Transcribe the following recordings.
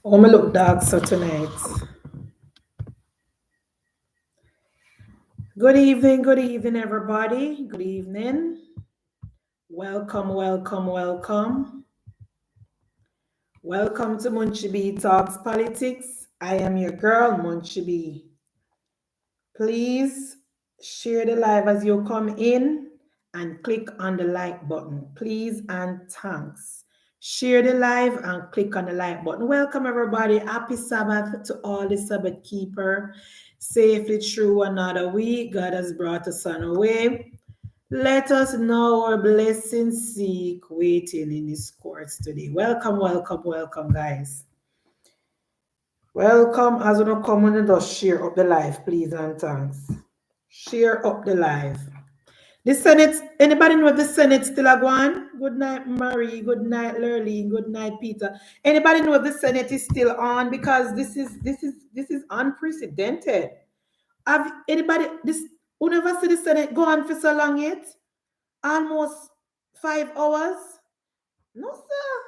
Oh, me look dark so tonight. Good evening, everybody. Good evening. Welcome, welcome, welcome. Welcome to Munchie B Talks Politics. I am your girl, Munchie B. Please share the live as you come in and click on the like button. Please and thanks. Share the live and click on the like button. Welcome everybody. Happy Sabbath to all the Sabbath keeper. Safely through another week. God has brought us on away. Let us know our blessing seek waiting in his courts today. Welcome, welcome, welcome, guys. Welcome as you know, come and just share up the live, please and thanks. Share up the live. The Senate, anybody know if the Senate still a going? Good night, Marie. Good night, Lurleen. Good night, Peter. Anybody know if the Senate is still on? Because this is unprecedented. Have anybody this who never see the Senate go on for so long yet? Almost 5 hours? No, sir.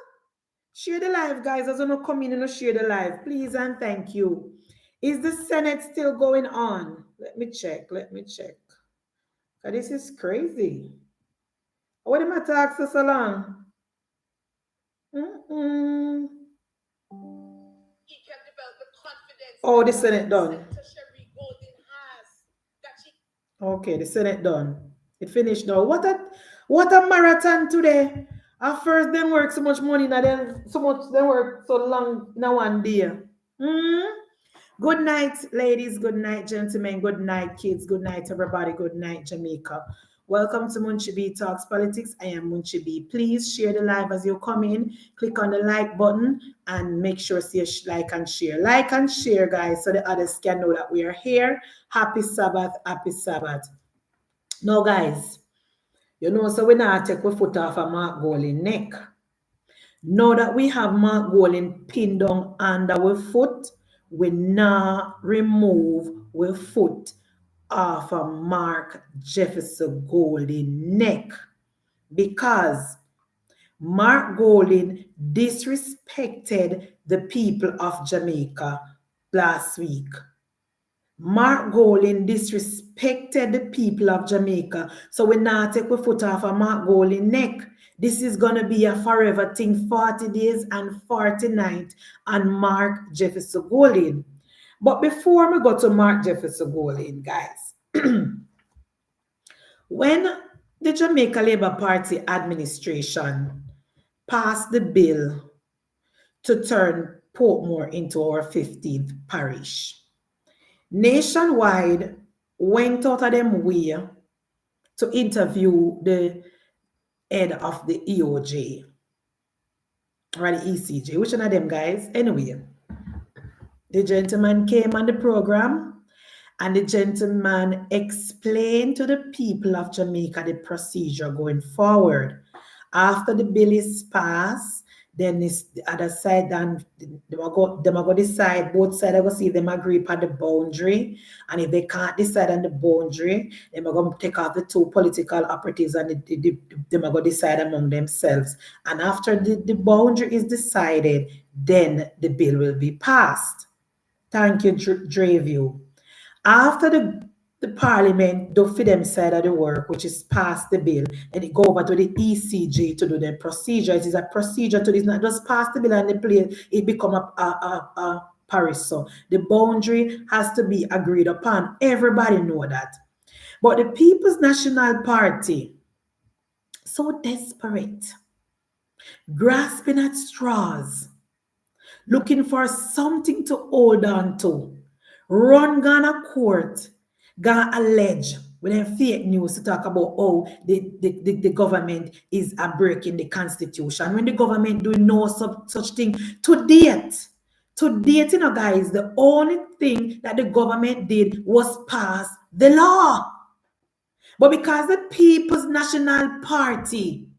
Share the live, guys. As you know, come in and share the live, please and thank you. Is the Senate still going on? Let me check. Let me check. This is crazy. What am I talking so long? Oh, the Senate done. Okay, the Senate done. It finished now. What a marathon today. At first, them work so much money, now then so much they work so long in one day. Good night, ladies. Good night, gentlemen. Good night, kids. Good night, everybody. Good night, Jamaica. Welcome to Munchie B Talks Politics. I am Munchie B. Please share the live as you come in. Click on the like button and make sure to like and share. Like and share, guys, so the others can know that we are here. Happy Sabbath. Happy Sabbath. Now, guys, you know, so we now take our foot off of Mark Golding neck. Now that we have Mark Golding pinned down under our foot, we now remove our foot off of Mark Jefferson Golding neck because Mark Golding disrespected the people of Jamaica last week. Mark Golding disrespected the people of Jamaica. So we now take our foot off of Mark Golding neck. This is going to be a forever thing, 40 days and 40 nights on Mark Jefferson Golding. But before we go to Mark Jefferson Golding, guys, when the Jamaica Labour Party administration passed the bill to turn Portmore into our 15th parish, Nationwide went out of them way to interview the head of the EOJ or the ECJ. Which one of them, guys? Anyway, the gentleman came on the program and the gentleman explained to the people of Jamaica the procedure going forward. After the bill is passed, then it's the other side, and they will go decide, both sides are going to see them agree upon the boundary. And if they can't decide on the boundary, they are going to take off the two political operatives and they are going to decide among themselves. And after the boundary is decided, then the bill will be passed. Thank you, Dreview. After the parliament do for them side of the work, which is pass the bill, and it go over to the ECJ to do the procedure. It is a procedure to this, not just pass the bill and the play, it become a parish. So the boundary has to be agreed upon. Everybody know that. But the People's National Party, so desperate, grasping at straws, looking for something to hold on to, run Ghana court, gonna allege with them fake news to talk about the government is breaking the constitution when the government doing no such thing to date. To date, you know, guys, the only thing that the government did was pass the law. But because the People's National Party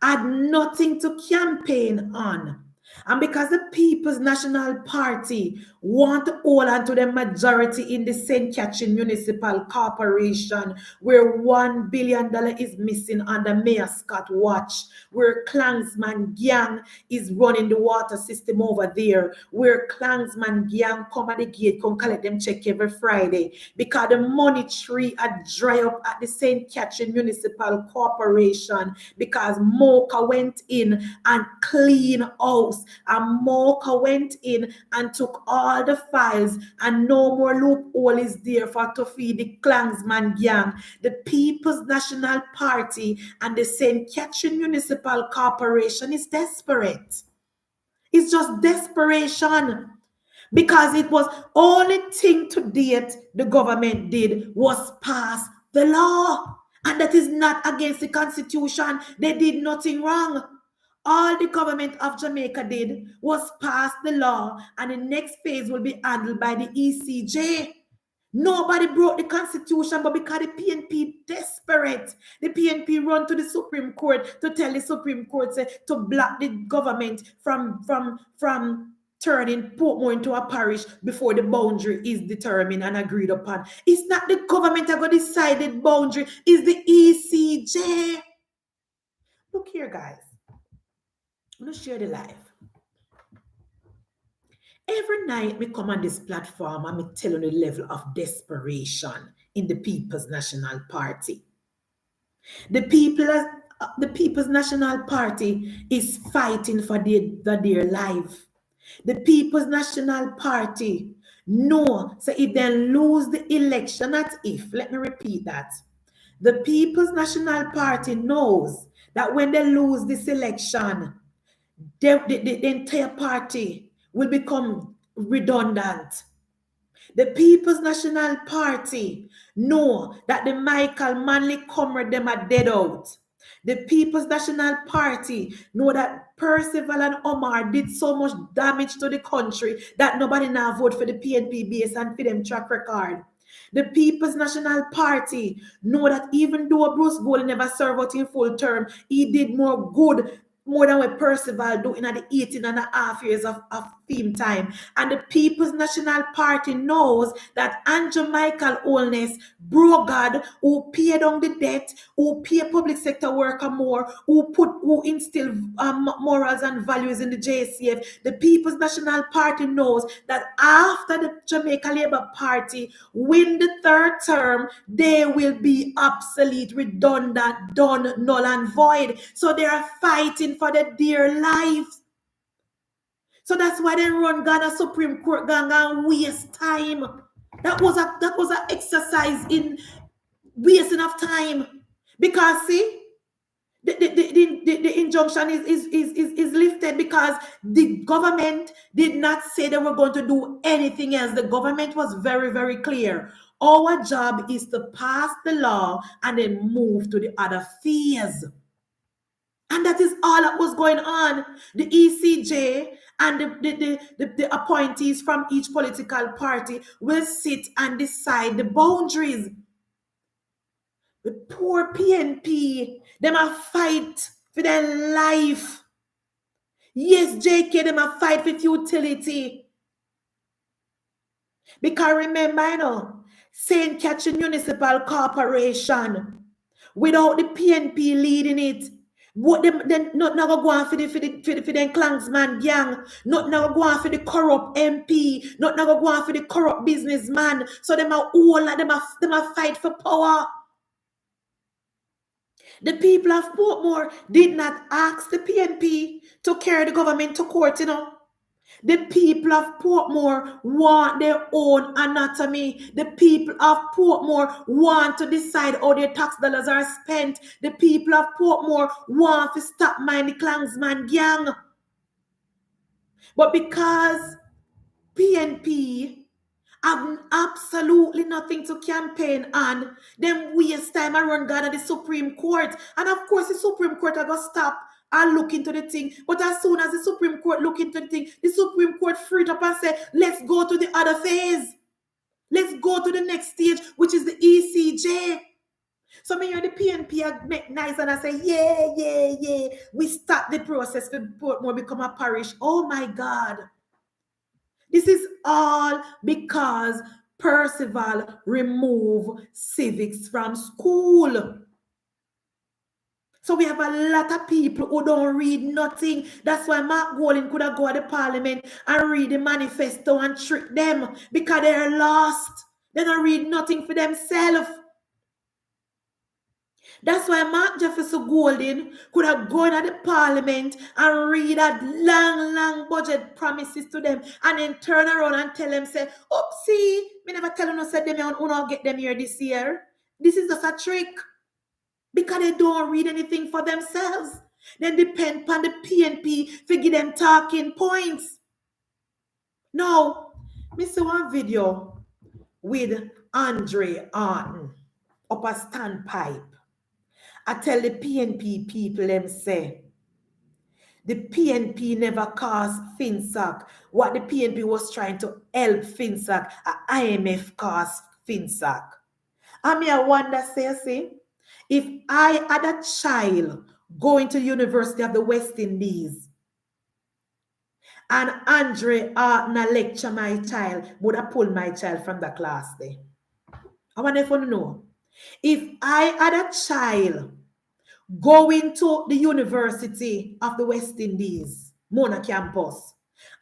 had nothing to campaign on, And because the People's National Party want to hold on to the majority in the St. Catherine Municipal Corporation, where $1 billion is missing under Mayor Scott watch, where Klansman gang is running the water system over there, where Klansman gang come at the gate, come collect them check every Friday, because the money tree are dry up at the St. Catherine Municipal Corporation, because Mocha went in and clean house, and Mocha went in and took all the files, and no more loophole is there for to feed the Klansman gang. The People's National Party and the St. Catherine Municipal Corporation is desperate. It's just desperation. Because it was only thing to date the government did was pass the law. And that is not against the Constitution. They did nothing wrong. All the government of Jamaica did was pass the law, and the next phase will be handled by the ECJ. Nobody broke the Constitution, but because the PNP desperate, the PNP run to the Supreme Court to tell the Supreme Court to block the government from turning Portmore into a parish before the boundary is determined and agreed upon. It's not the government that got decided boundary, it's the ECJ. Look here, guys. I'm going to share the live. Every night we come on this platform and we tell you the level of desperation in the People's National Party. The People's National Party is fighting for their life. The People's National Party know, so if they lose the election, not if, let me repeat that. The People's National Party knows that when they lose this election, the entire party will become redundant. The People's National Party know that the Michael Manley comrade them are dead out. The People's National Party know that Percival and Omar did so much damage to the country that nobody now vote for the PNP base and for them track record. The People's National Party know that even though Bruce Gold never served out in full term, he did more good, more than what Percival do in the 18.5 years of theme time. And the People's National Party knows that Andrew Michael Holness, Brogard, who paid on the debt, who pay public sector worker more, who instill morals and values in the JCF, the People's National Party knows that after the Jamaica Labour Party win the third term, they will be obsolete, redundant, done, null and void. So they are fighting for their dear lives. So that's why they run Ghana Supreme Court and waste time. That was an exercise in wasting of time. Because see, the injunction is lifted because the government did not say they were going to do anything else. The government was very, very clear. Our job is to pass the law and then move to the other phase. And that is all that was going on. The ECJ and the appointees from each political party will sit and decide the boundaries. The poor PNP, them a fight for their life. Yes, JK, them a fight for futility. Because remember, you know, St. Catherine Municipal Corporation, without the PNP leading it, what them not now go on for the Klansman gang, not now go on for the corrupt MP, not now go on for the corrupt businessman. So them are all them a fight for power. The people of Portmore did not ask the PNP to carry the government to court, you know. The people of Portmore want their own anatomy. The people of Portmore want to decide how their tax dollars are spent. The people of Portmore want to stop mind the Klansman gang. But because PNP have absolutely nothing to campaign on, them waste time and run Ghana the Supreme Court. And of course, the Supreme Court are going to stop and look into the thing. But as soon as the Supreme Court look into the thing, the Supreme Court freed up and said, let's go to the other phase. Let's go to the next stage, which is the ECJ. So me hear the PNP make nice and I say, yeah. We start the process for Portmore become a parish. Oh my God. This is all because Percival removed civics from school. So we have a lot of people who don't read nothing. That's why Mark Golding could have gone to the parliament and read the manifesto and trick them because they're lost. They don't read nothing for themselves. That's why Mark Jefferson Golding could have gone to the parliament and read that long budget promises to them and then turn around and tell them, say, oopsie, me never tell you, said them, you not get them here this year. This is just a trick. Because they don't read anything for themselves. They depend on the PNP to give them talking points. Now, I see one video with Andre Arton up a standpipe. I tell the PNP people, them say, the PNP never caused Finac. What the PNP was trying to help Finac, IMF caused Finac. I wonder, say, if I had a child going to University of the West Indies and Andre Artner lecture my child, would I pull my child from the class there? I wonder if you know. If I had a child going to the University of the West Indies, Mona campus,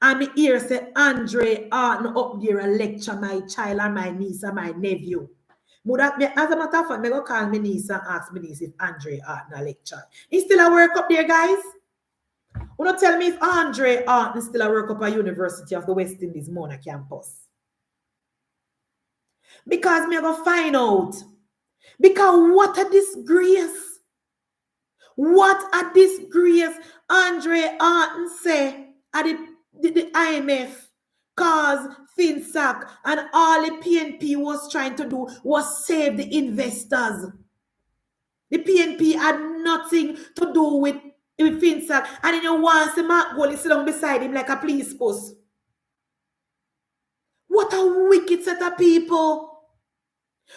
and me hear say Andre Artner up there and lecture my child and my niece and my nephew, as a matter of fact, I go call my niece and ask my niece if Andre Artner lecture. He still a work up there, guys? You not tell me if Andre Artner still a work up at University of the West Indies, Mona campus. Because me go find out. Because what a disgrace. What a disgrace Andre Artner say at the IMF. Cause Finac and all the PNP was trying to do was save the investors. The PNP had nothing to do with Finac. And then you want to see Mark Golding sit down beside him like a police post. What a wicked set of people.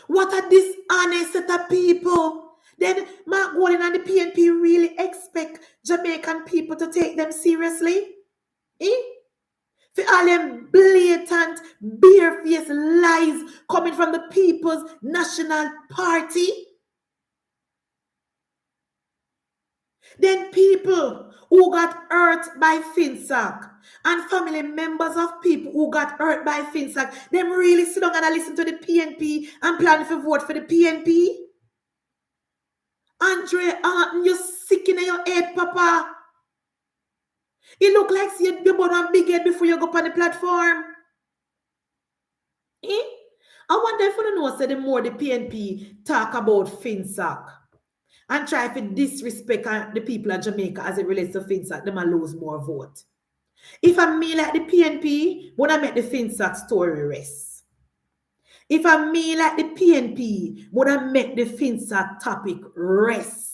What a dishonest set of people. Then Mark Golding and the PNP really expect Jamaican people to take them seriously? For all them blatant, bare-faced lies coming from the People's National Party. Then people who got hurt by Finac and family members of people who got hurt by Finac, them really sit down and listen to the PNP and plan to vote for the PNP? Andre Artner, you're sick in your head, Papa. It look like you're born on big head before you go up on the platform. I wonder if you know, say the more the PNP talk about Finac and try to disrespect the people of Jamaica as it relates to Finac, they might lose more vote. If I me like the PNP, when I make the Finac story rest. If I me like the PNP, when I make the Finac topic rest.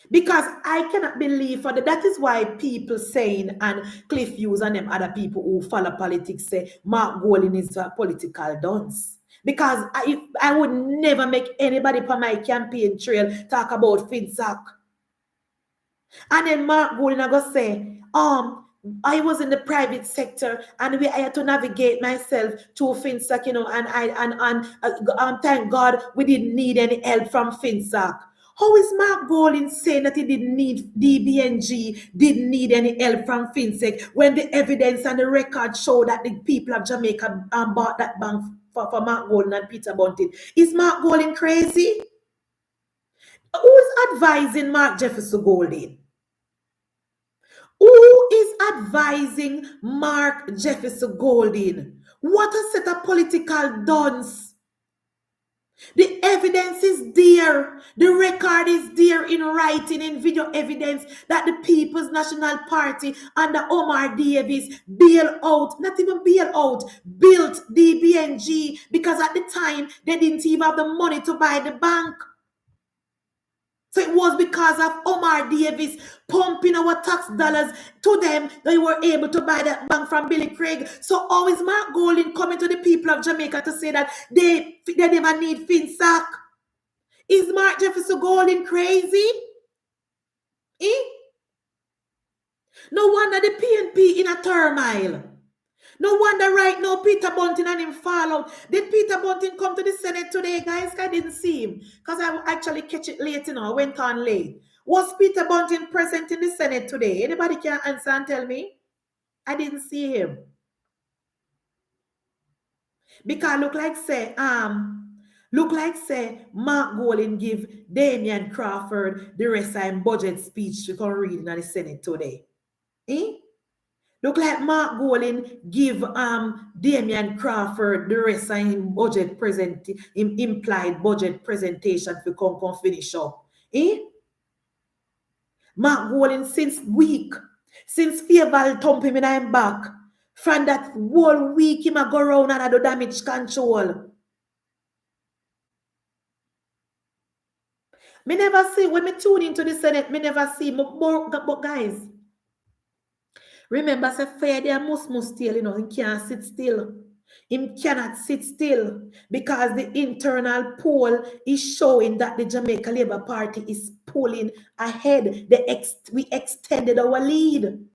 Because I cannot believe that is why people saying and Cliff Hughes and them other people who follow politics say Mark Golding is a political dunce. Because I would never make anybody on my campaign trail talk about Finac. And then Mark Golding I go say, I was in the private sector and I had to navigate myself to Finac, and thank God we didn't need any help from Finac. How is Mark Golding saying that he didn't need DBNG, didn't need any help from Finac when the evidence and the record show that the people of Jamaica bought that bank for Mark Golding and Peter Bunting? Is Mark Golding crazy? Who's advising Mark Jefferson Golding? Who is advising Mark Jefferson Golding? What a set of political dons. The evidence is there. The record is there in writing, in video evidence that the People's National Party under Omar Davis built DBNG because at the time they didn't even have the money to buy the bank. So it was because of Omar Davis pumping our tax dollars to them that they were able to buy that bank from Billy Craig. So how is Mark Golding coming to the people of Jamaica to say that they never need Finac? Is Mark Jefferson Golding crazy? Eh? No wonder the PNP in a turmoil. No wonder right now Peter Bunting and him fall out. Did Peter Bunting come to the Senate today, guys? I didn't see him because I actually catch it late, I went on late. Was Peter Bunting present in the Senate today? Anybody can answer and tell me? I didn't see him. Because look like say Mark Golding give Damian Crawford the rest of his budget speech to come read in the Senate today. Eh? Look like Mark Golding give Damian Crawford the rest of him implied budget presentation to come finish up. Eh? Mark Golding since Fairval thump him in him back. From that whole week, him a go around and do damage control. Me never see, when me tune into the Senate, me never see, but guys, remember, say fair there must still, he can't sit still. Him cannot sit still because the internal poll is showing that the Jamaica Labour Party is pulling ahead. We extended our lead.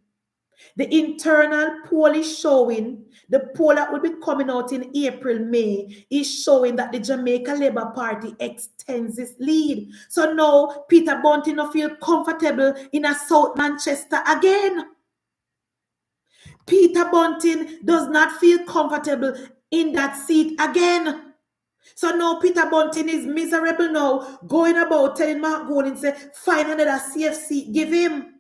The internal poll is showing, the poll that will be coming out in April, May, is showing that the Jamaica Labour Party extends its lead. So now Peter Bunting will feel comfortable in a South Manchester again. Peter Bunting does not feel comfortable in that seat again. So now Peter Bunting is miserable now, going about telling Mark Golding, say, find another safe seat, give him.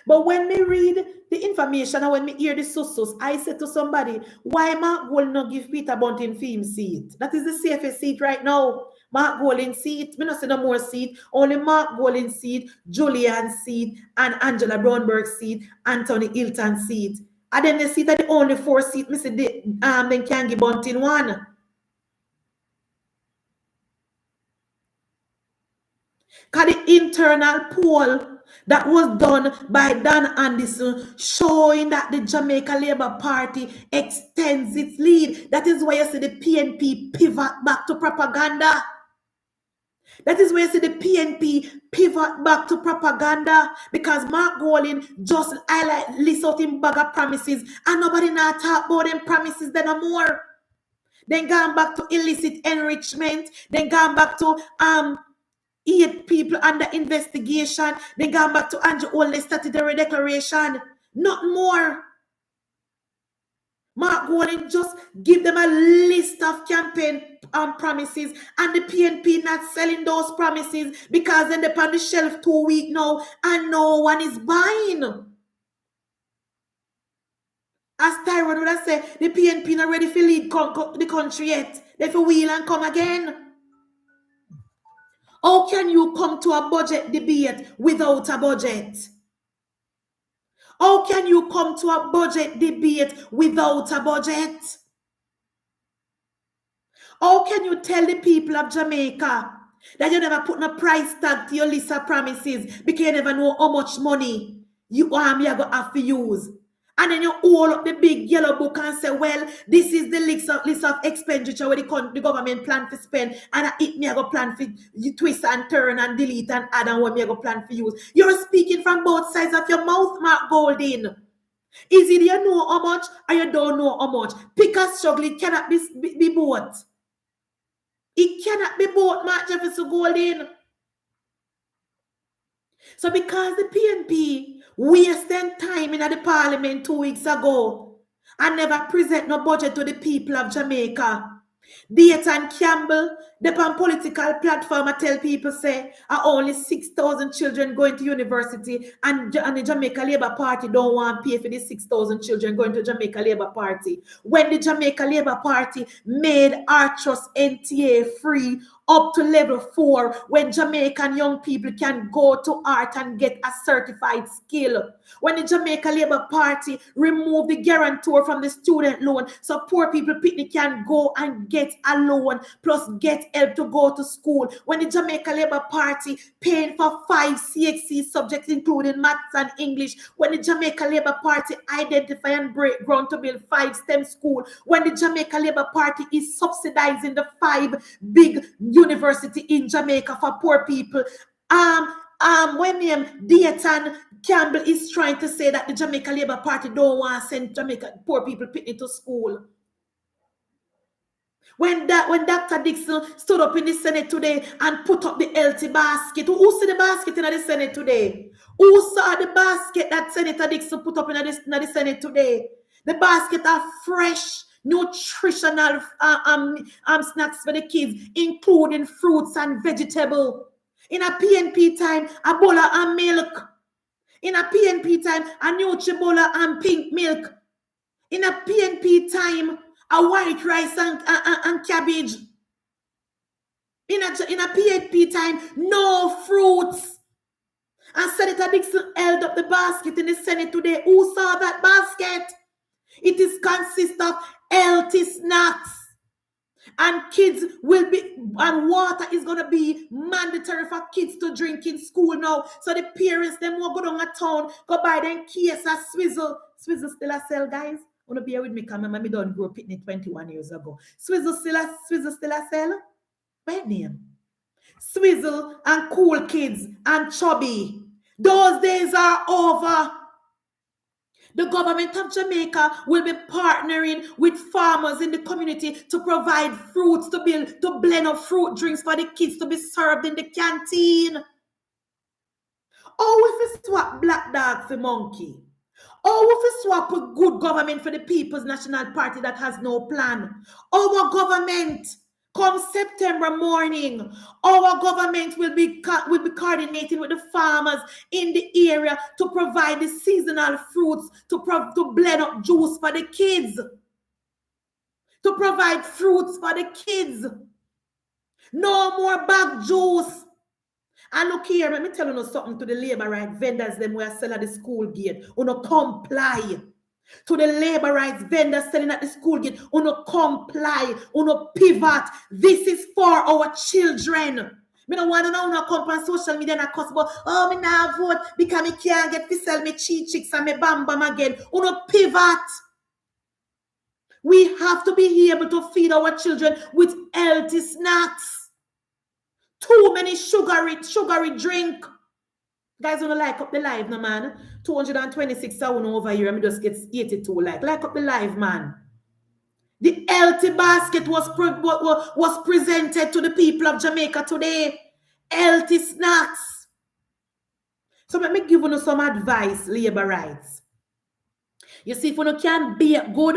But when me read the information and when me hear the susus, I said to somebody, why Mark Golding not give Peter Bunting film seat? That is the safest seat right now. Mark Golding seat, me not say no more seat, only Mark Golding seat, Julian seat, and Angela Brownberg seat, Anthony Hilton seat. And then the seat are the only 4 seats, me say then can give Bunting one. Because the internal poll that was done by Dan Anderson showing that the Jamaica Labour Party extends its lead. That is why you see the PNP pivot back to propaganda. That is why you see the PNP pivot back to propaganda because Mark Golding just list out him bag of promises and nobody now talk about them promises then no more. Then gone back to illicit enrichment. Then gone back to 8 people under investigation. They gone back to Andrew Olney statutory declaration. Not more. Mark Golding just give them a list of campaign promises and the PNP not selling those promises because then they're on the shelf 2 weeks now and no one is buying. As Tyrone would have said, the PNP not ready to lead the country yet. They for wheel and come again. How can you come to a budget debate without a budget? How can you come to a budget debate without a budget? How can you tell the people of Jamaica that you never put no price tag to your list of promises because you never know how much money you're going to have to use? And then you hold up the big yellow book and say, well, this is the list of expenditure where the government plan to spend. And it me I go plan for you twist and turn and delete and add and what me I go plan for use. You're speaking from both sides of your mouth, Mark Golding. Is it you know how much or you don't know how much? Pick a struggle, it cannot be both. It cannot be both, Mark Jefferson Golding. So because the PNP wasted time in the parliament 2 weeks ago and never present no budget to the people of Jamaica, Dayton Campbell, the political platform, I tell people say are only 6,000 children going to university and the Jamaica Labour Party don't want to pay for the 6,000 children going to Jamaica Labour Party. When the Jamaica Labour Party made Artrus NTA free up to level 4 when Jamaican young people can go to art and get a certified skill. When the Jamaica Labour Party remove the guarantor from the student loan so poor people picnic can go and get a loan plus get help to go to school. When the Jamaica Labour Party paying for 5 CXC subjects including maths and English. When the Jamaica Labour Party identify and break ground to build 5 STEM schools. When the Jamaica Labour Party is subsidizing the 5 big university in Jamaica for poor people. When Dayton Campbell is trying to say that the Jamaica Labour Party don't want to send Jamaica poor people picnic to school. When Dr. Dixon stood up in the Senate today and put up the healthy basket, who see the basket in the Senate today? Who saw the basket that Senator Dixon put up in the Senate today? The basket of fresh, nutritional snacks for the kids, including fruits and vegetables. In a PNP time, a bowl of milk. In a PNP time, a Nutribola and pink milk. In a PNP time, a white rice and cabbage. In a PNP time, no fruits. And Senator Dixon held up the basket in the Senate today. Who saw that basket? It is consists of healthy snacks. And kids will be, and water is going to be mandatory for kids to drink in school now. So the parents, them will go down a town, go buy them case of Swizzle. Swizzle still a sell, guys. Want to bear with me, because my mommy don't grow up picnic 21 years ago. Swizzle still a sell? What name? Swizzle and Cool Kids and Chubby. Those days are over. The government of Jamaica will be partnering with farmers in the community to provide fruits to blend up fruit drinks for the kids to be served in the canteen. Oh, if we swap black dog for monkey. Oh, if we swap a good government for the People's National Party that has no plan. Our government, come September morning, our government will be coordinating with the farmers in the area to provide the seasonal fruits, to blend up juice for the kids, to provide fruits for the kids. No more bag juice. And look here, let me tell you something to the labor rights vendors, them who are selling at the school gate, who no comply. To the labor rights vendors selling at the school gate, who no comply, who no pivot. This is for our children. Me don't want to know no come on social media and cuss about, oh, me now vote because me can't get to sell me cheat chicks and me bam bam again. Who no pivot. We have to be able to feed our children with healthy snacks. Too many sugary drink. Guys, wanna like up the live, no man. 226 over here. I just get 82 like up the live, man. The healthy basket was presented to the people of Jamaica today. Healthy snacks. So let me give you some advice, labor rights. You see, if you can't bake good,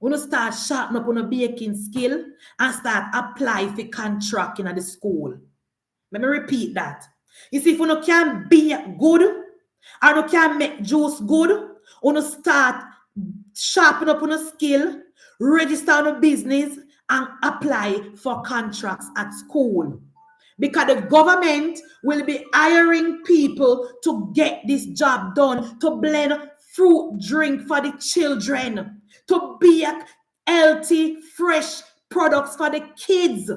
you start sharpening up on a baking skill and start apply for contract in the school. Let me repeat that. You see, if you can't bake good or you can't make juice good, you start sharpen up on a skill, register on a business, and apply for contracts at school. Because the government will be hiring people to get this job done, to blend fruit drink for the children, to bake healthy, fresh products for the kids.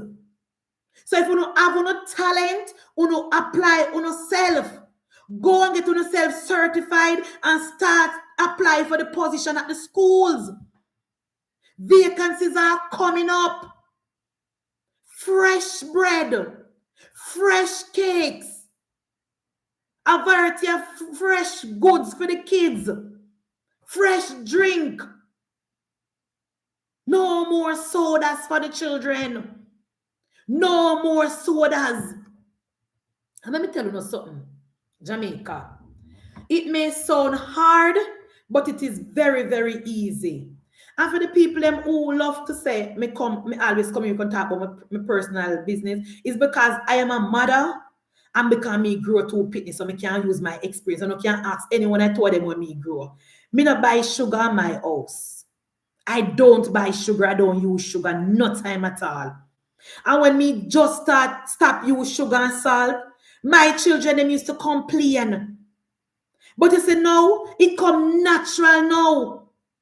So if you don't have no talent, you don't apply on yourself. Go and get on yourself certified and start apply for the position at the schools. Vacancies are coming up. Fresh bread, fresh cakes, a variety of fresh goods for the kids, fresh drink. No more sodas for the children. No more sodas. And let me tell you something, Jamaica. It may sound hard, but it is very, very easy. And for the people them who love to say, me always come here and talk about my personal business, is because I am a mother and because me grow too pitney, so I can't use my experience. And I can't ask anyone I told them when me grow. Me not buy sugar in my house. I don't buy sugar. I don't use sugar. No time at all. And when me just stop use sugar and salt, my children them used to complain. But you see now, it come natural now.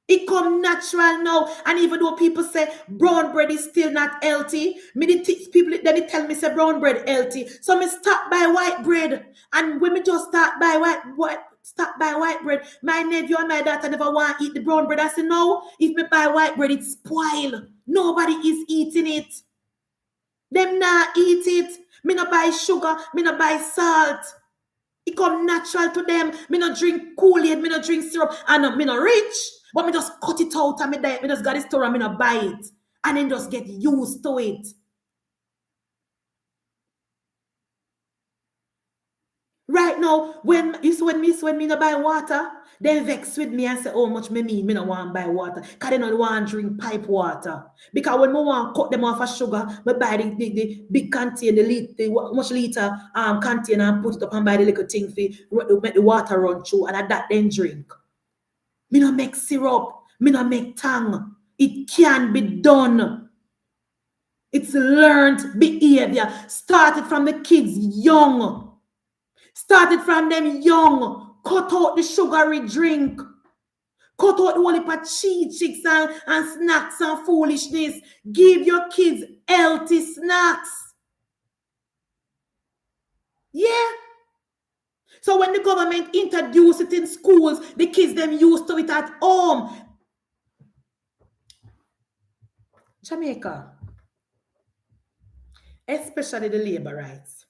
It come natural now. And even though people say brown bread is still not healthy, people then they tell me say brown bread healthy. So me start by white bread. And when me just start by white bread, my nephew and my daughter never want to eat the brown bread. I say no, if me buy white bread, it's spoiled. Nobody is eating it. Them not eat it. Me not buy sugar, me not buy salt. It come natural to them. Me not drink Kool-Aid, me not drink syrup, and me not rich. But me just cut it out and me diet. Me just got the store and me not buy it. And then just get used to it. Right now, when me not buy water, they vex with me and say, how much me mean me not want to buy water. Because they not want to drink pipe water. Because when me want to cut them off of sugar, me buy the big container, the much liter container and put it up and buy the little thing for make the water run through and that then drink. Me not make syrup. Me not make tongue. It can be done. It's learned behavior. Started from the kids young. Started from them young. Cut out the sugary drink. Cut out the whole heap of cheat chicks and snacks and foolishness. Give your kids healthy snacks. Yeah. So when the government introduce it in schools, the kids them used to it at home. Jamaica, especially the labor rights.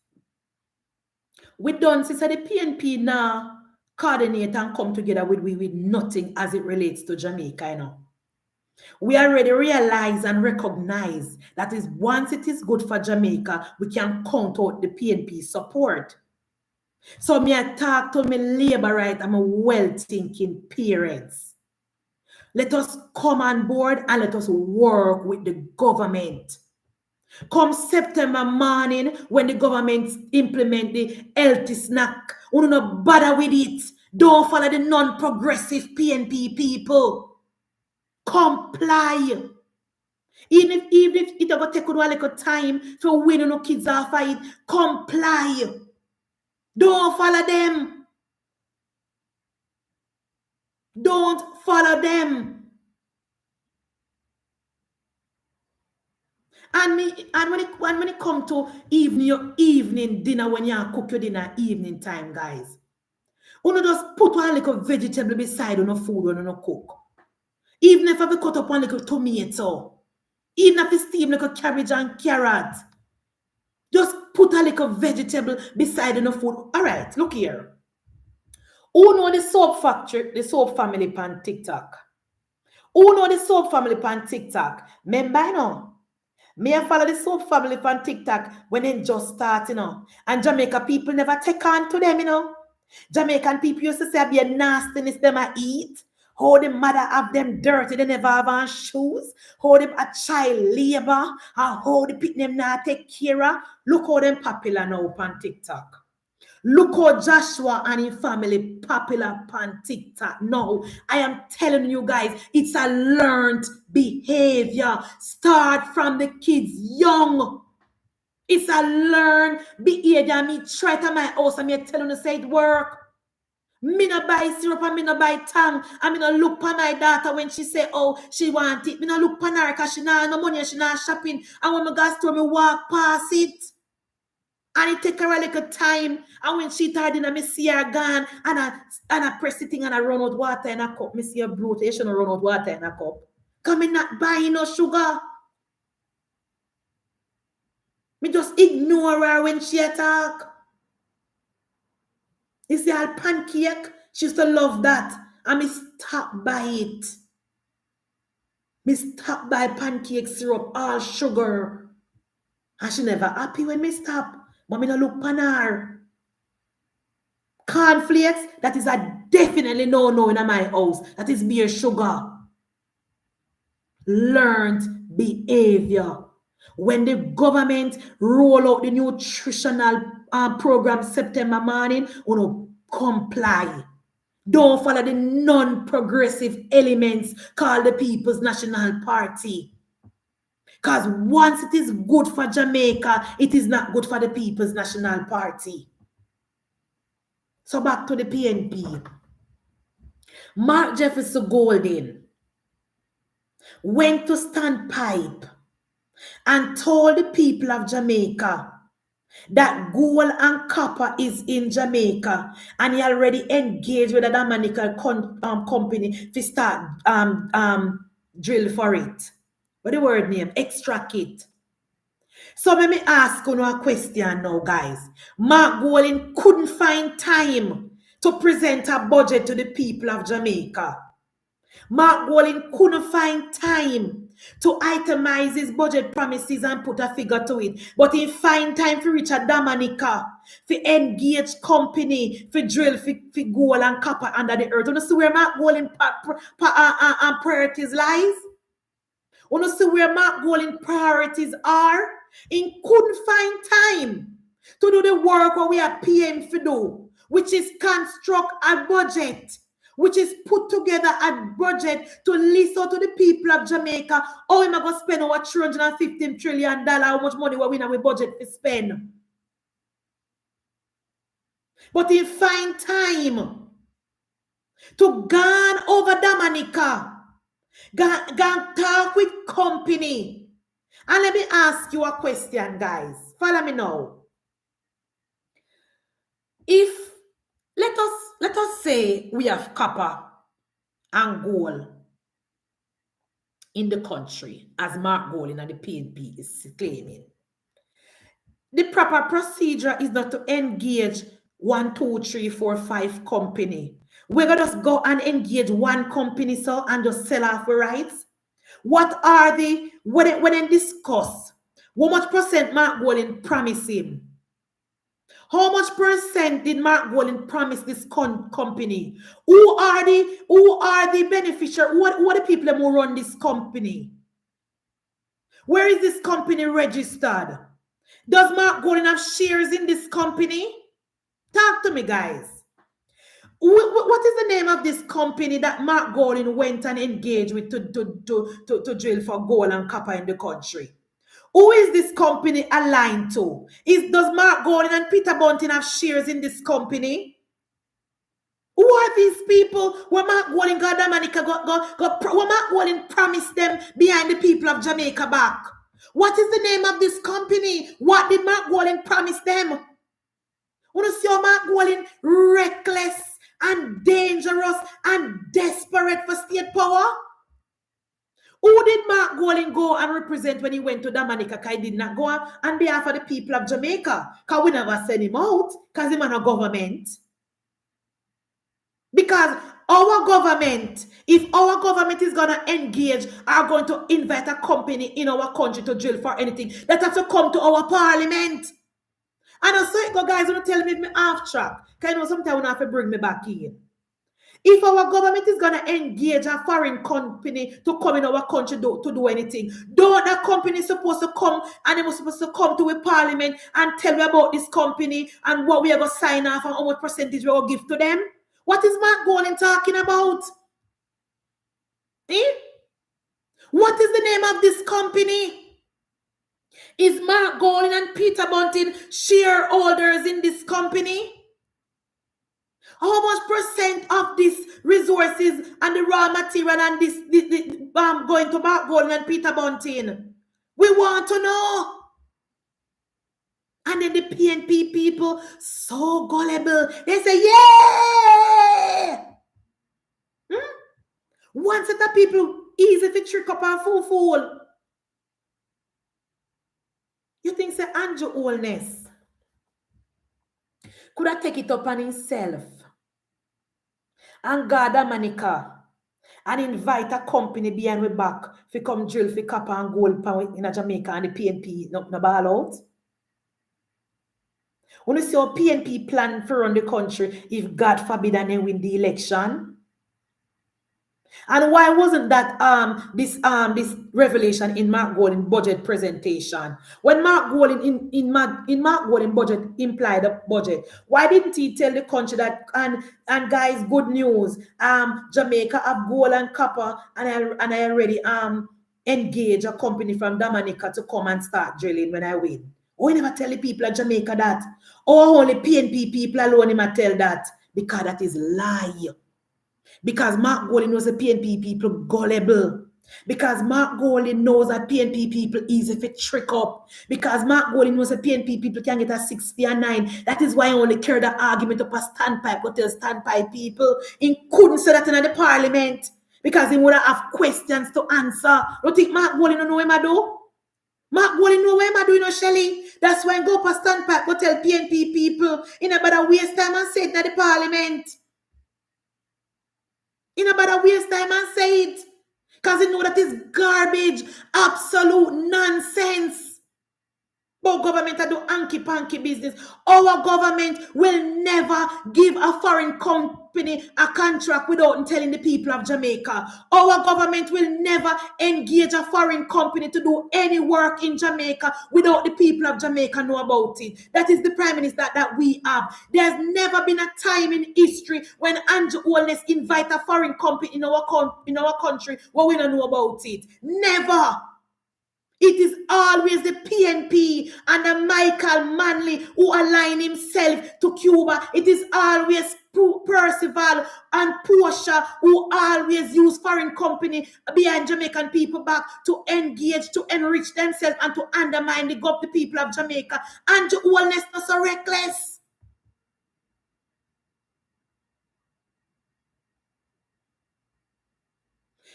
We done since the PNP now coordinate and come together with nothing as it relates to Jamaica, you know. We already realize and recognize that is once it is good for Jamaica, we can count out the PNP support. So me I talk to me labor right and my well-thinking parents. Let us come on board and let us work with the government. Come September morning, when the government implement the healthy snack, we don't bother with it. Don't follow the non-progressive PNP people. Comply. Even if it will take a little time to win no kids off of it, comply. Don't follow them. Don't follow them. And when it come to your evening dinner, when you cook your dinner evening time, guys, you just put one little vegetable beside on food when you cook. Even if you cut up one little tomato, even if you steam like a cabbage and carrot, just put a little vegetable beside on food. All right, look here. Who know the soap factory, the soap family pan TikTok? Who know the soap family pan TikTok? Remember, you know? Me I follow the soap family on TikTok when they just start, you know. And Jamaica people never take on to them, you know. Jamaican people used to say be a nastiness them I eat. How the mother have them dirty, they never have on shoes. How them a child labor. And how the people them not take care of. Look how them popular now on TikTok. Look how Joshua and his family popular on TikTok. No, I am telling you guys, it's a learned behavior. Start from the kids young. It's a learned behavior. Me try to my house and me tell you to say it work. Me no buy syrup and me no buy tongue. And me no look for my daughter when she say, oh, she want it. Me no look for her because she not no money and she not shopping. And when me go store, me walk past it. And it take her a little time. And when she tired, I see her gone. And I press the thing and I run out water in a cup. Me see her bloat. You shouldn't run out water in a cup. Because me not buying no sugar. Me just ignore her when she attack. You see her pancake? She used to love that. And me stop by it. Me stop by pancake syrup, all sugar. And she never happy when me stop. But me no look pan her. Cornflakes, that is a definitely no-no in my house. That is mere sugar. Learned behavior. When the government roll out the nutritional program September morning, you know, comply. Don't follow the non-progressive elements called the People's National Party. Because once it is good for Jamaica, it is not good for the People's National Party. So back to the PNP. Mark Jefferson Golden went to standpipe and told the people of Jamaica that gold and copper is in Jamaica, and he already engaged with a Dominican company to start drill for it. What the word name? Extract it. So let me ask you a question now, guys. Mark Golding couldn't find time to present a budget to the people of Jamaica. Mark Golding couldn't find time to itemize his budget promises and put a figure to it. But he find time for Richard Dominica, for engage company, for drill, for gold and copper under the earth. You see where Mark Golding priorities lies? You see where Mark Golding priorities are? He couldn't find time to do the work what we are paying for do, which is construct a budget, which is put together a budget to listen to the people of Jamaica. Oh, we're going to spend over $315 trillion. How much money we have with budget to spend? But he find time to go over Dominica, go talk with company. And let me ask you a question, guys. Follow me now. If let us say we have copper and gold in the country, as Mark Golding and the PNP is claiming, the proper procedure is not to engage 1, 2, 3, 4, 5 company. We're gonna just go and engage one company so and just sell off the rights. What are the when they discuss? How much percent Mark Golding promise him? How much percent did Mark Golding promise this company? Who are the beneficiaries? Who are the people who run this company? Where is this company registered? Does Mark Golding have shares in this company? Talk to me, guys. What is the name of this company that Mark Golding went and engaged with to drill for gold and copper in the country? Who is this company aligned to? Does Mark Golding and Peter Bunting have shares in this company? Who are these people where Mark Golding got Dominica where Mark Golding promised them behind the people of Jamaica back? What is the name of this company? What did Mark Golding promise them? Want to see how Mark Golding reckless and dangerous and desperate for state power? Who did Mark Golding go and represent when he went to Dominica? Because he did not go on behalf of the people of Jamaica. Because we never send him out. Because he's not a government. Because our government, if our government is going to engage, are going to invite a company in our country to drill for anything, that have to come to our parliament. And I say, guys, don't tell me half track. Because I know sometimes we have to bring me back in. If our government is going to engage a foreign company to come in our country to do anything, don't that company supposed to come and they were supposed to come to a parliament and tell me about this company and what we are going to sign off and how much percentage we will give to them? What is Mark Golding talking about? What is the name of this company? Is Mark Golding and Peter Bunting shareholders in this company? How much percent of these resources and the raw material and this going to Mark Golding and Peter Bunting? We want to know. And then the PNP people, so gullible, they say, yeah! One set of people easy to trick up and fool. You think say Andrew Holness could have take it up on himself and gather Monica and invite a company behind we back to come drill for copper and gold in Jamaica and the PNP no ball out? When you see how PNP plan for run the country if God forbid and they win the election? And why wasn't that this revelation in Mark Golding budget presentation? When Mark Golding in Mark Golding budget implied a budget, why didn't he tell the country that and guys, good news, Jamaica have gold and copper and I already engage a company from Dominica to come and start drilling when I win. Oh, I never tell the people of Jamaica that. Oh, only PNP people alone him tell that. Because that is lie. Because Mark Golding knows the PNP people gullible. Because Mark Golding knows that PNP people easy to trick up. Because Mark Golding knows that PNP people can get a 60 and 9. That is why I only carry the argument up a standpipe, but tell standpipe people. He couldn't say that in the parliament. Because he would have questions to answer. You think Mark Golding don't know what I do? Mark Golding know what I do, you know, Shelly? That's why I go up a standpipe, but tell PNP people, in about a waste time and say it in the parliament. In about a waste time and say it. Because you know that is garbage, absolute nonsense. But government do hanky-panky business. Our government will never give a foreign company a contract without telling the people of Jamaica. Our government will never engage a foreign company to do any work in Jamaica without the people of Jamaica know about it. That is the Prime Minister that we have. There's never been a time in history when Andrew Holness invite a foreign company in our country where we don't know about it. Never. It is always the PNP and the Michael Manley who align himself to Cuba. It is always Percival and Portia who always use foreign company behind Jamaican people back to engage, to enrich themselves and to undermine the people of Jamaica. And Holness not so reckless.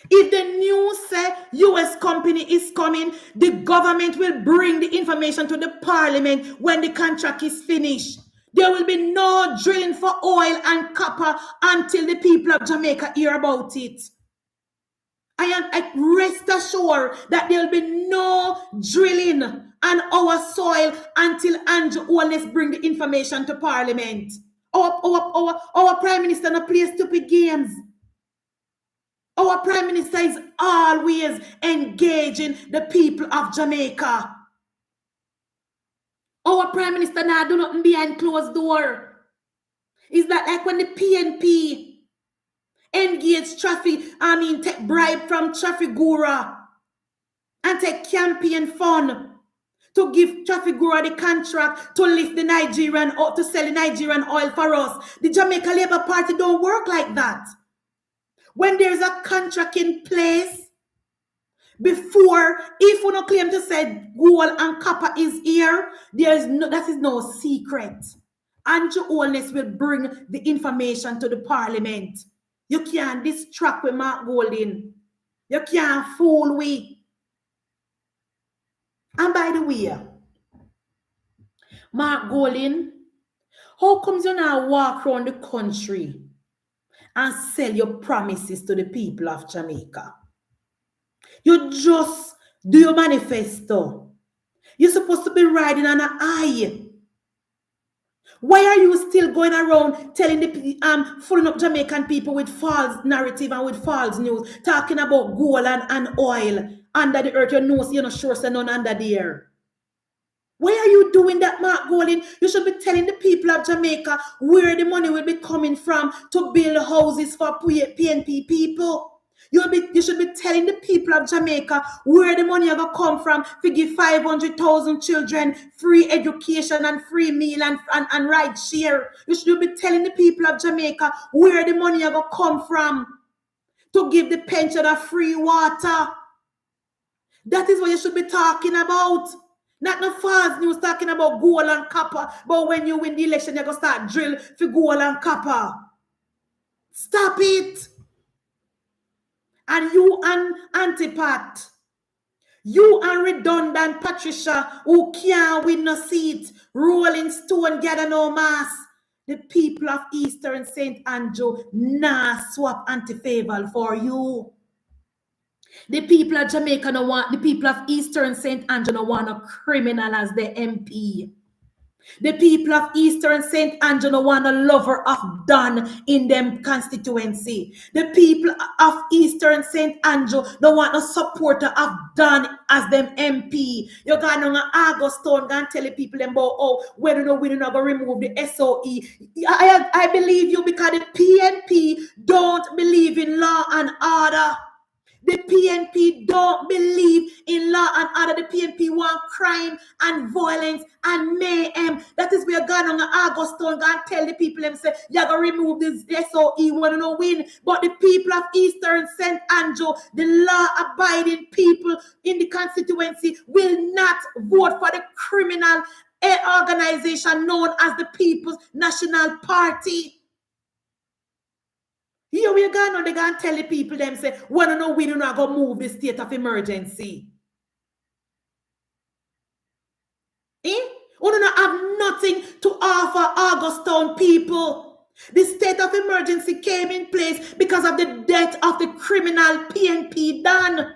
If the news say US company is coming, the government will bring the information to the parliament when the contract is finished. There will be no drilling for oil and copper until the people of Jamaica hear about it. I rest assured that there will be no drilling on our soil until Andrew Holness bring the information to parliament. Our Prime Minister not play stupid games. Our Prime Minister is always engaging the people of Jamaica. Our Prime Minister now do nothing behind closed door. Is that like when the PNP engage take bribe from Trafigura and take campaign fund to give Trafigura the contract to lift the Nigerian or to sell the Nigerian oil for us. The Jamaica Labour Party don't work like that. When there's a contract in place, before, if we don't claim to say gold and copper is here, that is no secret. Andrew Holness will bring the information to the parliament. You can't distract with Mark Golding. You can't fool with. And by the way, Mark Golding, how comes you now walk around the country and sell your promises to the people of Jamaica? You just do your manifesto. You're supposed to be riding on an eye. Why are you still going around telling the fooling up Jamaican people with false narrative and with false news, talking about gold and oil under the earth? You're not sure so none under there. Why are you doing that, Mark Golding? You should be telling the people of Jamaica where the money will be coming from to build houses for PNP people. You should be telling the people of Jamaica where the money will come from to give 500,000 children free education and free meal and ride share. You should be telling the people of Jamaica where the money will come from to give the pensioner free water. That is what you should be talking about. Not no false news talking about gold and copper, but when you win the election, you're going to start drill for gold and copper. Stop it. And you and Antipat, you and redundant Patricia, who can't win no seat, Rolling Stone gather no mass. The people of Eastern St. Andrew nah swap anti-favor for you. The people of Jamaica don't want, the people of Eastern St. Andrew don't want a criminal as the MP. The people of Eastern St. Andrew don't want a lover of Don in them constituency. The people of Eastern St. Andrew don't want a supporter of Don as them MP. You're going to August Stone and tell the people about, whether or not we're not going to remove the SOE. I believe you because the PNP don't believe in law and order. The PNP don't believe in law and order. The PNP want crime and violence and mayhem. That is where God on August Town go and tell the people them say, you're going to remove this SOE, want to know win. But the people of Eastern St. Andrew, the law-abiding people in the constituency will not vote for the criminal organization known as the People's National Party. Here we go now, they go and tell the people them say, wanna know we do not go move the state of emergency. We do not have nothing to offer Augustown people. The state of emergency came in place because of the death of the criminal PNP Don.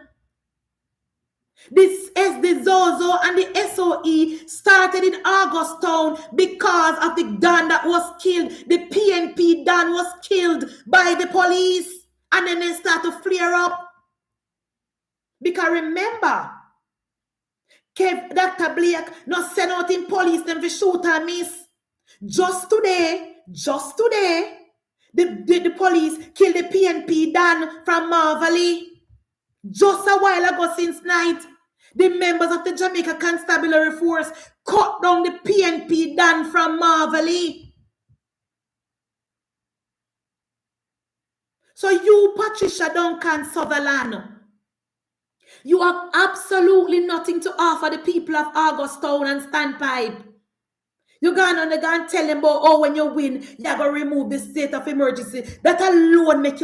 The Zozo and the SOE started in Augustown because of the Don that was killed. The PNP Don was killed by the police. And then they start to flare up. Because remember, Dr. Blake not send out in police them for shoot and miss. Just today, the police killed the PNP Don from Marvally. Just a while ago since night, the members of the Jamaica Constabulary Force cut down the PNP Don from Marvally. So you, Patricia Duncan Sutherland, you have absolutely nothing to offer the people of Augustown and Standpipe. You go on and tell them about, oh, when you win, you're going to remove the state of emergency. That alone make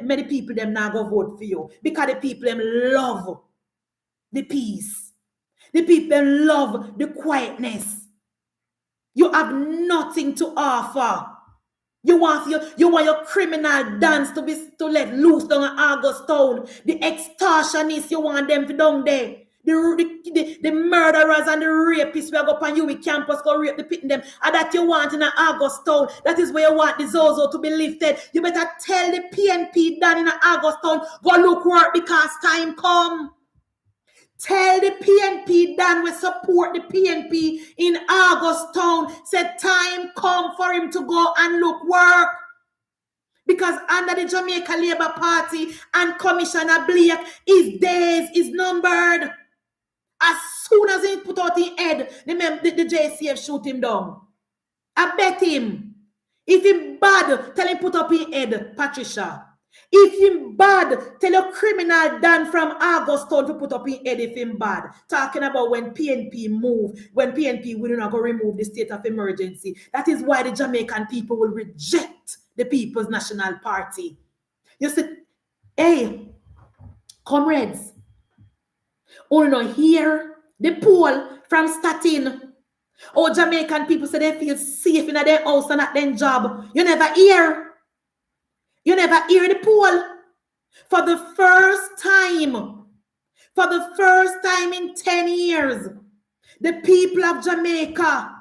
many people them now go vote for you. Because the people them love the peace. The people them love the quietness. You have nothing to offer. You want your criminal dance to let loose down in Augustown. The extortionists, you want them to down there. The murderers and the rapists will go up on you with campus, go rape the pit in them. And that you want in Augustown. That is where you want the Zozo to be lifted. You better tell the PNP down in Augustown, go look work because time come. Tell the PNP Dan we support the PNP in Augustown. Said time come for him to go and look work. Because under the Jamaica Labour Party and Commissioner Blake, his days is numbered. As soon as he put out his head, the JCF shoot him down. I bet him. If him bad, tell him put up his head, Patricia. If him bad, tell a criminal done from Augustown to put up his head if him bad. Talking about when PNP move, when PNP will not go remove the state of emergency. That is why the Jamaican people will reject the People's National Party. You see, hey, comrades, only hear the poll from Statin. Oh, Jamaican people say they feel safe in their house and at their job. You never hear. You never hear the poll. For the first time in 10 years, the people of Jamaica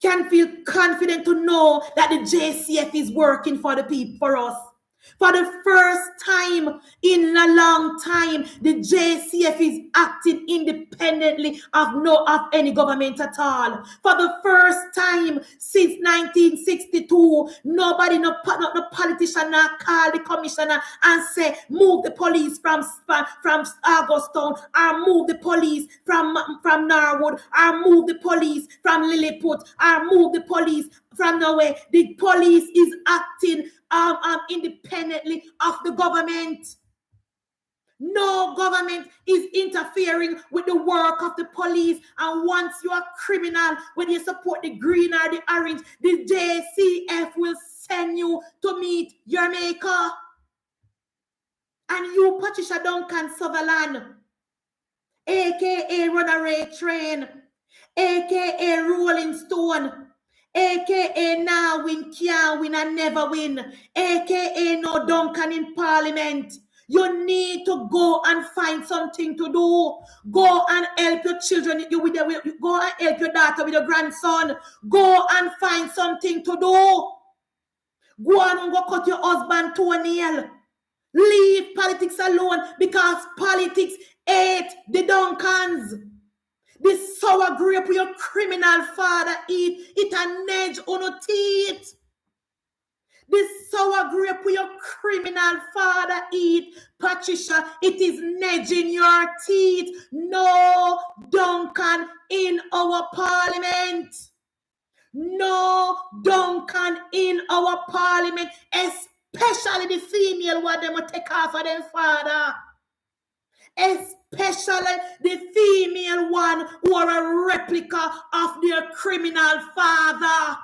can feel confident to know that the JCF is working for the people, for us. For the first time in a long time, the JCF is acting independently of any government at all. For the first time since 1962, nobody, no politician, call the commissioner and say, move the police from Augustown, or move the police from Norwood, or move the police from Lilliput, or move the police from nowhere. The police is acting independently of the government. No government is interfering with the work of the police. And once you are criminal, when you support the green or the orange, the JCF will send you to meet your maker. And you, Patricia Duncan Sutherland, aka Runaway Train, aka Rolling Stone, aka now win, can't win and never win, aka no Duncan in Parliament. You need to go and find something to do. Go and help your children. Go and help your daughter with your grandson. Go and find something to do. Go and go cut your husband toenail. Leave politics alone, because politics ate the Duncans. The sour grape your criminal father eat, it a edge on your teeth. This sour grape with your criminal father eat, Patricia, it is nudging your teeth. No Duncan in our parliament. No Duncan in our parliament, especially the female what them will take off of them father. Especially the female one who are a replica of their criminal father.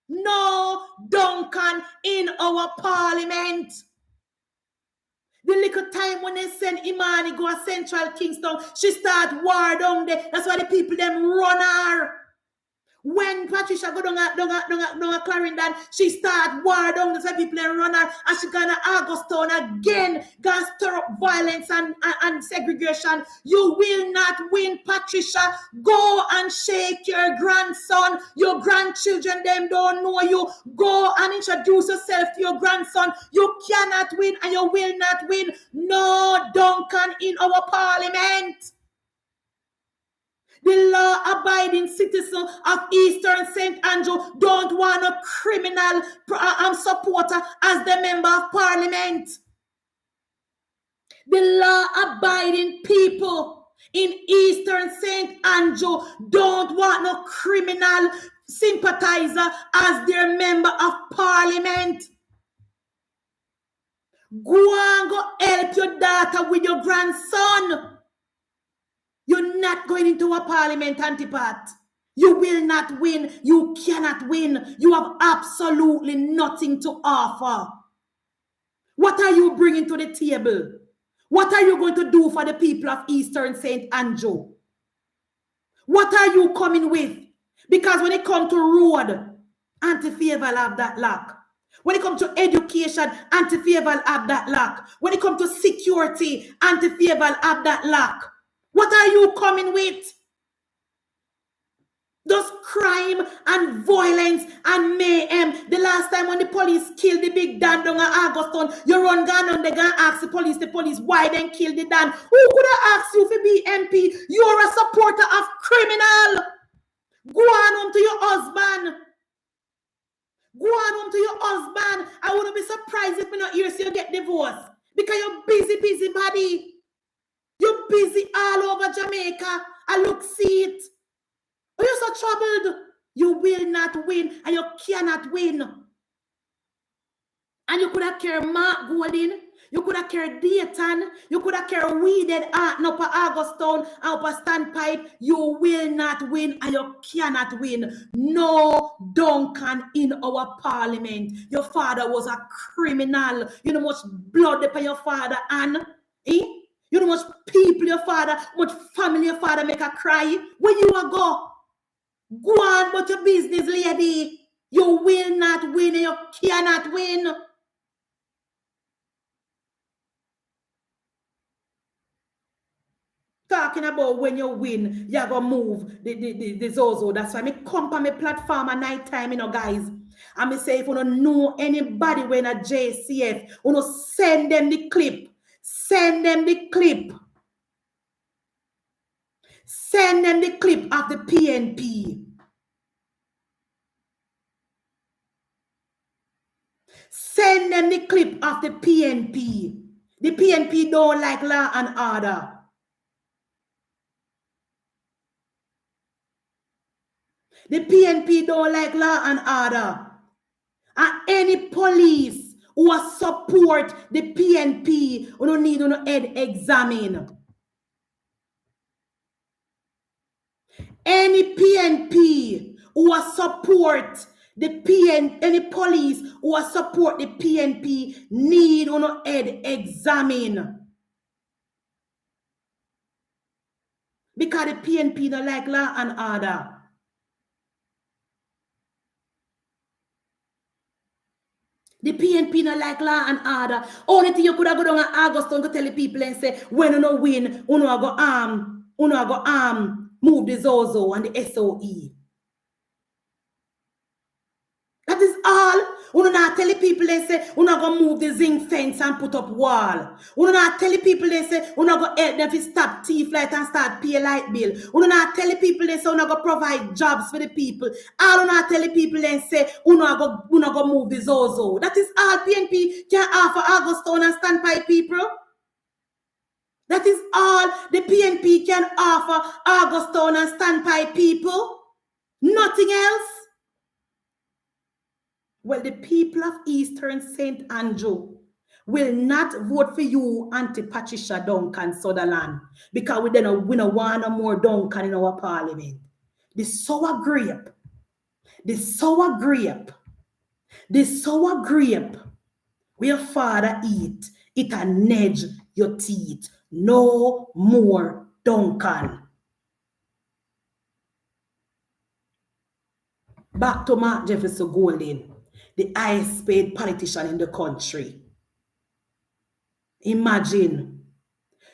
No Duncan in our parliament. The little time when they send Imani go to Central Kingston, she start war down there. That's why the people them run her. When Patricia go down a Clarendon, she start war down. That's why people them run her. And she gonna Augustown again, gonna stir up violence and segregation. You will not win, Patricia. Go and shake your grandson. Your grandchildren, them don't know you. Go and introduce yourself to your grandson. You cannot win and you will not win. No Duncan in our parliament. The law-abiding citizen of Eastern St. Andrew don't want a criminal supporter as the member of parliament. The law-abiding people in Eastern St. Andrew don't want no criminal sympathizer as their member of parliament. Go and go help your daughter with your grandson. You're not going into a parliament, Antipat. You will not win. You cannot win. You have absolutely nothing to offer. What are you bringing to the table? What are you going to do for the people of Eastern St. Andrew? What are you coming with? Because when it comes to road, Anti-Favor have that lack. When it comes to education, Anti-Favor have that lack. When it comes to security, Anti-Favor have that lack. What are you coming with? Those crime and violence and mayhem. The last time when the police killed the big Dan down at Auguston, you run gun and they gonna ask the police why they killed the Dan. Who could have asked you to be MP? You're a supporter of criminal. Go on home to your husband. Go on home to your husband. I wouldn't be surprised if we not hear you get divorced. Because you're busy body. You're busy all over Jamaica. I look see it. Are you so troubled? You will not win and you cannot win. And you could have carried Mark Golding. You could have carried Dayton. You could have carried Weeded Art up at Augustown and up at Standpipe. You will not win and you cannot win. No Duncan in our parliament. Your father was a criminal. You know much blood upon your father and you know much people your father, much family your father make a cry. Where you a go? Go on about your business, lady. You will not win and you cannot win. Talking about when you win, you're going to move the Zozo. That's why I come on my platform at night time, you know, guys. And I say if you don't know anybody when a JCF, you know, send them the clip. Send them the clip. Send them the clip of the PNP. Send them the clip of the PNP. The PNP don't like law and order. The PNP don't like law and order. And any police who support the PNP who don't need no head examine. Any PNP who support the any police who support the PNP need no head examine. Because the PNP don't like law and order. The PNP not like law and order. Only thing you could have go down at August and go tell the people and say, when you no win, you no go move the Zozo and the SOE. That is all. Uno not tell the people they say, uno go move the zinc fence and put up wall. Uno not tell the people they say, uno go help them to stop thief light and start pay light bill. Uno not tell the people they say, uno go provide jobs for the people. All uno not tell the people they say, uno go move the Zozo. That is all PNP can offer Augustone and Standpipe people. That is all the PNP can offer Augustone and Standpipe people. Nothing else. Well, the people of Eastern St. Andrew will not vote for you, Auntie Patricia Duncan Sutherland, because we don't want no more Duncan in our parliament. The sour grape, where your father eat, it a nudge your teeth. No more Duncan. Back to Mark Jefferson Golding, the highest paid politician in the country. Imagine,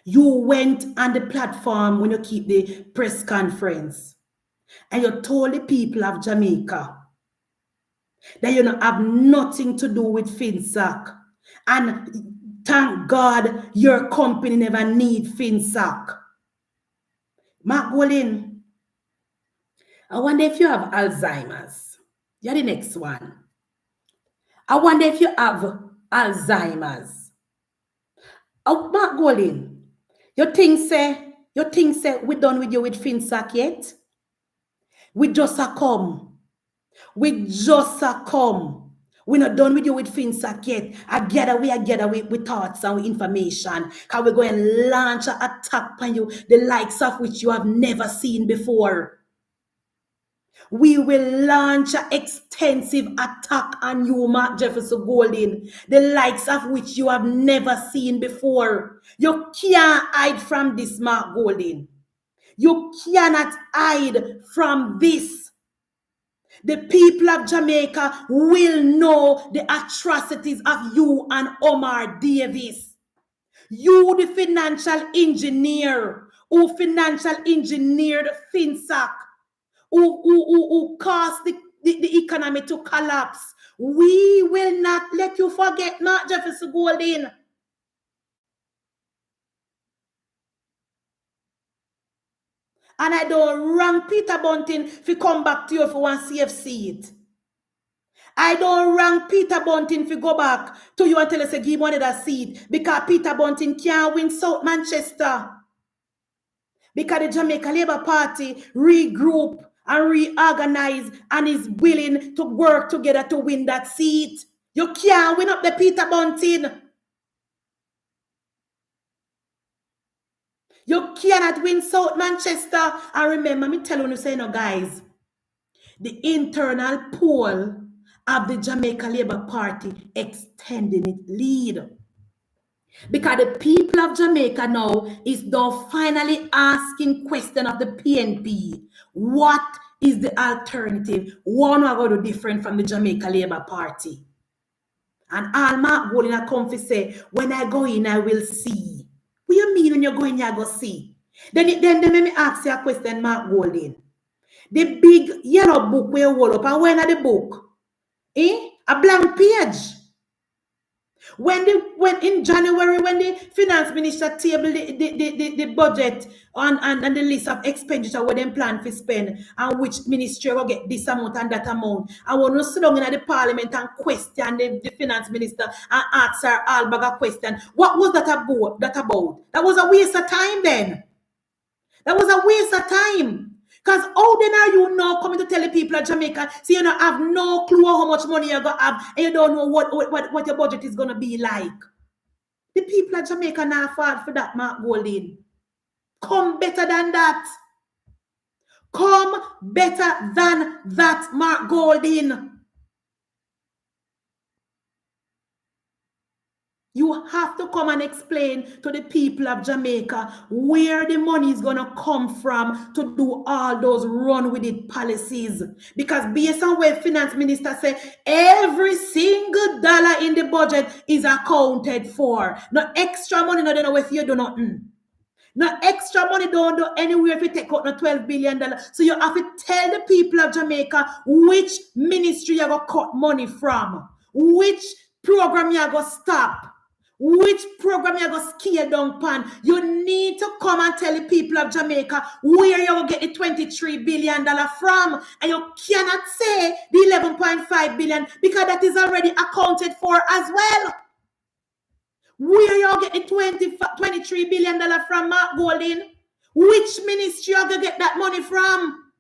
you went on the platform when you keep the press conference and you told the people of Jamaica that you don't have nothing to do with Finac. And thank God your company never need Finac. Mark Golding, I wonder if you have Alzheimer's. You're the next one. I wonder if you have Alzheimer's. Oh, Mark Golding, you think say we done with you with Finac yet? We just a come. We not done with you with Finac yet. I gather with thoughts and with information. How we go and launch an attack on you, the likes of which you have never seen before. We will launch an extensive attack on you, Mark Jefferson Golding, the likes of which you have never seen before. You can't hide from this, Mark Golding. You cannot hide from this. The people of Jamaica will know the atrocities of you and Omar Davis. You, the financial engineer, who financial engineered Finac, who caused the economy to collapse. We will not let you forget, Mark Jefferson Golding. And I don't wrong Peter Bunting if he come back to you for one CFC it. I don't wrong Peter Bunting if he go back to you and tell us to give one another seat because Peter Bunting can't win South Manchester. Because the Jamaica Labour Party regroup and reorganize and is willing to work together to win that seat. You can't win up the Peter Bunting. You cannot win South Manchester. And remember, me telling you, say no, guys, the internal poll of the Jamaica Labour Party extending its lead. Because the people of Jamaica now is now finally asking question of the PNP. What is the alternative? One are going to do different from the Jamaica Labour Party. And all Mark Golding I come to say, when I go in, I will see. What you mean when you go in, you go see? Then let me ask you a question, Mark Golding. The big yellow book where you hold up, and when are the book? A blank page. When in January, when the finance minister tabled the budget and the list of expenditure where they plan to spend and which ministry will get this amount and that amount, I want to sit down in the parliament and question the finance minister and ask her all bag of question. What was that about? That was a waste of time then. That was a waste of time. Because how then are you now coming to tell the people of Jamaica, so you don't have no clue how much money you're going to have and you don't know what your budget is going to be like? The people of Jamaica now fought for that, Mark Golding. Come better than that. Come better than that, Mark Golding. You have to come and explain to the people of Jamaica where the money is going to come from to do all those run with it policies. Because based on where finance minister say, every single dollar in the budget is accounted for. No extra money, no, they know if you do nothing. No extra money don't do anywhere if you take out no $12 billion. So you have to tell the people of Jamaica which ministry you going to cut money from. Which program you go stop? Which program you go scale down pan? You need to come and tell the people of Jamaica where you will get the $23 billion from. And you cannot say the 11.5 billion because that is already accounted for as well. Where you get the $23 billion from, Mark Golding? Which ministry you going to get that money from?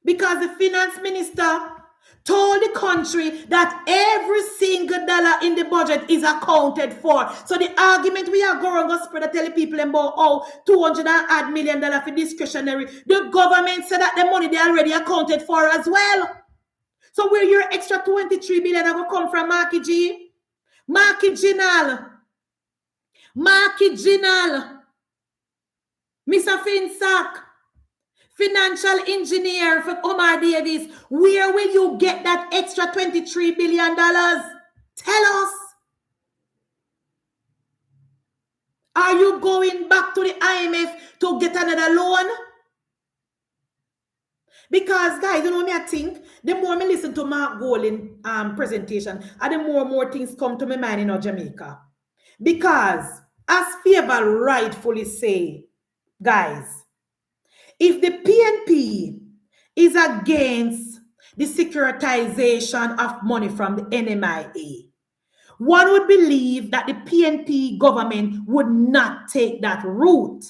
Because the finance minister told the country that every single dollar in the budget is accounted for. So the argument we are going to spread to tell the people about $200 million for discretionary. The government said that the money they already accounted for as well. So where your extra 23 billion will come from, Marky G? Marky Ginal. Mr. Finsac. Financial engineer for Omar Davis. Where will you get that extra $23 billion? Tell us. Are you going back to the IMF to get another loan? Because, guys, you know what I think? The more I listen to Mark Golding presentation, and the more things come to my mind in Jamaica. Because, as Favor rightfully say, guys, if the PNP is against the securitization of money from the NMIA, one would believe that the PNP government would not take that route.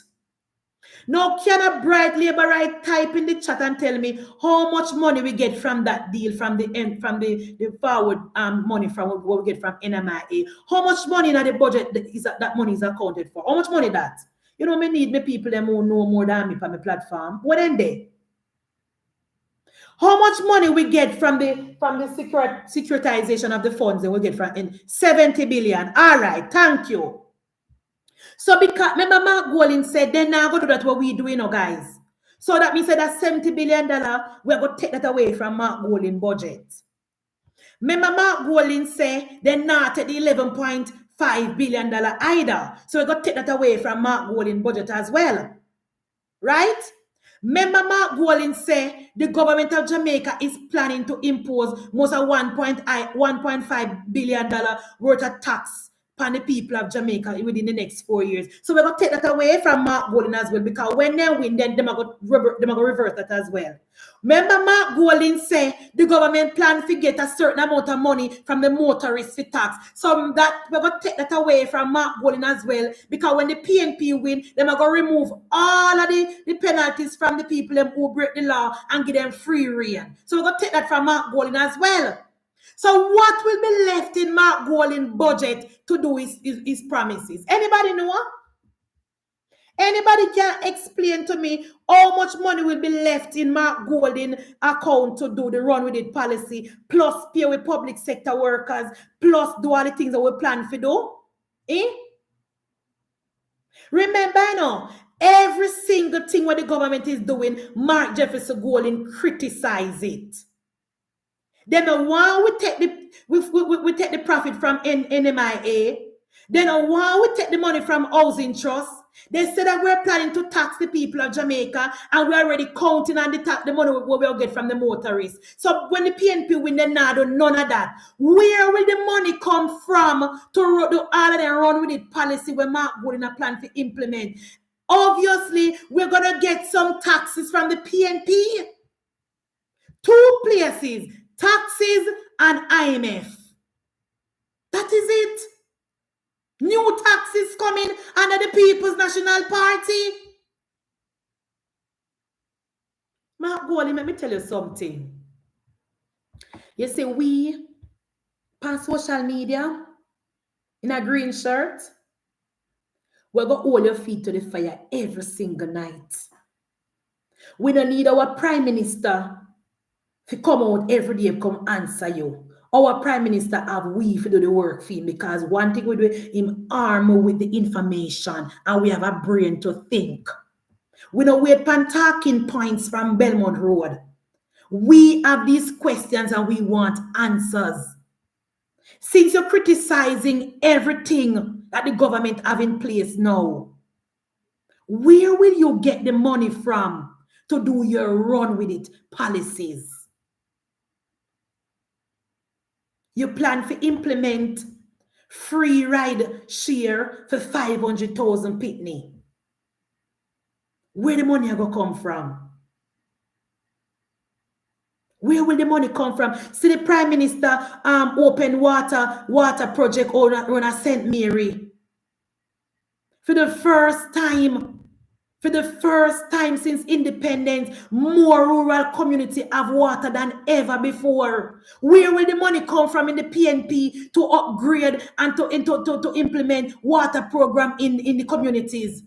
Now, can a bright labor right type in the chat and tell me how much money we get from that deal, from the forward money from what we get from NMIA? How much money in the budget that money is accounted for? How much money that? You know, me need me people them who know more than me on my platform. What then they? How much money we get from the securitization of the funds that we get from in 70 billion? All right, thank you. So because remember Mark Golding said then now go do that what we do, you know, guys. So that means that $70 billion we're going to take that away from Mark Golding budget. Remember Mark Golding said then not take the $11.5 billion either. So we're going to take that away from Mark Golding budget as well. Right? Remember Mark Golding said the government of Jamaica is planning to impose most of $1.5 billion worth of tax on the people of Jamaica within the next 4 years. So we're going to take that away from Mark Golding as well, because when they win, then they're going to reverse that as well. Remember Mark Golding said the government plan to get a certain amount of money from the motorists for tax. So that we're going to take that away from Mark Golding as well, because when the PNP win, they're going to remove all of the penalties from the people who break the law and give them free rein. So we're going to take that from Mark Golding as well. So what will be left in Mark Golding budget to do his promises? Anybody know? Anybody can explain to me how much money will be left in Mark Golding account to do the run with it policy, plus pay with public sector workers, plus do all the things that we plan to do? Remember, you know, every single thing what the government is doing, Mark Jefferson Golding criticize it. Then while we take the profit from NMIA, then while we take the money from Housing Trust, they said that we're planning to tax the people of Jamaica, and we're already counting on the money we'll get from the motorists. So when the PNP win, then now do none of that. Where will the money come from to do all of the run with it policy when Mark Golding a plan to implement? Obviously, we're gonna get some taxes from the PNP. Two places. Taxes and IMF. That is it. New taxes coming under the People's National Party. Mark Golding, let me tell you something. You see, we on social media in a green shirt, we're going to hold your feet to the fire every single night. We don't need our Prime Minister to come out every day, come answer you. Our Prime Minister have we to do the work for him, because one thing we do, him arm with the information, and we have a brain to think. We don't wait for talking points from Belmont Road. We have these questions and we want answers. Since you're criticizing everything that the government have in place now, where will you get the money from to do your run with it policies? You plan to implement free ride share for 500,000 pitney. Where the money are going to come from? Where will the money come from? See the Prime Minister open water project on a St. Mary. For the first time since independence, more rural community have water than ever before. Where will the money come from in the PNP to upgrade and to implement water program in the communities?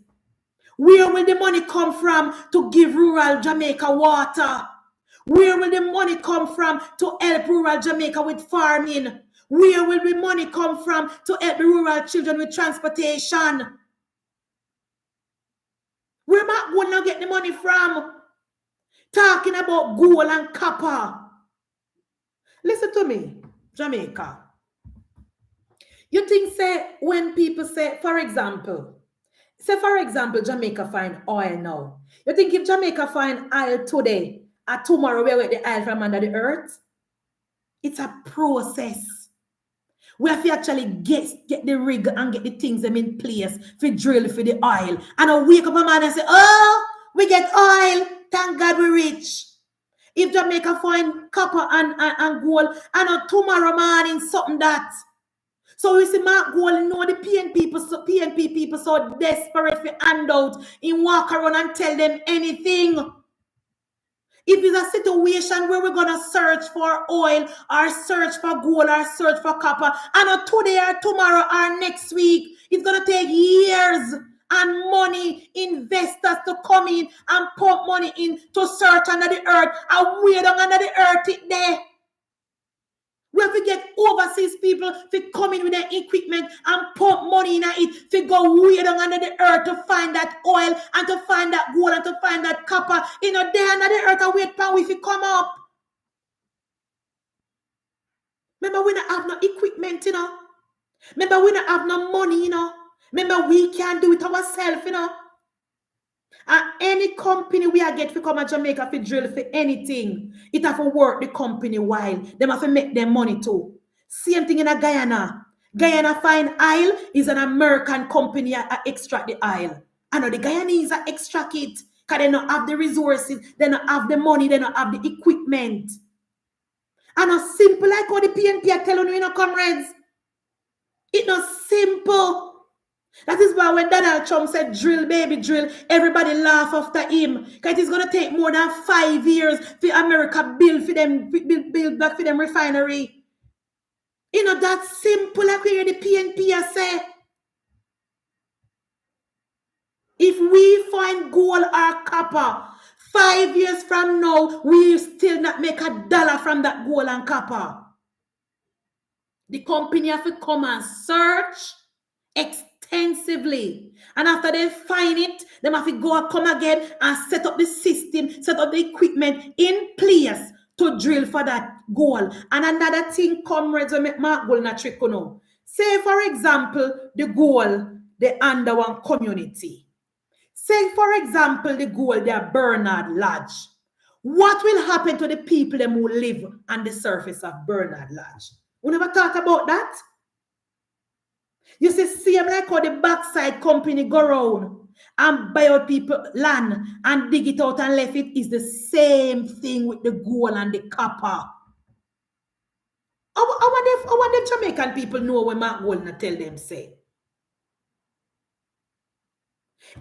Where will the money come from to give rural Jamaica water? Where will the money come from to help rural Jamaica with farming? Where will the money come from to help the rural children with transportation? Where am I going to get the money from? Talking about gold and copper. Listen to me, Jamaica. You think, say, when people say, for example, Jamaica find oil now. You think if Jamaica find oil today, and tomorrow we get the oil from under the earth? It's a process. We have to actually get the rig and get the things them in place for drill for the oil. And I wake up a man and say, oh, we get oil. Thank God we're rich. If Jamaica find copper and gold, and tomorrow morning something that. So we see Mark Gold know the PNP people so desperate for handout in walk around and tell them anything. If it's a situation where we're going to search for oil or search for gold or search for copper, and today or tomorrow or next week, it's going to take years and money, investors to come in and pump money in to search under the earth and wait on under the earth it there. We have to get overseas people to come in with their equipment and pump money in it to go way down under the earth to find that oil and to find that gold and to find that copper. There under the earth and wait for we to come up. Remember, we don't have no equipment, Remember, we don't have no money, Remember, we can't do it ourselves, And any company we are get to come to Jamaica for drill for anything, it have to work the company while. They have to make their money too. Same thing in a Guyana. Guyana Fine Oil is an American company that extract the oil. I know the Guyanese that extract it because they don't have the resources, they don't have the money, they don't have the equipment. And it's simple like how the PNP are telling you, comrades. It's not simple. That is why when Donald Trump said drill, baby, drill, everybody laugh after him. Because it is going to take more than 5 years for America build back for them refinery. That's simple like we hear the PNP say. If we find gold or copper, 5 years from now, we still not make $1 from that gold and copper. The company have to come and search extensively. And after they find it, they have to go and come again and set up the system, set up the equipment in place to drill for that gold. And another thing, comrades, will make Mark gold not trick, Say, for example, the gold, the under one community. Say, for example, the gold, the Bernard Lodge. What will happen to the people who live on the surface of Bernard Lodge? We never talk about that. You see, same like how the backside company go around and buy out people land and dig it out and left it is the same thing with the gold and the copper. I wonder if Jamaican people know what Mark Goldner tell them say.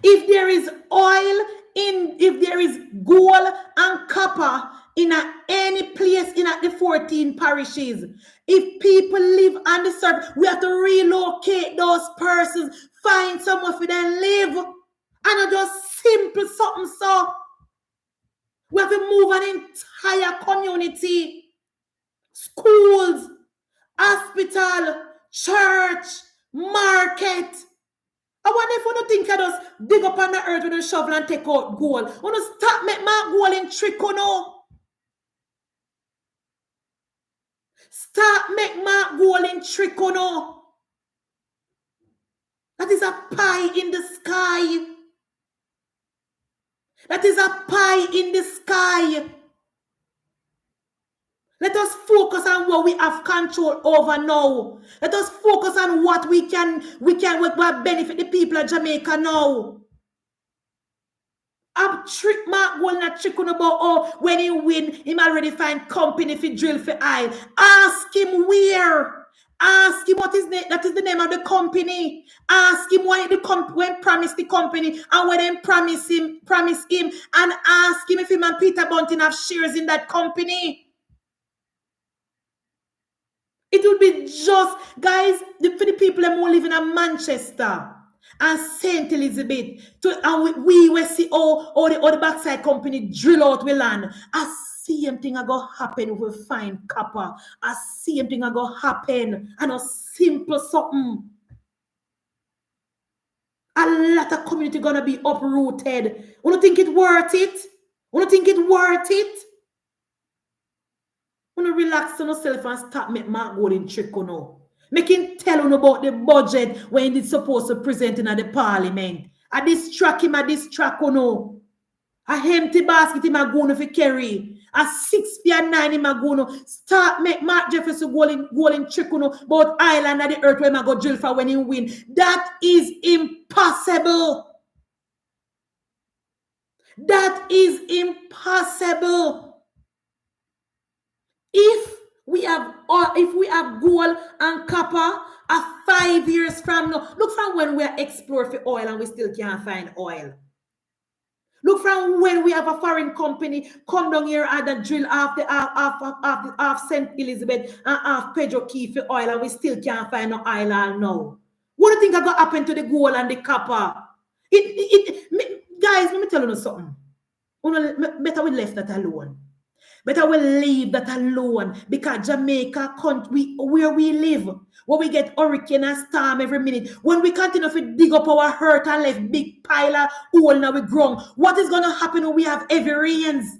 If there is oil if there is gold and copper in any place in the 14 parishes, if people live on the surface, we have to relocate those persons, find somewhere for them to live. And not just simple something so. We have to move an entire community, schools, hospital, church, market. I wonder if you don't think I just dig up on the earth with a shovel and take out gold. I want to stop make my gold in trick, Start make my gold in trick, That is a pie in the sky. That is a pie in the sky. Let us focus on what we have control over now. Let us focus on what what benefit the people of Jamaica now. I'm trick Mark Gold not trick on about when he win, him already find company for drill for oil. Ask him where. Ask him what is that is the name of the company. Ask him why when promise the company and when they promise him, and ask him if him and Peter Bunting have shares in that company. It would be just, guys, for the people who live in Manchester and St. Elizabeth, and we will see all the backside company drill out we land. A same thing are going to happen if we find copper. A same thing are going to happen. And a simple something. A lot of community going to be uprooted. You don't think it worth it? You don't think it worth it? You relax on yourself and start make Mark Golden trick on you. Make him tell you about the budget when he's supposed to present in the parliament. I distract him, I distract on you. A empty basket him a going to carry. A 6 feet and 9 him a going to start make Mark Jefferson golden trick on you about island of the earth where he go drill for when he win. That is impossible. That is impossible. If we have gold and copper at 5 years from now, look from when we are exploring for oil and we still can't find oil. Look from when we have a foreign company come down here and drill off St. Elizabeth and off Pedro Key for oil and we still can't find no oil now. What do you think is going to happen to the gold and the copper? Guys, let me tell you something. Better we left that alone. But I will leave that alone because Jamaica, where we live, where we get hurricane and storm every minute, when we continue to dig up our hurt and left big pile of hole in our ground, what is going to happen when we have heavy rains?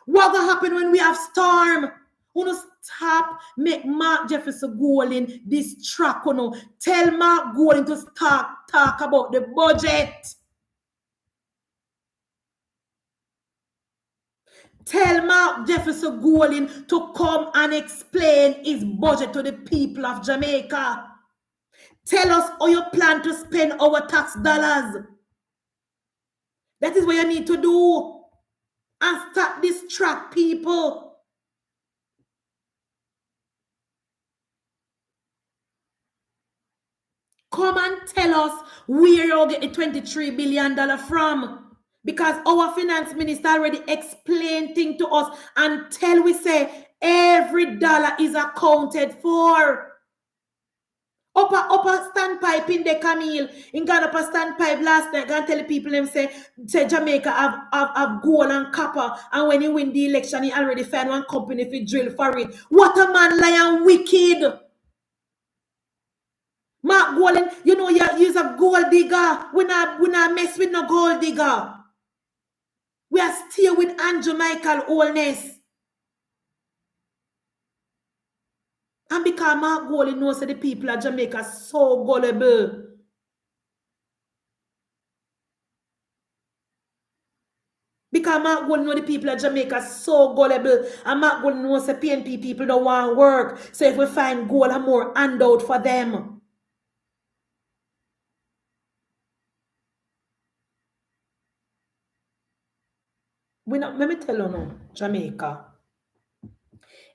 What will happen when we have storm? Uno stop, make Mark Jefferson Golden this track. Tell Mark Golden to start talk about the budget. Tell Mark Jefferson Golden to come and explain his budget to the people of Jamaica. Tell us how you plan to spend our tax dollars. That is what you need to do. And stop distract people. Come and tell us where you get the $23 billion from. Because our finance minister already explained things to us until we say every dollar is accounted for. Upper standpipe in the Camille. In Ghana, upper standpipe last night, and tell the people them say Jamaica have gold and copper, and when you win the election, he already found one company if you drill for it. What a man lion wicked. Mark Golden, you know you're a gold digger. We not mess with no gold digger. We are still with Andrew Michael Holness. And because Mark Golden knows that the people of Jamaica are so gullible. Because Mark Golden knows the people of Jamaica are so gullible. And Mark Golden knows the PNP people don't want to work. So if we find gold, and more handout for them. Let me tell you now, Jamaica.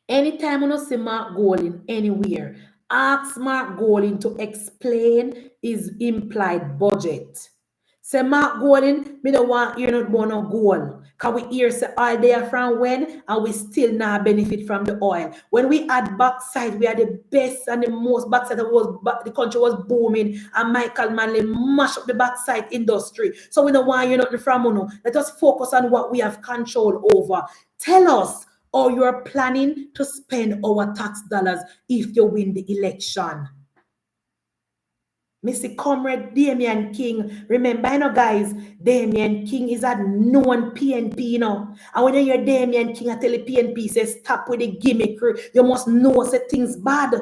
Anytime you see Mark Golden anywhere, ask Mark Golden to explain his implied budget. Say, Mark Golden, me don't want you not born no gold. Can we hear say all there from when and we still not benefit from the oil? When we had backside, we are the best and the most backside the country was booming and Michael Manley mashed up the backside industry. So we don't want you nothing from you. Let us focus on what we have control over. Tell us how you are planning to spend our tax dollars if you win the election. Mr. Comrade Damian King. Remember, guys, Damian King is a known PNP, And when you hear Damian King, I tell the PNP, say, stop with the gimmickry. You must know that things bad.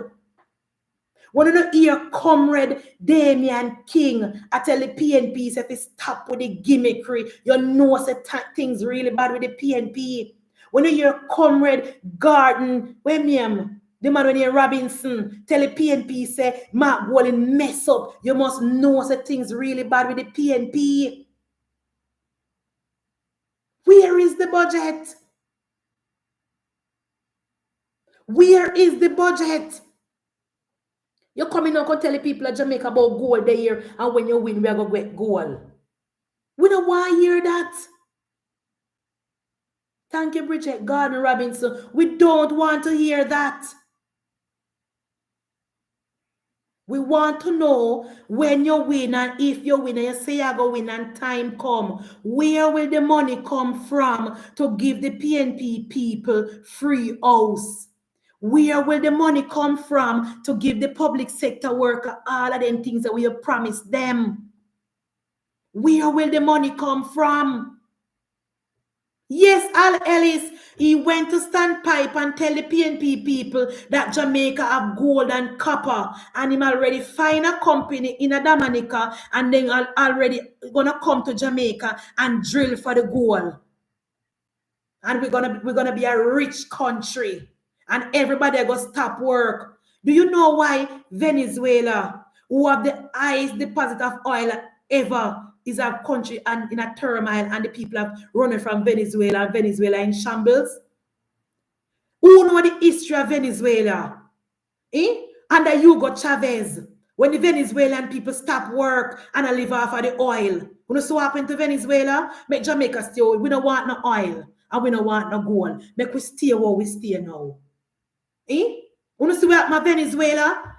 When you hear Comrade Damian King, I tell the PNP, say, stop with the gimmickry. You know that things really bad with the PNP. When you hear Comrade Garden, when the man when you Robinson tell the PNP say Mark Wallen mess up, you must know that things really bad with the PNP. Where is the budget? Where is the budget? You're coming out and tell the people of Jamaica about gold there, and when you win, we are going to get gold. We don't want to hear that. Thank you, Bridget Gardner Robinson. We don't want to hear that. We want to know when you win and if you win and you say you're going to win and time come, where will the money come from to give the PNP people free house? Where will the money come from to give the public sector worker all of them things that we have promised them? Where will the money come from? Yes, Al Ellis, he went to standpipe and tell the PNP people that Jamaica have gold and copper, and him already find a company in a Dominica, and then already gonna come to Jamaica and drill for the gold. And we're gonna be a rich country, and everybody gonna stop work. Do you know why Venezuela, who have the highest deposit of oil ever, is a country and in a turmoil, and the people have running from Venezuela, and Venezuela in shambles? Who know the history of Venezuela? Under Hugo Chavez, when the Venezuelan people stop work and I live off of the oil. You know so happened to Venezuela? Make Jamaica stay. We don't want no oil and we don't want no gold. Make we stay where we stay now. You know see what happened to Venezuela?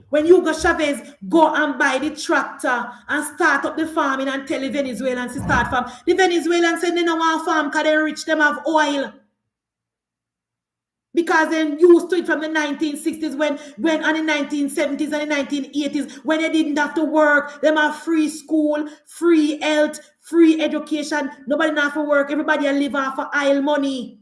When Hugo Chavez go and buy the tractor and start up the farming and tell the Venezuelans to start farm. The Venezuelans say they don't want farm because they rich, them have oil. Because they used to it from the 1960s when and the 1970s and the 1980s when they didn't have to work. Them have free school, free health, free education. Nobody have to work. Everybody live off of oil money.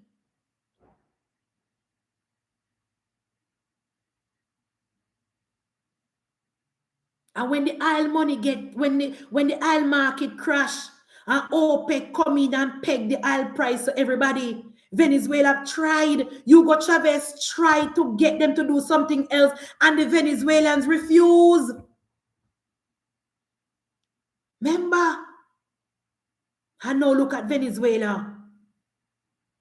And when the oil money when the oil market crash and OPEC come in and peg the oil price to everybody, Venezuela tried, Hugo Chavez tried to get them to do something else, and the Venezuelans refuse. Remember? And now look at Venezuela.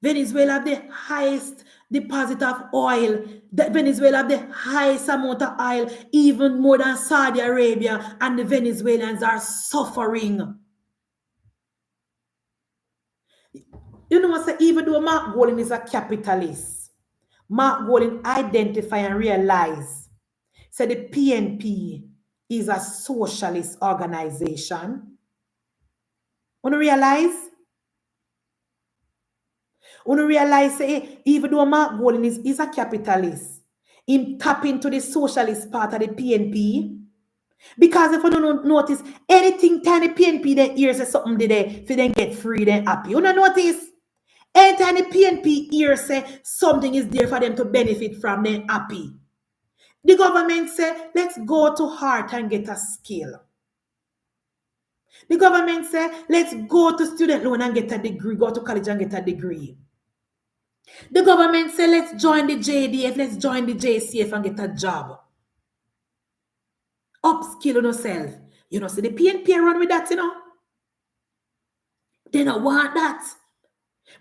Venezuela have the highest deposit of oil. Venezuela have the highest amount of oil, even more than Saudi Arabia, and the Venezuelans are suffering. You know what I say? Even though Mark Golding is a capitalist, Mark Golding identify and realize say the PNP is a socialist organization. Want to realize? Want to realize say even though Mark Golding is a capitalist, him tap into the socialist part of the PNP. Because if you don't notice, anything tiny PNP they hear say something today, if they get free, then happy. You don't notice? Anytime the PNP hear say something is there for them to benefit from, then happy. The government say, let's go to heart and get a skill. The government say, let's go to student loan and get a degree, go to college and get a degree. The government say, let's join the JDF, let's join the JCF and get a job. Upskill on yourself. You know, see the PNP run with that, you know. They don't want that.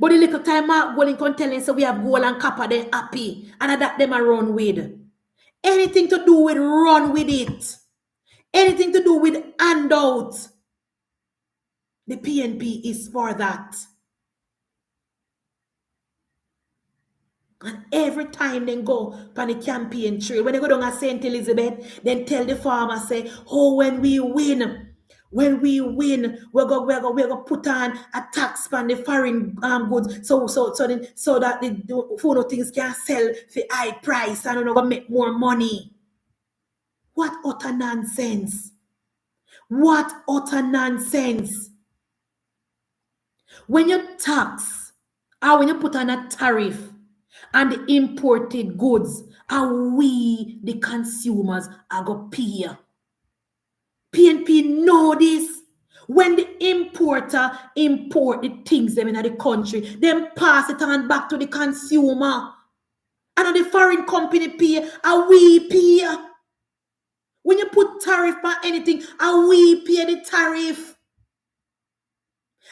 But the little time Mark Golding can tell them, so we have gold and copper, they're happy. And that them a run with. Anything to do with run with it. Anything to do with handout. The PNP is for that. And every time they go on the campaign trail, when they go down to St. Elizabeth, then tell the farmer, say, oh, when we win, we're gonna put on a tax on the foreign goods so that the food things can sell for high price and we're gonna make more money. What utter nonsense. What utter nonsense. When you tax or when you put on a tariff and the imported goods, and we, the consumers, are going to pay. PNP know this. When the importer import the things them in the country, then pass it on back to the consumer. And the foreign company pay, and we pay. When you put tariff on anything, and we pay the tariff.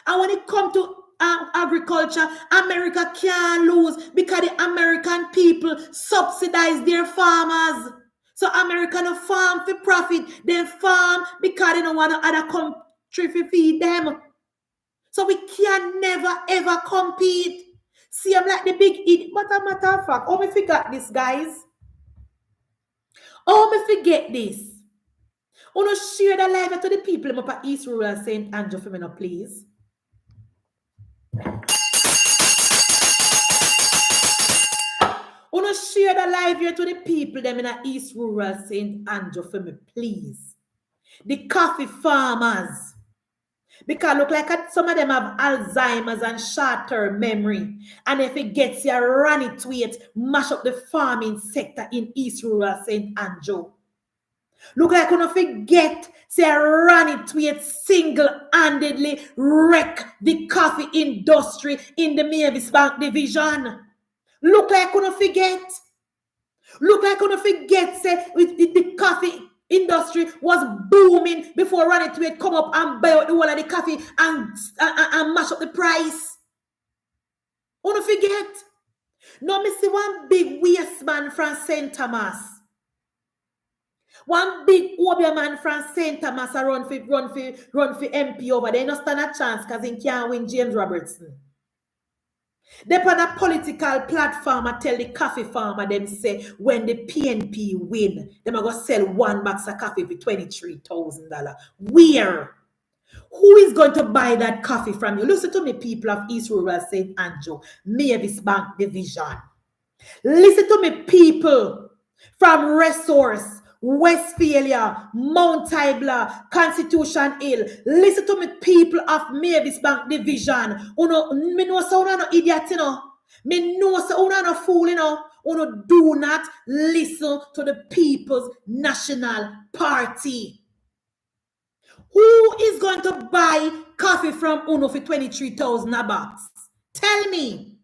And when it comes to agriculture, America can't lose because the American people subsidize their farmers. So America no farm for profit. They farm because they don't want other country to feed them. So we can never ever compete. See, I'm like the big idiot. Matter of fact, oh, me forget this, guys. Oh, me forget this. Oh, no, share the live to the people up at East Rural St. Andrew for me now, please. Oh, no, share the live here to the people them in East Rural St. Andrew for me, please. The coffee farmers. Because look like some of them have Alzheimer's and short-term memory. And if it gets you, run it to it, mash up the farming sector in East Rural St. Andrew. Look like you don't forget, say run it to it, single-handedly wreck the coffee industry in the Mavis Bank division. Look like you don't forget. Look like you don't forget, say, with the coffee industry was booming before Run It Wait come up and buy out the whole of the coffee and mash up the price. Don't forget. No, me see one big waste man from St. Thomas. One big Obia man from St. Thomas run for MP over there. No stand a chance because he can't win James Robertson. They on a political platform and tell the coffee farmer them say when the PNP win, them are going to sell one box of coffee for $23,000. Where? Who is going to buy that coffee from you? Listen to me, people of East Rural St. Andrew, Mavis Bank Division. Listen to me, people from Resource, Westphalia, Mount Tybler, Constitution Hill. Listen to me, people of Mavis Bank Division. Me know so no idiot, you know. Me know so no fool, you know. Do not listen to the People's National Party. Who is going to buy coffee from Uno for 23,000 a box? Tell me.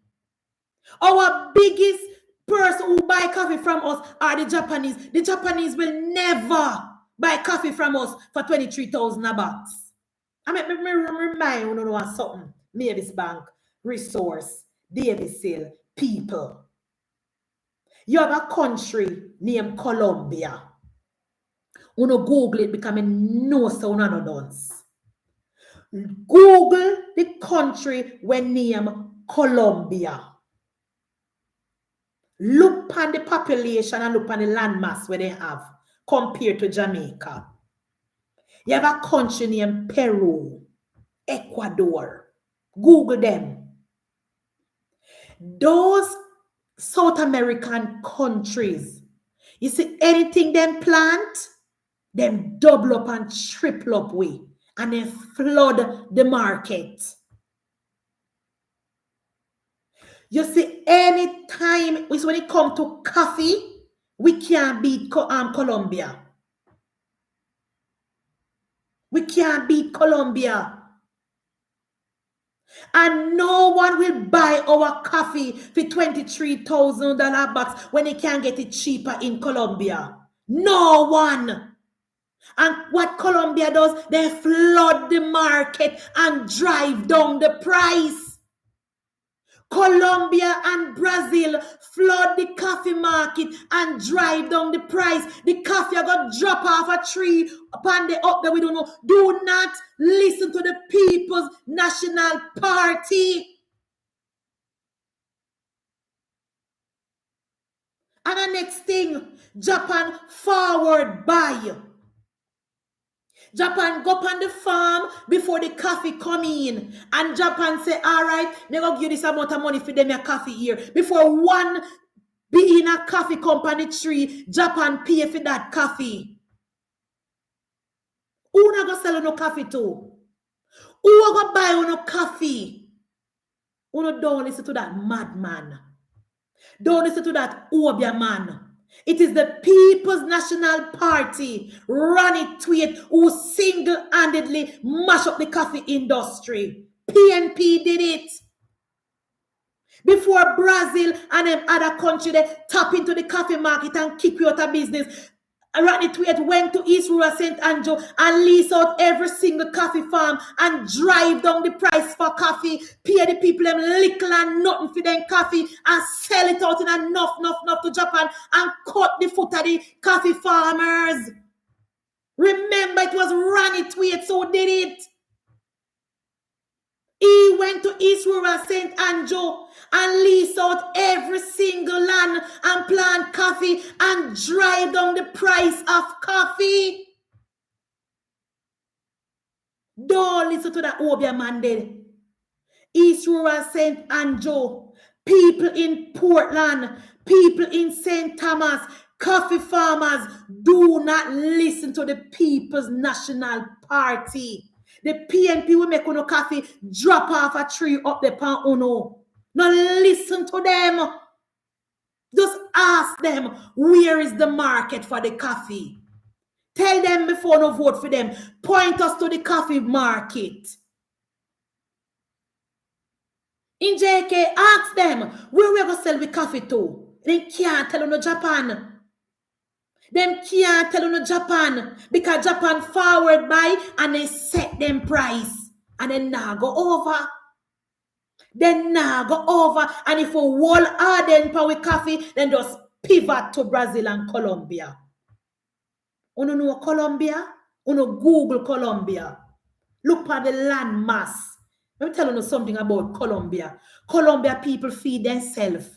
Our biggest person who buy coffee from us are the Japanese. The Japanese will never buy coffee from us for 23,000 a box. I mean, remind you know something. Mavis Bank, Resource, Davis Hill, people. You have a country named Colombia. Uno Google it becoming no so no dance. Google the country when named Colombia. Look on the population and look on the landmass where they have compared to Jamaica. You have a country named Peru, Ecuador. Google them. Those South American countries, you see anything them plant, them double up and triple up way, and they flood the market. You see, anytime when it comes to coffee, we can't beat Colombia. We can't beat Colombia. And no one will buy our coffee for $23,000 box when they can get it cheaper in Colombia. No one. And what Colombia does, they flood the market and drive down the price. Colombia and Brazil flood the coffee market and drive down the price. The coffee are going to drop off a tree upon the up that we don't know. Do not listen to the People's National Party. And the next thing, Japan forward buy. Japan go on the farm before the coffee come in. And Japan say, all right, they go give you this amount of money for them your coffee here. Before one be in a coffee company tree, Japan pay for that coffee. Who not go sell no coffee to? Who go buy no coffee? Who don't listen to that madman. Don't listen to that Obia man. It is the People's National Party, Ronnie Tweed, who single-handedly mashed up the coffee industry. PNP did it. Before Brazil and them other country, they tap into the coffee market and kick you out of business. Ronnie Tweed went to East Rural St. Andrew and lease out every single coffee farm and drive down the price for coffee, pay the people them little and nothing for them coffee and sell it out in enough to Japan and cut the foot of the coffee farmers. Remember, it was Ronnie Tweed who did it. He went to East Rural St. Andrew and lease out every single land and plant coffee and drive down the price of coffee. Don't listen to that Obia man there. East Rural St. Andrew, people in Portland, people in St. Thomas, coffee farmers, do not listen to the People's National Party. The PNP will make no coffee drop off a tree up the pan uno. Now listen to them. Just ask them, where is the market for the coffee? Tell them before no vote for them. Point us to the coffee market. In JK, ask them, where we going to sell the coffee to? They can't tell you no Japan. Them can't tell you no Japan because Japan forward buy and they set them price and then now go over. Then now go over and if we wall harden power coffee, then just pivot to Brazil and Colombia. Uno know Colombia? Uno Google Colombia. Look at the land mass. Let me tell you something about Colombia. Colombia people feed themselves.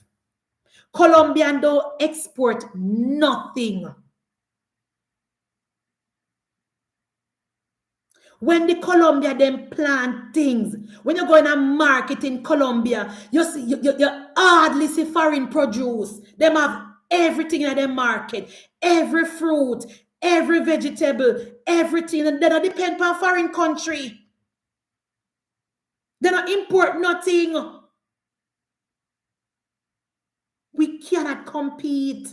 Colombian don't export nothing. When the Colombia them plant things, when you go in a market in Colombia, you see you hardly see foreign produce. Them have everything in their market, every fruit, every vegetable, everything. And they don't depend on foreign country. They don't import nothing. We cannot compete.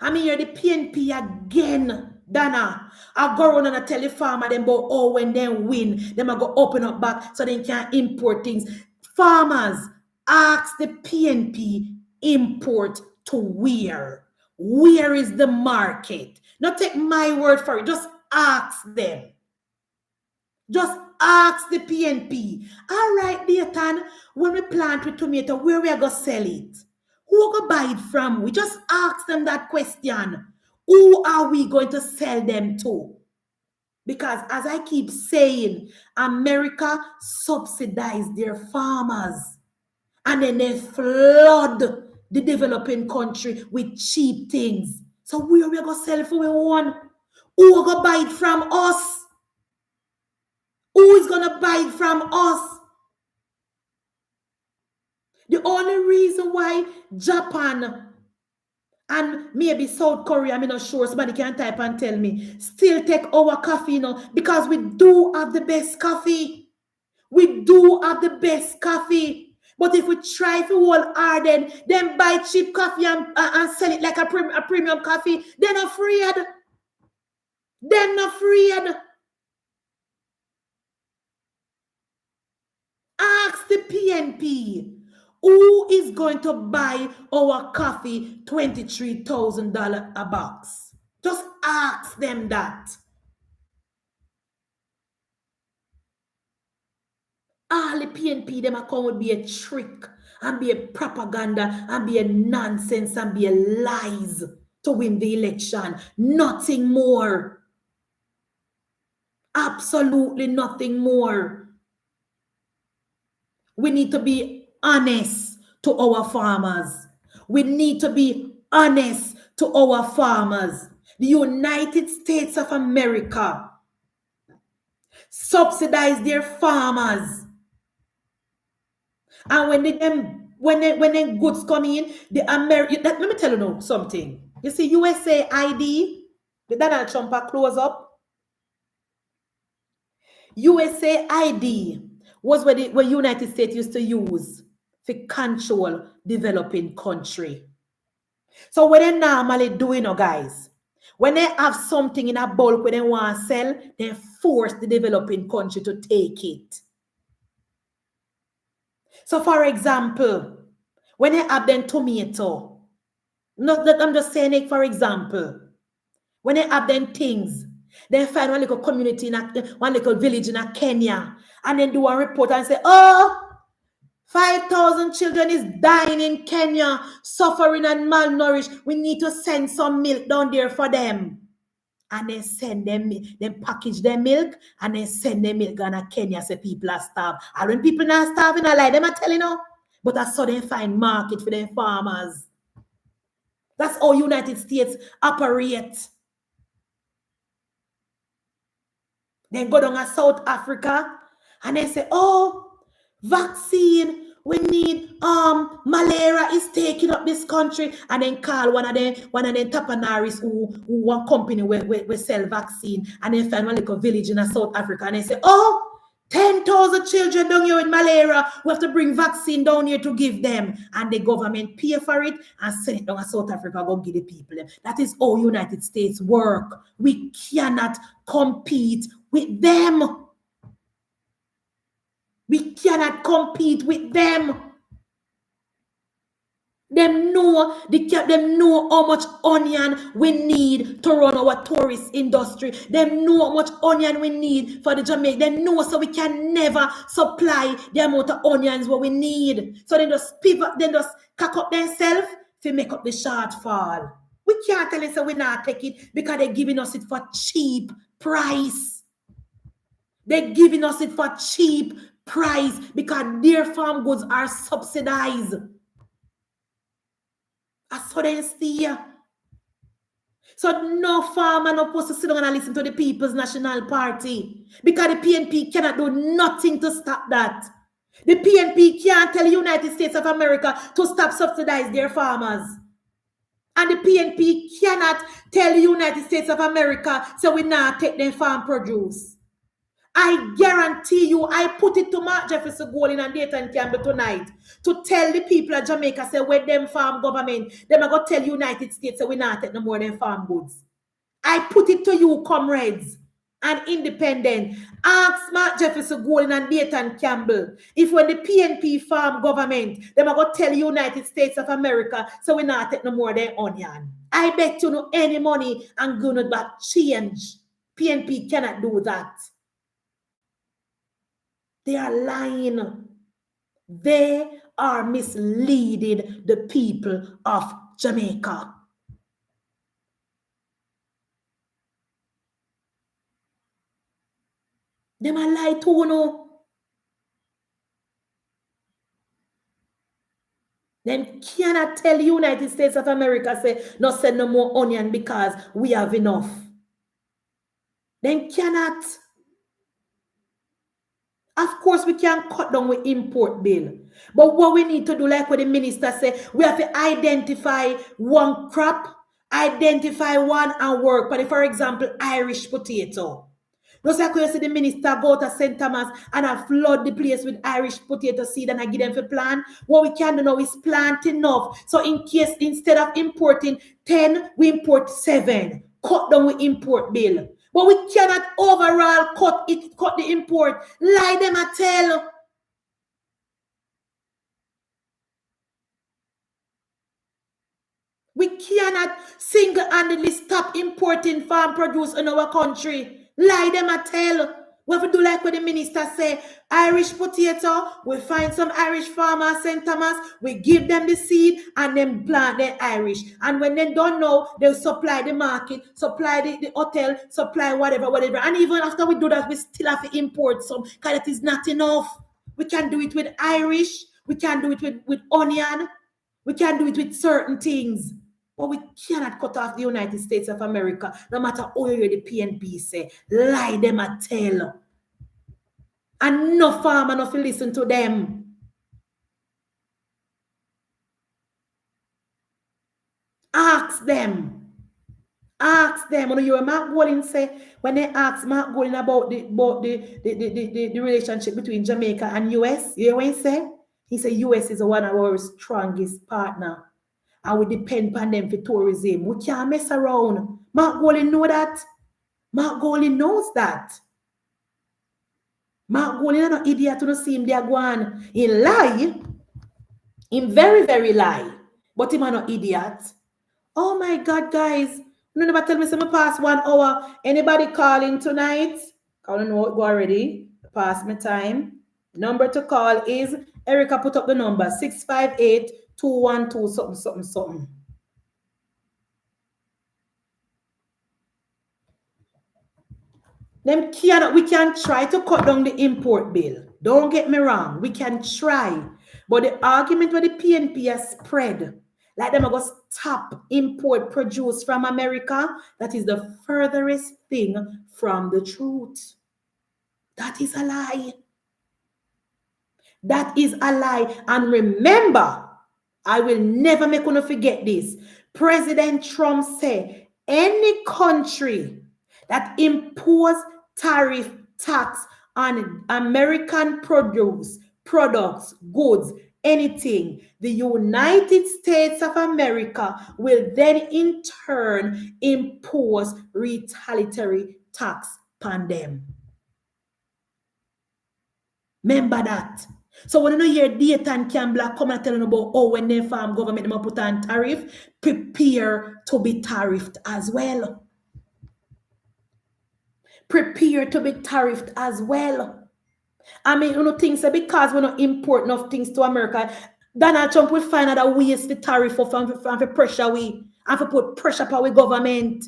I mean, you're the PNP again, Dana. I go around and I tell the farmer them about, oh, when they win, them I go open up back so they can import things. Farmers, ask the PNP import to where? Where is the market? Not take my word for it. Just ask them. Just ask the PNP. All right, Dayton, when we plant with tomato, where we are going to sell it? Who go buy it from? We just ask them that question. Who are we going to sell them to? Because as I keep saying, America subsidizes their farmers. And then they flood the developing country with cheap things. So where are we going to sell it for we want? Who are going to buy it from us? Who is going to buy it from us? The only reason why Japan and maybe South Korea, I'm not sure, somebody can type and tell me, still take our coffee, because we do have the best coffee. We do have the best coffee. But if we try to hold harden, then buy cheap coffee and sell it like a premium coffee, they're not afraid. They're not afraid. Ask the PNP. Who is going to buy our coffee $23,000 a box? Just ask them that. All the PNP, them account would be a trick and be a propaganda and be a nonsense and be a lies to win the election. Nothing more. Absolutely nothing more. We need to be honest to our farmers. We need to be honest to our farmers. The United States of America subsidize their farmers. And when the goods come in, let me tell you now something. You see, USA ID, the Donald Trump close up. USA ID was what United States used to use to control developing country. So what they normally do, guys, when they have something in a bulk where they want to sell, they force the developing country to take it. So for example, when they have them tomato, not that I'm just saying it for example, when they have them things, they find one little community in one little village in Kenya, and then do a report and say, oh, 5,000 children is dying in Kenya, suffering and malnourished. We need to send some milk down there for them. And they send them, they package their milk, and they send their milk down to Kenya, so people are starved. And when people not starving, I like them, I tell you, but that's how they find market for their farmers. That's how United States operate. Then go down to South Africa, and they say, oh, vaccine, we need malaria is taking up this country, and then call one of them tapanaris who one company we sell vaccine, and then find one little village in South Africa, and they say, oh, 10,000 children down here with malaria, we have to bring vaccine down here to give them, and the government pay for it and send it down to South Africa, go give the people them. That is how United States work. We cannot compete with them. We cannot compete with them. Them know how much onion we need to run our tourist industry. Them know how much onion we need for the Jamaica. Them know, so we can never supply the amount of onions what we need. So they just pivot, then just cock up themselves to make up the shortfall. We can't tell them so we not take it because they're giving us it for cheap price. They're giving us it for cheap price because their farm goods are subsidized. That's how they see. So no farmer not supposed to sit down and listen to the People's National Party because the PNP cannot do nothing to stop that. The PNP can't tell the United States of America to stop subsidize their farmers. And the PNP cannot tell the United States of America so we not take their farm produce. I guarantee you, I put it to Mark Jefferson Golding and Dayton Campbell tonight to tell the people of Jamaica, say, where them farm government, them are going to tell United States, so we not take no more than farm goods. I put it to you, comrades and independent. Ask Mark Jefferson Golding and Dayton Campbell if when the PNP farm government, them are going to tell United States of America, so we not take no more than onion. I bet you no any money and gonna back change. PNP cannot do that. They are lying. They are misleading the people of Jamaica. They might lie to you. Them cannot tell the United States of America, say, no send no more onion because we have enough. Them cannot. Of course, we can cut down with import bill. But what we need to do, like what the minister said, we have to identify one crop, identify one and work. But for example, Irish potato. Just like you see the minister go to St. Thomas and I flood the place with Irish potato seed and I give them for plant. What we can do now is plant enough. So in case, instead of importing 10, we import 7. Cut down with import bill. But we cannot overall cut the import. Lie them a tell. We cannot single-handedly stop importing farm produce in our country. Lie them a tell. We have to do like what the minister say, Irish potato, we find some Irish farmers, St. Thomas, we give them the seed and then plant the Irish. And when they don't know, they'll supply the market, supply the hotel, supply whatever. And even after we do that, we still have to import some because it is not enough. We can do it with Irish, we can do it with onion, we can do it with certain things. But we cannot cut off the United States of America, no matter how the PNP say. Lie them a tell. And no farmer no listen to them. Ask them. Ask them. When you hear Mark Golding say, when they ask Mark Golding about the relationship between Jamaica and US, you hear what he say? He said US is one of our strongest partner. and we depend on them for tourism. We can't mess around. Mark Golding know that. Mark Golding knows that. Mark Golding is not idiot to see him there go on. He lie. Him very, very lie. But him are not idiot. Oh my God, guys. You never tell me some past 1 hour. Anybody calling tonight? I know it go already. Past my time. Number to call is, Erica put up the number, 658-212 something, something, something. We can try to cut down the import bill. Don't get me wrong. We can try. But the argument where the PNP has spread, like them are going to stop import produce from America, that is the furthest thing from the truth. That is a lie. That is a lie. And remember, I will never make you forget this. President Trump said, any country that impose tariff tax on American produce, products, goods, anything, the United States of America will then in turn impose retaliatory tax upon them. Remember that. So when you hear Dayton Campbell come and tell you about, oh, when they farm government them put on tariff, prepare to be tariffed as well. Prepare to be tariffed as well. I mean, you know, things say because we don't import enough things to America, Donald Trump will find other ways to tariff off and for pressure we and for put pressure upon our government.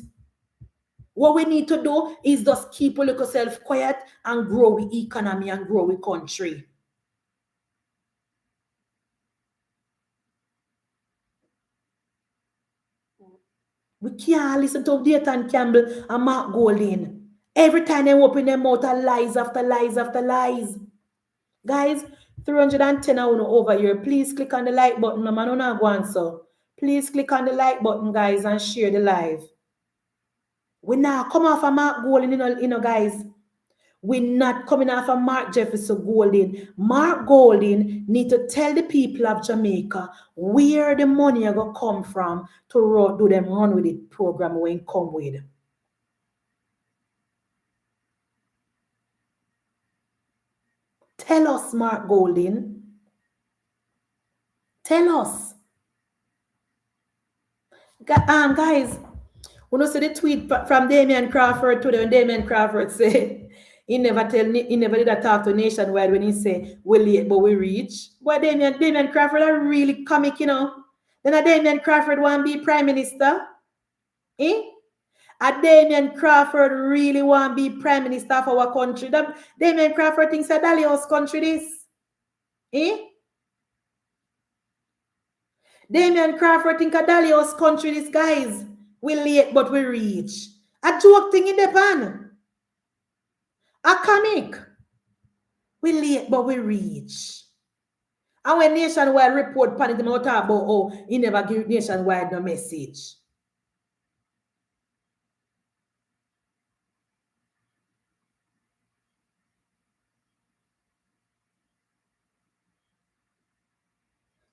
What we need to do is just keep a little self quiet and grow the economy and grow the country. We can't listen to Dayton Campbell and Mark Golding. Every time they open their mouth, lies after lies after lies. Guys, 310 over here. Please click on the like button. I'm not going so. Please click on the like button, guys, and share the live. We now come off of Mark Golding, you know, guys. We're not coming off of Mark Jefferson Golding. Mark Golding need to tell the people of Jamaica where the money are going to come from to do them run with it program when come with. Tell us, Mark Golding. Tell us. Guys, when you see the tweet from Damian Crawford today, when Damian Crawford said, he never did a talk to Nationwide when he say we late but we reach. But Damian Crawford are really comic, you know. Then a Damian Crawford want to be prime minister. A Damian Crawford really want to be prime minister of our country. Damian Crawford thinks a Dalios country this. Damian Crawford think a Dalios country this, guys. We late but we reach. A joke thing in the pan. A comic. We late but we reach. And when Nationwide report panic them out about, oh, he never give Nationwide no message.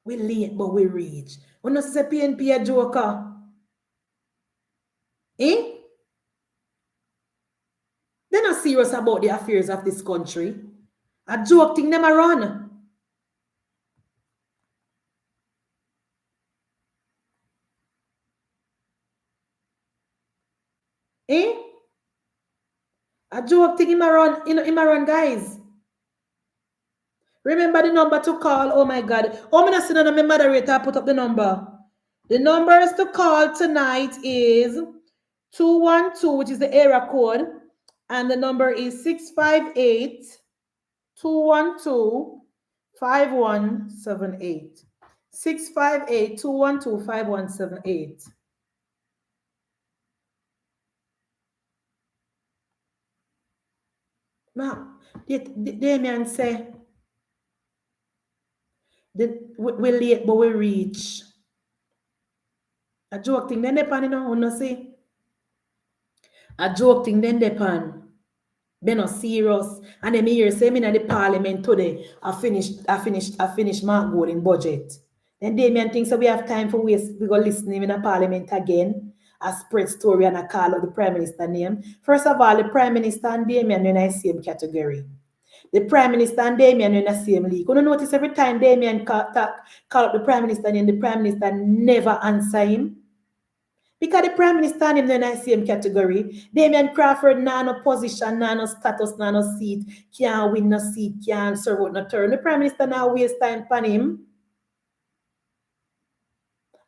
We late but we reach. When you say PNP a joker. They're not serious about the affairs of this country. A joke thing them a run. A joke thing him a run, guys. Remember the number to call. Oh my God. Oh, I'm not seeing my moderator put up the number. The numbers to call tonight is 212, which is the area code. And the number is 658-212-5178. 658-212-5178. Now, Damian say, we late but we reach. A joke thing then depend, you know, no see. A joke thing then depend. They not serious. And then me hear say me in the parliament today. I finished Mark Golding budget. Then Damien thinks so we have time for waste. We go listen him in a parliament again. A spread story and a call out the Prime Minister name. First of all, the Prime Minister and Damien are in the same category. The Prime Minister and Damien are in the same league. You notice every time Damien call out the Prime Minister name, the Prime Minister never answer him. Because the Prime Minister and him in the same category. Damien Crawford, no position, no status, no seat, can't win no seat, can't serve out no term. The Prime Minister now waste time on him.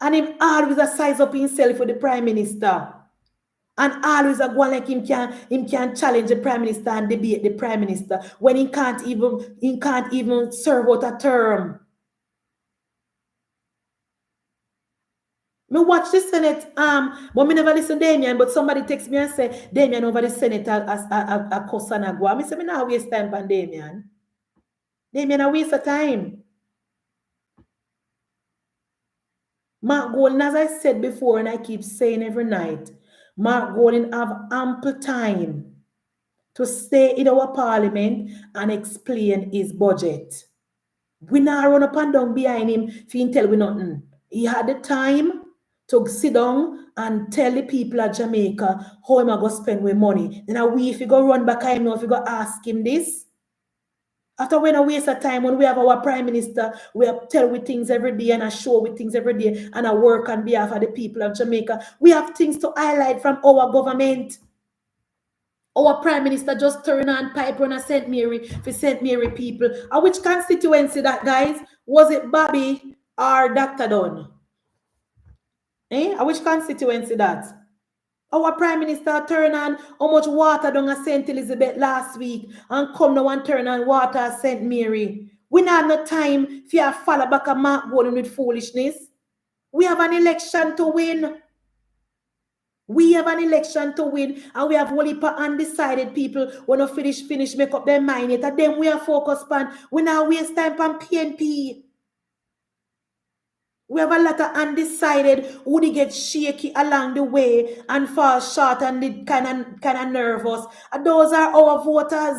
And him always a size up himself for the Prime Minister. And always a go like him can challenge the Prime Minister and debate the Prime Minister when he can't even serve out a term. Me watch the Senate, but me never listen to Damien, but somebody text me and say, Damien over the Senate a Kosanagua. Me say, me not waste time on Damien. Damien a waste of time. Mark Golden, as I said before, and I keep saying every night, Mark Golden have ample time to stay in our parliament and explain his budget. We not run up and down behind him if he tell we nothing. He had the time to sit down and tell the people of Jamaica how am I going to spend with money. Then if you go run back him now, if you go ask him this. After we don't waste of time when we have our Prime Minister, we have tell with things every day and I show with things every day and I work on behalf of the people of Jamaica. We have things to highlight from our government. Our Prime Minister just turn on pipe on a St. Mary for St. Mary people. And which constituency that, guys? Was it Bobby or Dr. Dunn? Which constituency that? Our Prime Minister turn on how much water down at St. Elizabeth last week and come now and turn on water at St. Mary. We not have no time for you follow back a Mark Golden with foolishness. We have an election to win. We have an election to win, and we have only undecided people when we finish make up their mind yet. And then we are focused on, we now waste time on PNP. We have a lot of undecided who they get shaky along the way and fall short and they kind of nervous. And those are our voters.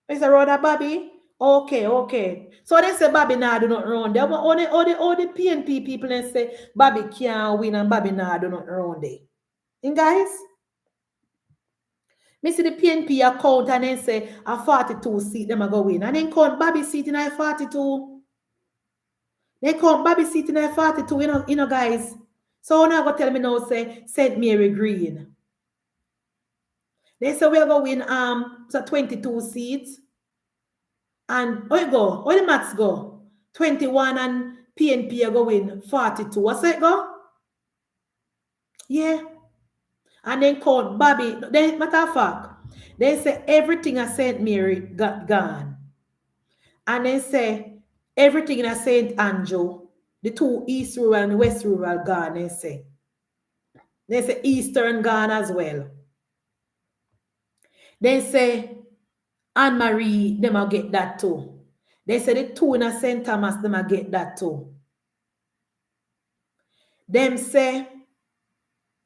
Is that right, Bobby? Okay. So they say Bobby nah do not run there. But all the PNP people they say Bobby can't win and Bobby nah do not run there. And guys, me see the PNP account and then say a 42 seat them a go win. And then count Bobby seat in a 42. They count Bobby seat in a 42, you know, guys. So now go tell me now say St. Mary Green. They say we're going to win 22 seats. And where the maths go? 21 and PNP are going 42. What's it go? Yeah. And then count Bobby. Then, matter of fact, they say everything at St. Mary got gone. And then say everything in St. Andrew, the two East Rural and West Rural gone, they say. They say Eastern gone as well. They say Anne-Marie, them will get that too. They say the two in St. Thomas, them will get that too. Them say,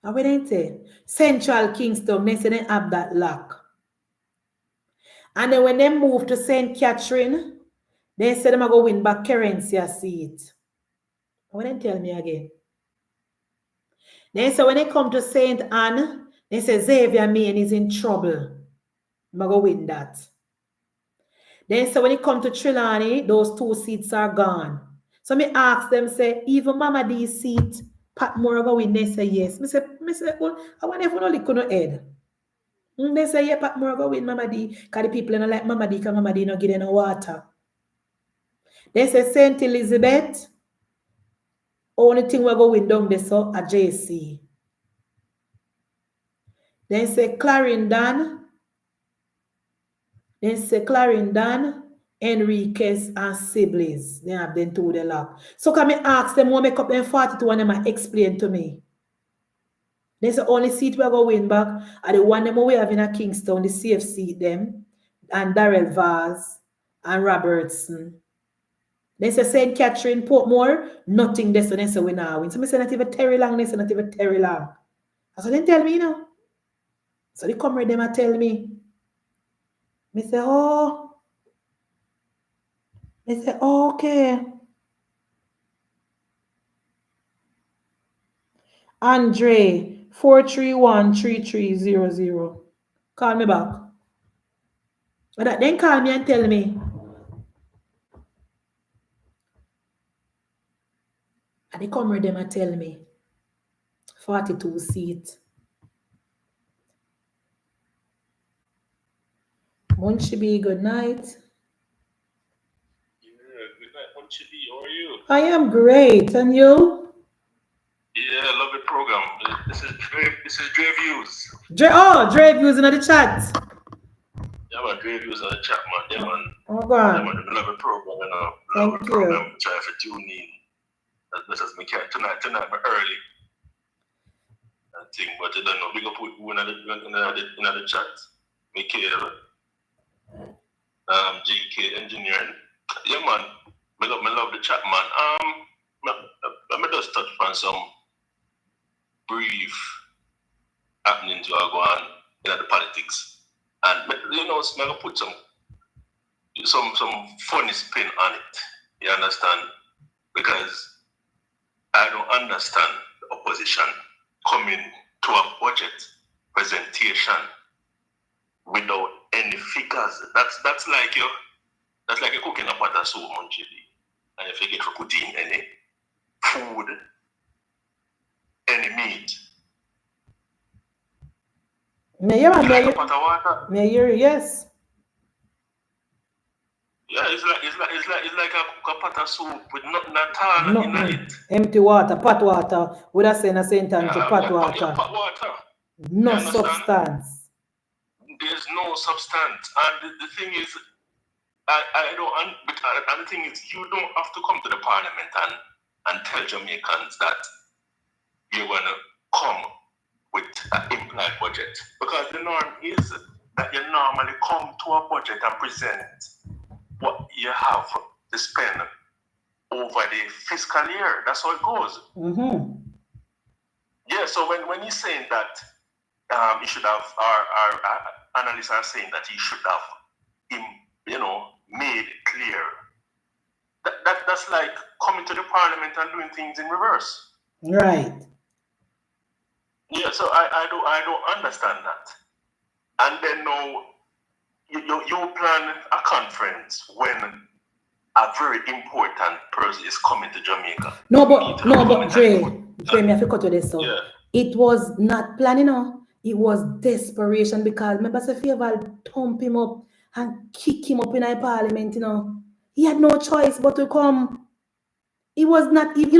what they say? Central Kingston, they say they have that lock. And then when they move to St. Catherine, they say them are going to win back Kerencia seat. What they tell me again? They say when they come to St. Anne, they say Xavier Main is in trouble. I'm going to win that. Then say when it come to Trelawney, those two seats are gone. So me ask them, say, even Mama D's seat, Pat Moore go win. They say yes. Me say, well, I want everyone only could head. They say, yeah, Pat Moore go win Mama D. Because the people don't like Mama D because Mama D don't give them no water. They say St. Elizabeth, only thing we go win down there so a JC. Then say Clarendon. Then say Clarendon, Enriquez, and Sibley's. They have them two the lock. So can I ask them what make up them 42 and them explain to me? They say only seat we go win back are the one them we have in a Kingston, the safe seat them, and Darrell Vaz and Robertson. They say St. Catherine, Portmore, nothing there, so they say we now win. So I say not even Terry Long, they say not even Terry Long. So they tell me, you know. So they come right them and tell me. Me say, oh. They say, oh, okay. Andre 431-3300. Call me back. Then call me and tell me. And they come with them and tell me. 42 seat. Munchibi, good night. Yeah, good night, Budgetary. How are you? I am great. And you? Yeah, I love the program. This is Dre Views. Dre views in the chat. Yeah, man, Dre Views on the chat, man. Yeah, man. Oh, Yeah, God. man. I love the program, you know. Thank Love the you. program. Try to tune in as much as me can. Tonight, I'm early. I think, but you don't know. We gonna put you in the chat. Mikhail, GK Engineering. Yeah, man. Me love the chat, man. Let me just touch on some brief happenings that are going on in the politics, and you know, I'm gonna put some funny spin on it. You understand? Because I don't understand the opposition coming to a budget presentation without any figures. That's like you cooking a pot of soup, Munchidi, and you forget to put in any food, any meat. May you Like a pot of water. May you yes. Yeah, it's like a pot of soup with nothing at all in it. Empty water, pot water. Would I say in a sentence Yeah, pot yeah, water? pot water. No You understand? substance. There's no substance, and the thing is, I don't. And the thing is, you don't have to come to the parliament and tell Jamaicans that you're gonna come with an implied budget, because the norm is that you normally come to a budget and present what you have to spend over the fiscal year. That's how it goes. Mm-hmm. Yeah. So when he's saying that he should have, our analysts are saying that he should have made clear. That's like coming to the parliament and doing things in reverse. Right. Yeah, so I don't understand that. And then now you plan a conference when a very important person is coming to Jamaica. Dre, me have to cut to this. So yeah. It was not planning, it was desperation, because remember Safieval thump him up and kick him up in a parliament, He had no choice but to come. He was not, so in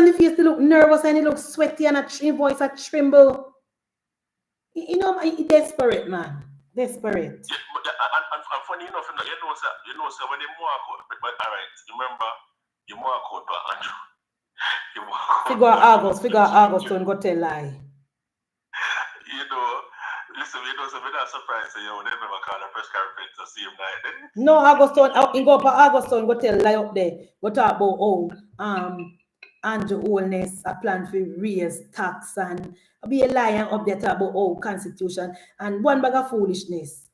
the face he look nervous and he look sweaty and his voice a tremble. He desperate, man. Desperate. Yeah, but and funny enough, when they walk out, but all right, remember, you walk out, but Andrew, you walk out. Figure August, don't go tell lie. Listen, so we're not surprised, they never call a press conference to see him night. No, Augustone, he go up Augustone, go tell lie up there. Go talk about Andrew Holness a plan for raise tax and be a liar up there talk about constitution and one bag of foolishness.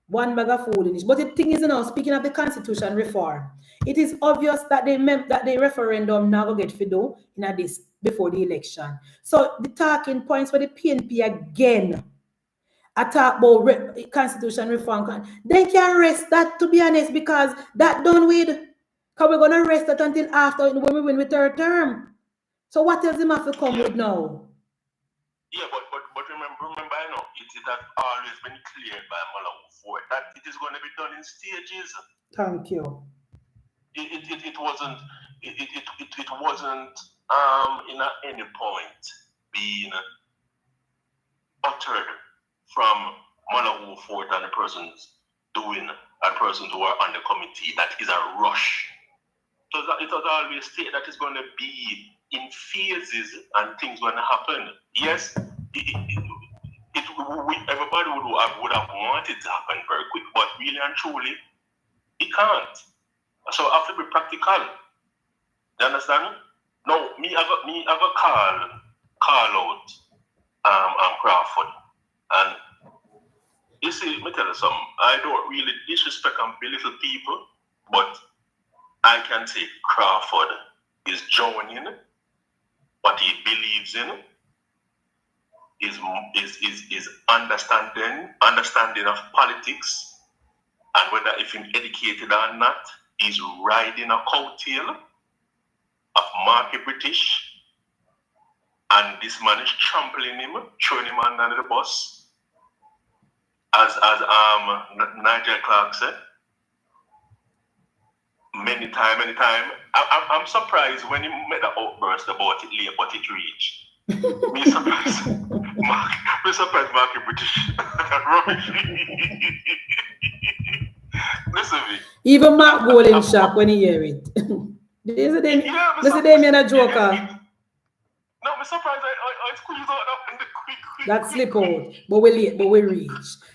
But the thing is, speaking of the constitution reform, it is obvious that the referendum now will get do in this before the election. So the talking points for the PNP again. I talk about constitution reform. They can rest that, to be honest, because that done with. Because we're gonna rest that until after when we win with third term. So what else him have to come with now? Yeah, but remember, it has always been cleared by Malawi for that it is going to be done in stages. Thank you. It wasn't in any point being uttered from Malawi Fort and the persons who are on the committee that is a rush. So it was always stated that it's going to be in phases and things going to happen. Yes, everybody would have wanted to happen very quick, but really and truly, it can't. So I have to be practical. You understand? No, I have a call out Crawford, and you see, let me tell you something. I don't really disrespect and belittle people, but I can say Crawford is joining what he believes in, is understanding of politics, and whether if he's educated or not, he's riding a coattail of Marky British, and this man is trampling him, throwing him under the bus, as Nigel Clark said. Many time. I'm surprised when he made the outburst about it late, but it reached. Me surprised. Marky British. Rubbish. Listen to me. Even Mark Gold in shock when he hear it. Listen to them in a joker. No, I'm surprised I squeezed out that quick. That slip out, but we reach.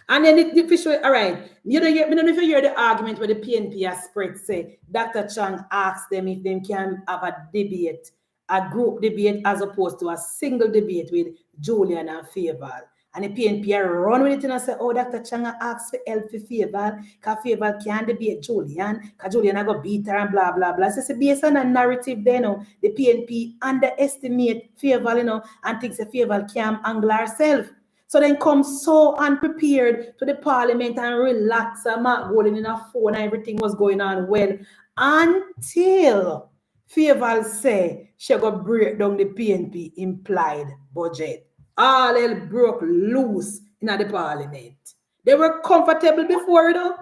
And then the official, all right. You know, I don't know if you hear the argument where the PNP has spread say Dr. Chang asked them if they can have a debate, a group debate as opposed to a single debate with Julian and Favour. And the PNP run with it and say, oh, Dr. Chang asked for help for Favour, because Favour can't debate Julian, because Julian I go beat her and blah, blah, blah. So based on a narrative there, you know, the PNP underestimate Favour, you know, and thinks that Favour can't angle herself. So then come so unprepared to the parliament and relax and Mark Golden in a phone and everything was going on well until Favour say she go break down the PNP implied budget. All hell broke loose in the parliament. They were comfortable before, you know.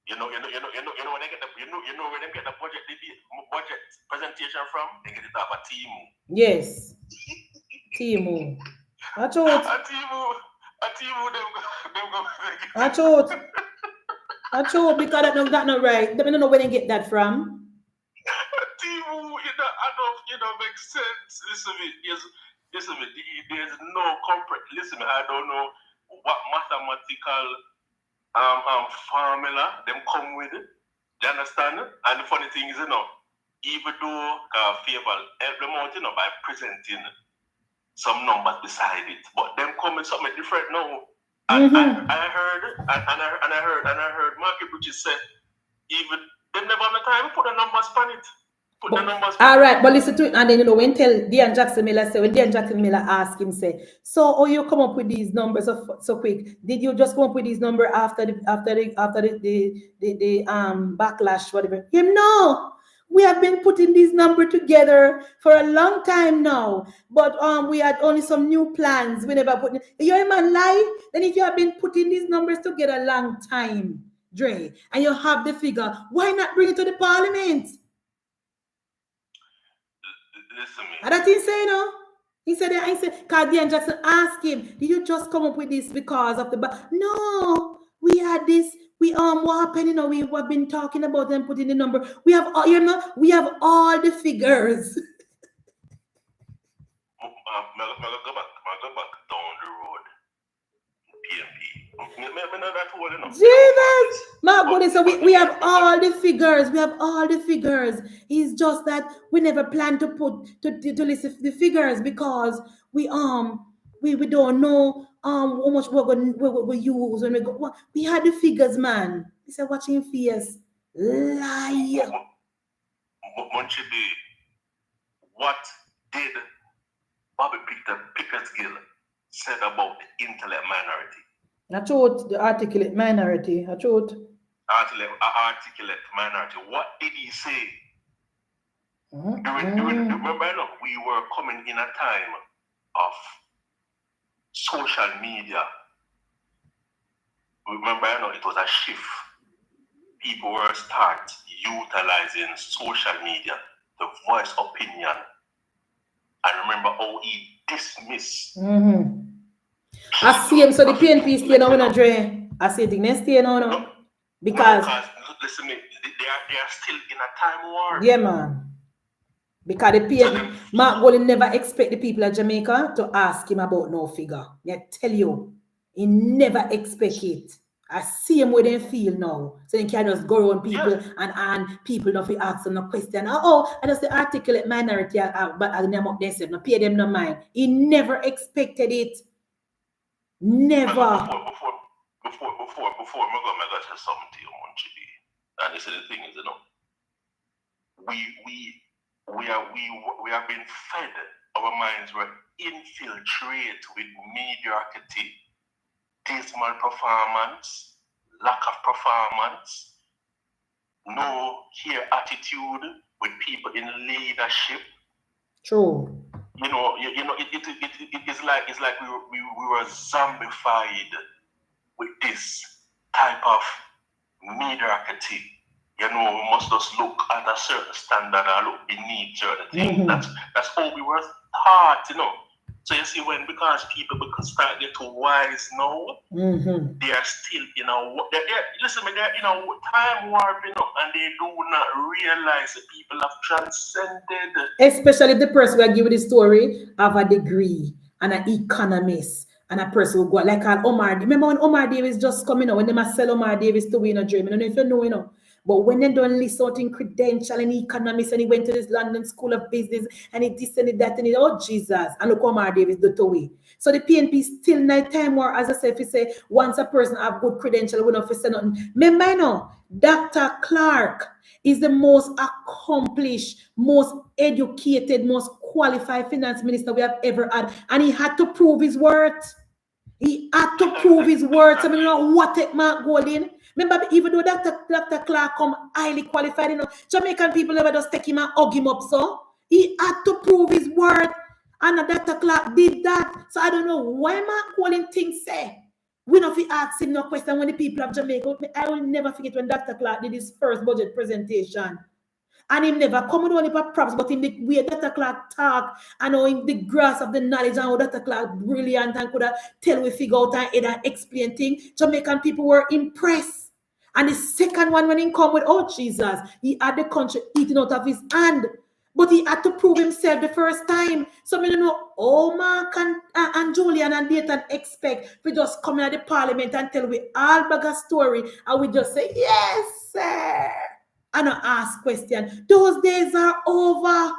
You know where they get the budget presentation from? They get it off a Timu. Yes. Timu. I thought. I thought because that's not right. I don't know where they get that from. Timu, makes sense. Listen to me. There's no listen, I don't know what mathematical formula them come with it. You understand? And the funny thing is, even though Favour help them out, by presenting some numbers beside it, but them come with something different now. And I heard Marky Bridges say even they never have the time to put the numbers on it. All right, but listen to it, and then when Dean Jackson Miller asked him, say, so you come up with these numbers so quick? Did you just come up with these numbers after the backlash, whatever? No, we have been putting these numbers together for a long time now, but we had only some new plans. We never put. You're a man lie. Then if you have been putting these numbers together a long time, Dre, and you have the figure, why not bring it to the parliament? Listen me. And that he say, he said, because Dean Jackson asked him, did you just come up with this because of the no, we had this, what happened, we have been talking about them putting the number. We have all, we have all the figures. Go back down the road. PNP. Jesus, my goodness! So we have all the figures. We have all the figures. It's just that we never plan to put to list the figures because we don't know how much we're going to use when we go. We had the figures, man. He said, watching face lie. Munchibi, what did Bobby Pickersgill said about the intellect minority? I thought the articulate minority. Articulate minority. What did he say? Remember, we were coming in a time of social media. Remember, it was a shift. People were start utilizing social media to voice opinion. And remember how he dismissed. I see him, so the PNP stay now, Dre. I see the next stay now, because listen, they are still in a time war. Yeah, man. Because the PNP, Mark Golden never expect the people of Jamaica to ask him about no figure. I tell you, he never expect it. I see him where they feel now. So they can just go around people and people don't feel ask them no question. I just the articulate minority, but I them up there said, no pay them no mind. He never expected it. Never. Before I'm gonna say something to you, Munchibi. And this is the thing is, we we have been fed, our minds were infiltrated with mediocrity, dismal performance, lack of performance, no care attitude with people in leadership. True. You know, it's like we were zombified with this type of mediocrity. You know, we must just look at a certain standard and look beneath certain things. Mm-hmm. That's how we were taught, you know. So you see, because people start get too wise now, Mm-hmm. they are still in a they're in a time warp, you know, and they do not realize that people have transcended. Especially if the person who give you the story have a degree and an economist and a person who go like Omar. Remember when Omar Davis just coming out, when they must sell Omar Davis to win a dream? I don't know if you know, you know. But when they don't list out in credential and economics and he went to this London School of Business and he this and that and he, oh Jesus, and look Omar Davis do to way. So the PNP still night time war, as I said, if you say once a person have good credential, we don't say nothing. Remember, you know, Dr. Clark is the most accomplished, most educated, most qualified finance minister we have ever had. And he had to prove his worth. He had to prove his worth. So I mean, you know, what take Mark Golding? Remember, even though Dr. Clark come highly qualified, you know, Jamaican people never just take him and hug him up, so he had to prove his worth. And Dr. Clark did that. So I don't know why Mark Golding thinks say. We don't ask him no question when the people of Jamaica. I will never forget when Dr. Clark did his first budget presentation. And him never come with only props, but in the way Dr. Clark talk, and how in the grasp of the knowledge and how Dr. Clark brilliant and could tell we figure out and explain things, Jamaican people were impressed. And the second one when he come with, oh Jesus, he had the country eating out of his hand. But he had to prove himself the first time. So I don't know, oh Mark and Julian and Dayton expect we just come out of the parliament and tell we all bag a story and we just say, yes, sir. And I ask question. Those days are over.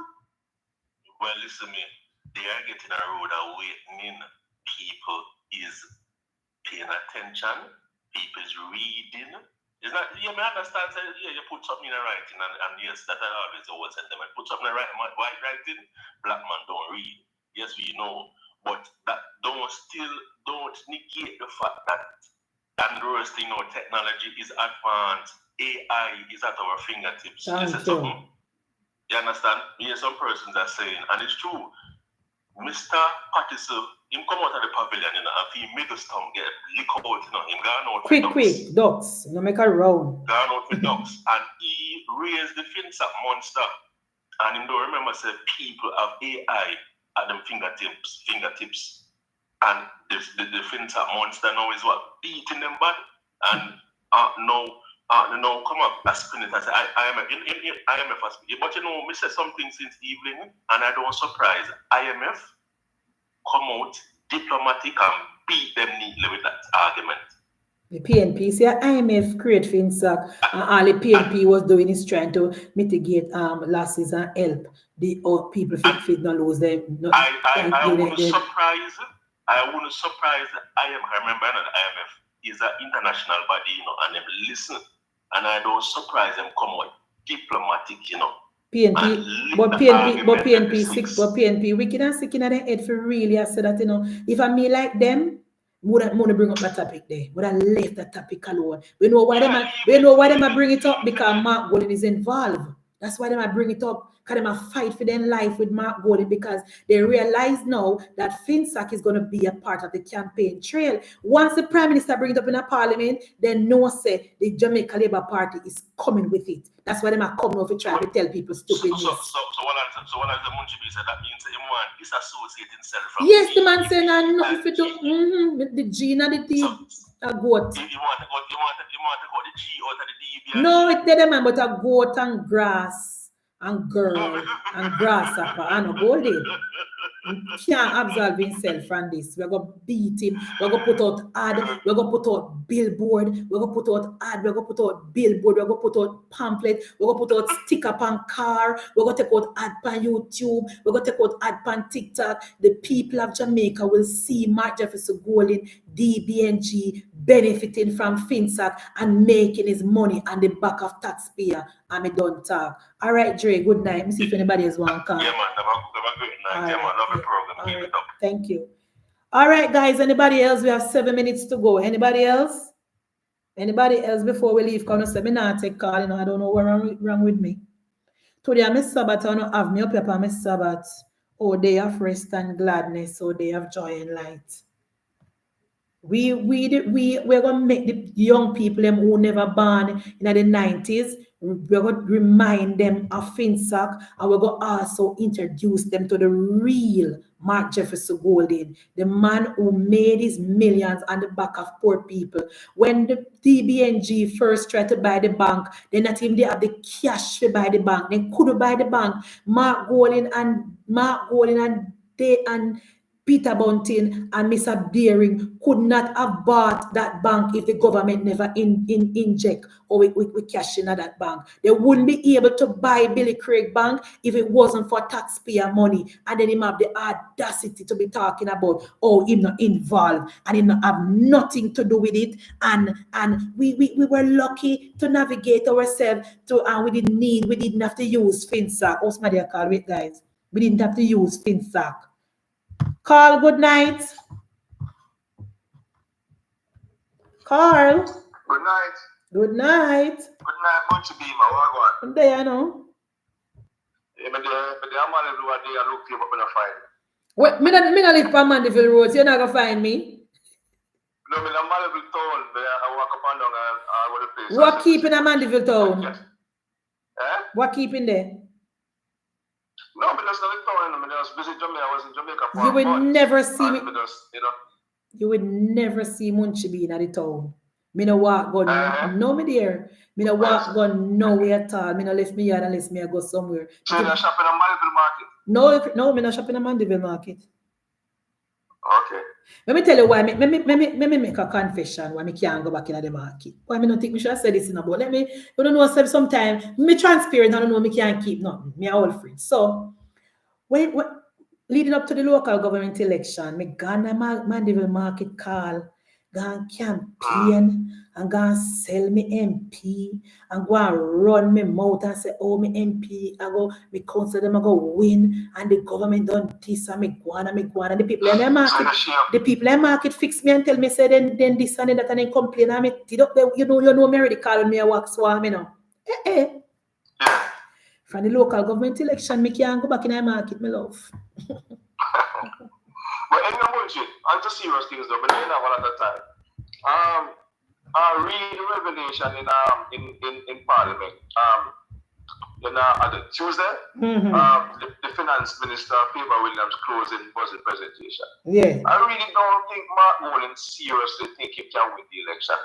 Well, listen me, they are getting a road awakening. People is paying attention. People is reading. It's not, you may understand, say, yeah, you put something in a writing, and yes, that I always always sentiment. Put something in a white writing, black man don't read. Yes, we know. But that don't negate the fact that, and the worst thing, technology is advanced. AI is at our fingertips. You understand? Yes, some persons are saying, and it's true. Mr. Patterson, him come out of the pavilion, you know, and he made the storm get lick out, you know, him gone out quick, ducks. You know, make a round. Gone out with ducks. And he raised the Finac monster. And him don't remember, say, people have AI at them fingertips. And the Finac monster now is what? Beating them bad. And now come up as spinning and say IMF has speaking. But you know, I said something since evening, and I don't surprise. IMF come out diplomatic and beat them neatly with that argument. The PNP see IMF create Finac, and all the PNP was doing is trying to mitigate losses and help the people fit not lose them. I wouldn't surprise IMF. I remember that IMF is an international body, you know, and them listen. And I don't surprise them come out diplomatic, you know. PNP wicked and sick in the head for really. I said that, you know, if I me like them, would I bring up that topic there? Would I left that topic alone? We know why them bring it up, because Mark Golding is involved. That's why they bring it up, because they fight for their life with Mark Golding, because they realize now that Finac is going to be a part of the campaign trail. Once the Prime Minister brings it up in a parliament, then no say the Jamaica Labour Party is coming with it. That's why they come over to try to tell people stupid news. So what has the Munchibi said? That means that one disassociate himself from yes, the man saying nothing for the G and the D a goat. You want to go the G out of the D? No, it's the man, but a goat and grass and girl and grasshopper and a golden. He can't absolve himself from this. We're going to beat him. We're going to put out ad. We're going to put out billboard. We're going to put out ad. We're going to put out billboard. We're going to put out pamphlet. We're going to put out sticker on car. We're going to take out ad on YouTube. We're going to take out ad on TikTok. The people of Jamaica will see Mark Jefferson Golding, DBNG, benefiting from FinSac and making his money on the back of taxpayer. And me don't talk. All right, Dre, good night. Let me see if anybody else want to call. Yeah, man. Have a great night. Yeah, man. Love the program. Keep it up. Thank you. All right, guys. Anybody else? We have 7 minutes to go. Anybody else? Anybody else before we leave? Can you say me not take call? You know, I don't know what's wrong with me. Today I'm a Sabbath. I don't have me up here for my Sabbath. Oh, day of rest and gladness. Oh, day of joy and light. We're gonna make the young people them who never born in the 90s. We're gonna remind them of FinSac, and we're gonna also introduce them to the real Mark Jefferson Golding, the man who made his millions on the back of poor people. When the DBNG first tried to buy the bank, they not even they have the cash to buy the bank. They couldn't buy the bank. Mark Golding and Peter Bunting and Mr. Deering could not have bought that bank if the government never inject or we cash in at that bank. They wouldn't be able to buy Billy Craig Bank if it wasn't for taxpayer money. And then him have the audacity to be talking about, oh, him not involved and him not have nothing to do with it. And we were lucky to navigate ourselves to, and we didn't have to use FinSac. Oh, somebody call it, guys. We didn't have to use FinSac. Carl, good night. Carl. Good night. Good night. Good night, much be my wagwan. I'm there, no? Yeah, but I'm all over there. I look for you, but I find you. Wait, me not live on Mandeville Road, so you're not gonna find me. No, I'm Mandeville Town. I walk up and down and go to the place. What keeping a Mandeville Town? Eh? What keeping there? No, but that's not the town. I was visit Jamaica. I was in Jamaica for you would never see me. Just, you know. You would never see Munchie being at the town. Me no walk go no me there. Me no walk go nowhere at all. Me no left me yard unless me I go somewhere. So you're shopping at Mandeville Market? No, me not shopping at Mandeville Market. Okay. Let me tell you why. Me make a confession why me can't go back in the market. Why me not think me should have said this in about. Let me, you don't know, sometimes me transparent. I don't know me can't keep nothing. Me all free. So when leading up to the local government election, me gone to Mandeville Market call, gone campaign, and gone sell me MP, and go and run me mouth and say, oh, me MP, I go, me council them, I go win, and the government done this, and me go on, and the people in the market, fix me and tell me, say, then this and that, and then complain, and me, you know, me already call me a wax swarm, you know. From the local government election, me can't go back in the market, my love. But in the bullshit, and to serious things though, but you know one at a time. Read the revelation in Parliament. At the Tuesday, the Finance Minister Faber Williams closing budget presentation. Yeah. I really don't think Mark Mullin seriously think he can win the election.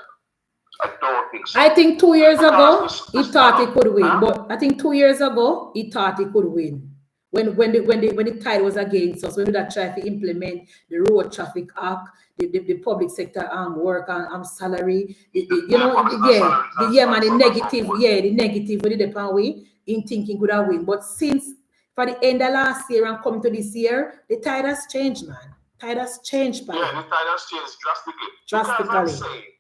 I don't think so. I think 2 years ago he thought he could win, but I think 2 years ago he thought he could win. When the tide was against us, when we that try to implement the Road Traffic Act, the public sector work and salary, the negative with the depend way in thinking could have win. But since for the end of last year and come to this year, the tide has changed, man. Tide has changed, man. Yeah, the tide has changed drastically. Because I say,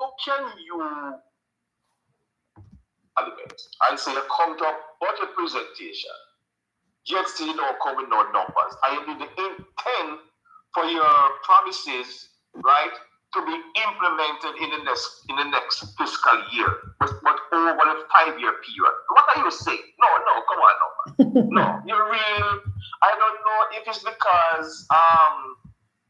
how can you and say come to a budget presentation? Yet still you don't come with no numbers. I mean the intent for your promises, right, to be implemented in the next fiscal year, but over a 5-year period. What are you saying? No, come on, no. You're real. I don't know if it's because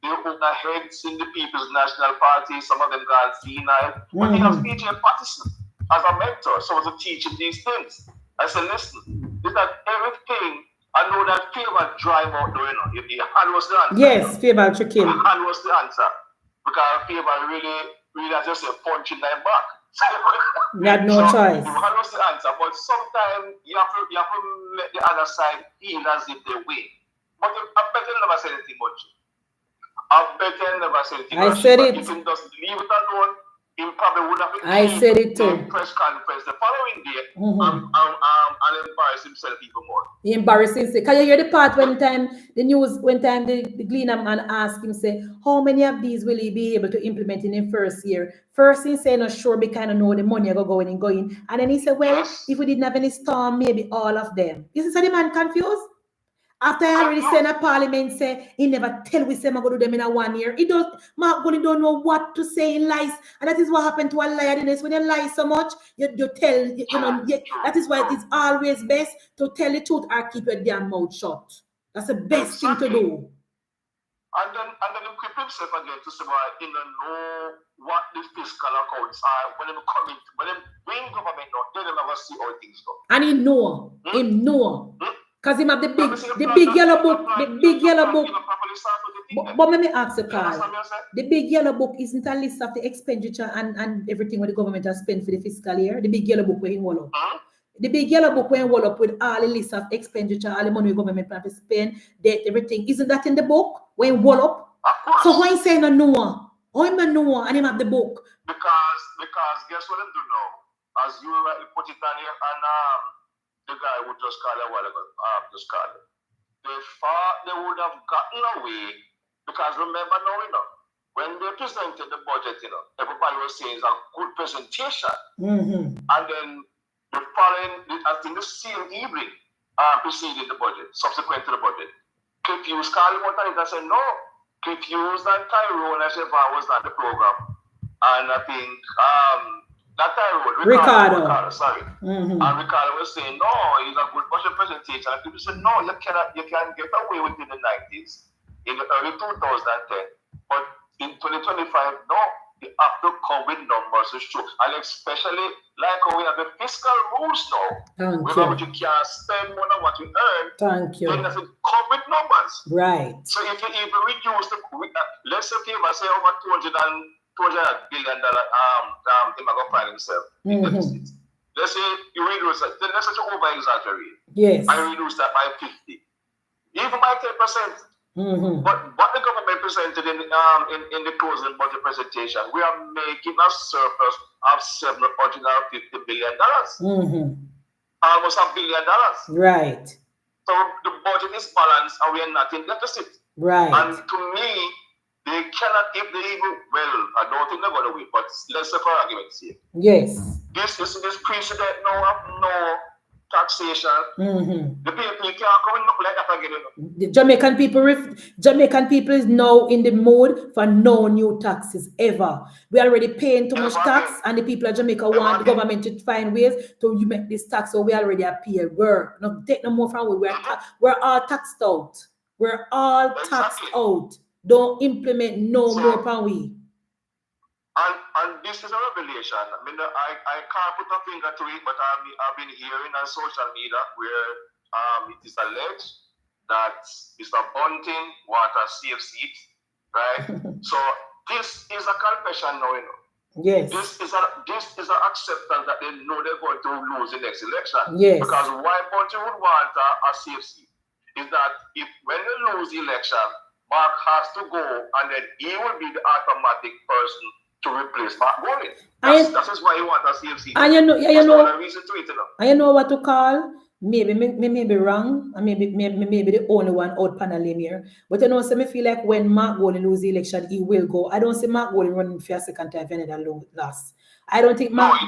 they put their heads in the People's National Party, some of them got senile, but they have PJ Patterson as a mentor, so to teach him these things. I said, listen, is that everything. I know that Faber drive out there, you know. If the hand was the answer. Yes, Faber trick him. The hand was the answer. Because Faber really has just a punch in their back. We had no choice. The hand was the answer. But sometimes you have to let the other side feel as if they win. But I bet you never said anything much. I said it. If you just leave it alone, he probably would have I said it too. Press conference the following day and embarrass himself even more. Embarrassing. Say, can you hear the part when time the Gleaner man asked him, say, how many of these will he be able to implement in the first year? First he said, not sure, but kind of know the money are going and going. And then he said, well, Yes. if we didn't have any storm, maybe all of them. You see, so the man confused? After I already said in parliament, say he never tell we say I'm gonna do them in a 1 year. He don't Mark Gully don't know what to say in lies. And that is what happened to a liar. When you lie so much, you tell that is why it's always best to tell the truth or keep your damn mouth shut. That's the best thing to do. And then equip himself again to say, well, he don't know what the fiscal accounts are when they come in, when they bring government down, they don't ever see all things go. And he know. Him know. Because him have the big yellow book, the big yellow book. But let me ask you, Carl. The big yellow book isn't a list of the expenditure and everything what the government has spent for the fiscal year. The big yellow book where he wall up. The big yellow book where he wall up with all the list of expenditure, all the money the government plan to spend, debt, everything. Isn't that in the book when he wall up? So why he saying no Noah? Why him Noah and him have the book? Because guess what they do now? As you rightly put it on here, and the guy who just called a while ago, just called it. They thought they would have gotten away because remember now, when they presented the budget, everybody was saying it's a good presentation. And then the following, I think the same evening, preceding the budget, subsequent to the budget, Cliff Hughes called him one time and said, no, Cliff Hughes and Tyrone and Siobhan was not the program. And I think, not Tyrone, Ricardo, sorry. And Ricardo was saying, no, it's a good budget presentation. And people said, no, you can get away with it in the 90s, in the early 2010. But in 2025, no, you have to come with numbers to show. And especially like how we have the fiscal rules now. Remember, you can't spend more than what you earn. Thank you. Then you have to come with numbers. Right. So if you even reduce the, let's say, say over $200 billion they might go find himself in deficit. Let's say you reduce that, then let's say you over exaggerate. Yes. And you reduce that by 50. Even by 10%. But what the government presented in the closing budget presentation, we are making a surplus of $750 billion. Almost $1 billion. Right. So the budget is balanced and we are not in deficit. Right. And to me, they cannot, if they even, well, I don't think they're going to win, but let's say for argument's sake. Yes. This precedent now of no taxation. The people can't come in like that again. The Jamaican people is now in the mood for no new taxes ever. We are already paying too much tax, and the people of Jamaica want the government to find ways to make this tax, so we already appear. We're not take no more from we're all taxed out. We're all taxed out. Don't implement no more pan we. And this is a revelation. I mean, I can't put a finger to it, but I've been hearing on social media where it is alleged that Mr. Bunting want a safe seat, right? So this is a confession now, Yes. This is an acceptance that they know they're going to lose the next election. Yes. Because why Bunting would want a safe seat is that if when they lose the election, Mark has to go, and then he will be the automatic person to replace Mark Gully. That's why he wants a CFC. And you know, reason to it, and you know what to call? Maybe me be wrong, and maybe the only one out panel here. But you know, so me feel like when Mark Gully lose the election, he will go. I don't see Mark Gully running for a second time for another loss. I don't think Mark.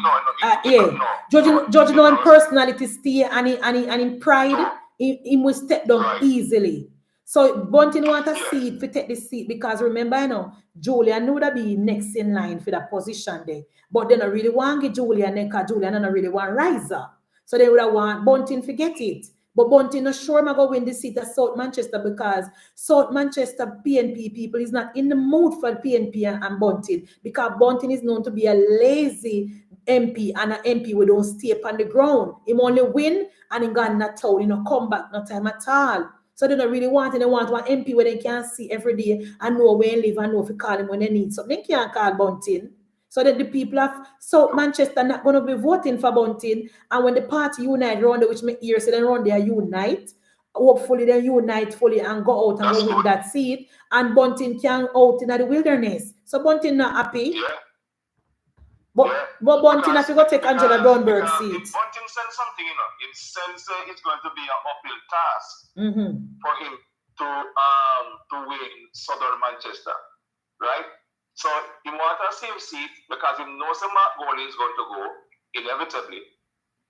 Judging on personality stay and in pride, he will step down easily. So Bunting want a seat to take the seat because remember, Julian would be next in line for that position there. But they don't really want to get Julian because Julian don't really want riser. So they would have want Bunting to get it. But Bunting not sure I'm going to win the seat at South Manchester because South Manchester PNP people is not in the mood for PNP and Bunting because Bunting is known to be a lazy MP and an MP who don't stay up on the ground. He only win and he got not town, come back no time at all. So they don't really want it. They want one MP where they can see every day and know where they live and know if you call him when they need something. They can't call Bunting. So that the people of South Manchester not going to be voting for Bunting. And when the party unite around there, which my ears say they run there unite, hopefully they unite fully and go out and go win that seat. And Bunting can out in the wilderness. So Bunting not happy. But Bunting has to go take Angela Brownberg's seat. If Bunting sends something, it sends it's going to be an uphill task for him to win Southern Manchester, right? So he wants a safe seat because he knows that Mark Golding is going to go inevitably,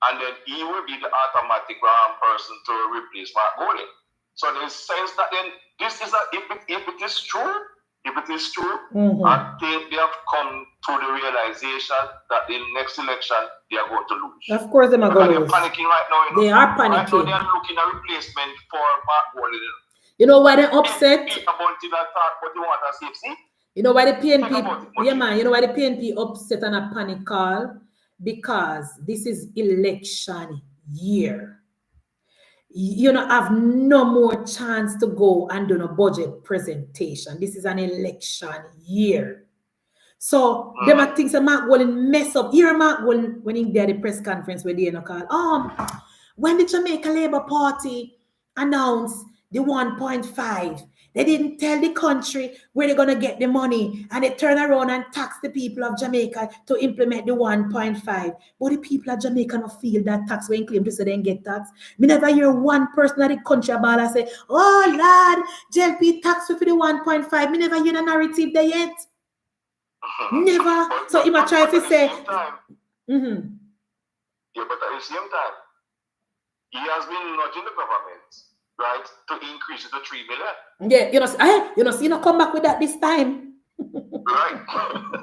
and then he will be the automatic person to replace Mark Golding. So there's sense that then this is if it is true. If it is true, I think they have come to the realization that in next election they are going to lose. Of course, they are going to lose. They're panicking right now. They are panicking. Right now they are looking at replacement for Mark Golding. You know why they're upset? You know why the PNP? Yeah, man. You know why the PNP upset and a panic call? Because this is election year. You don't have no more chance to go and do a budget presentation. This is an election year. So them are things that Mark Golding mess up. Here Mark Golding, when he did the press conference where they call, when the Jamaica Labour Party announced the 1.5, they didn't tell the country where they're going to get the money, and they turn around and tax the people of Jamaica to implement the 1.5. But the people of Jamaica don't feel that tax when claim to say they get tax. Me never hear one person at the country about it say, oh Lord, JLP tax for the 1.5. Me never hear a narrative there yet. Never. So he might try to say, yeah, but at the same time, he has been nudging the government, right, to increase it to 3 million. Yeah, you know, come back with that this time. Right.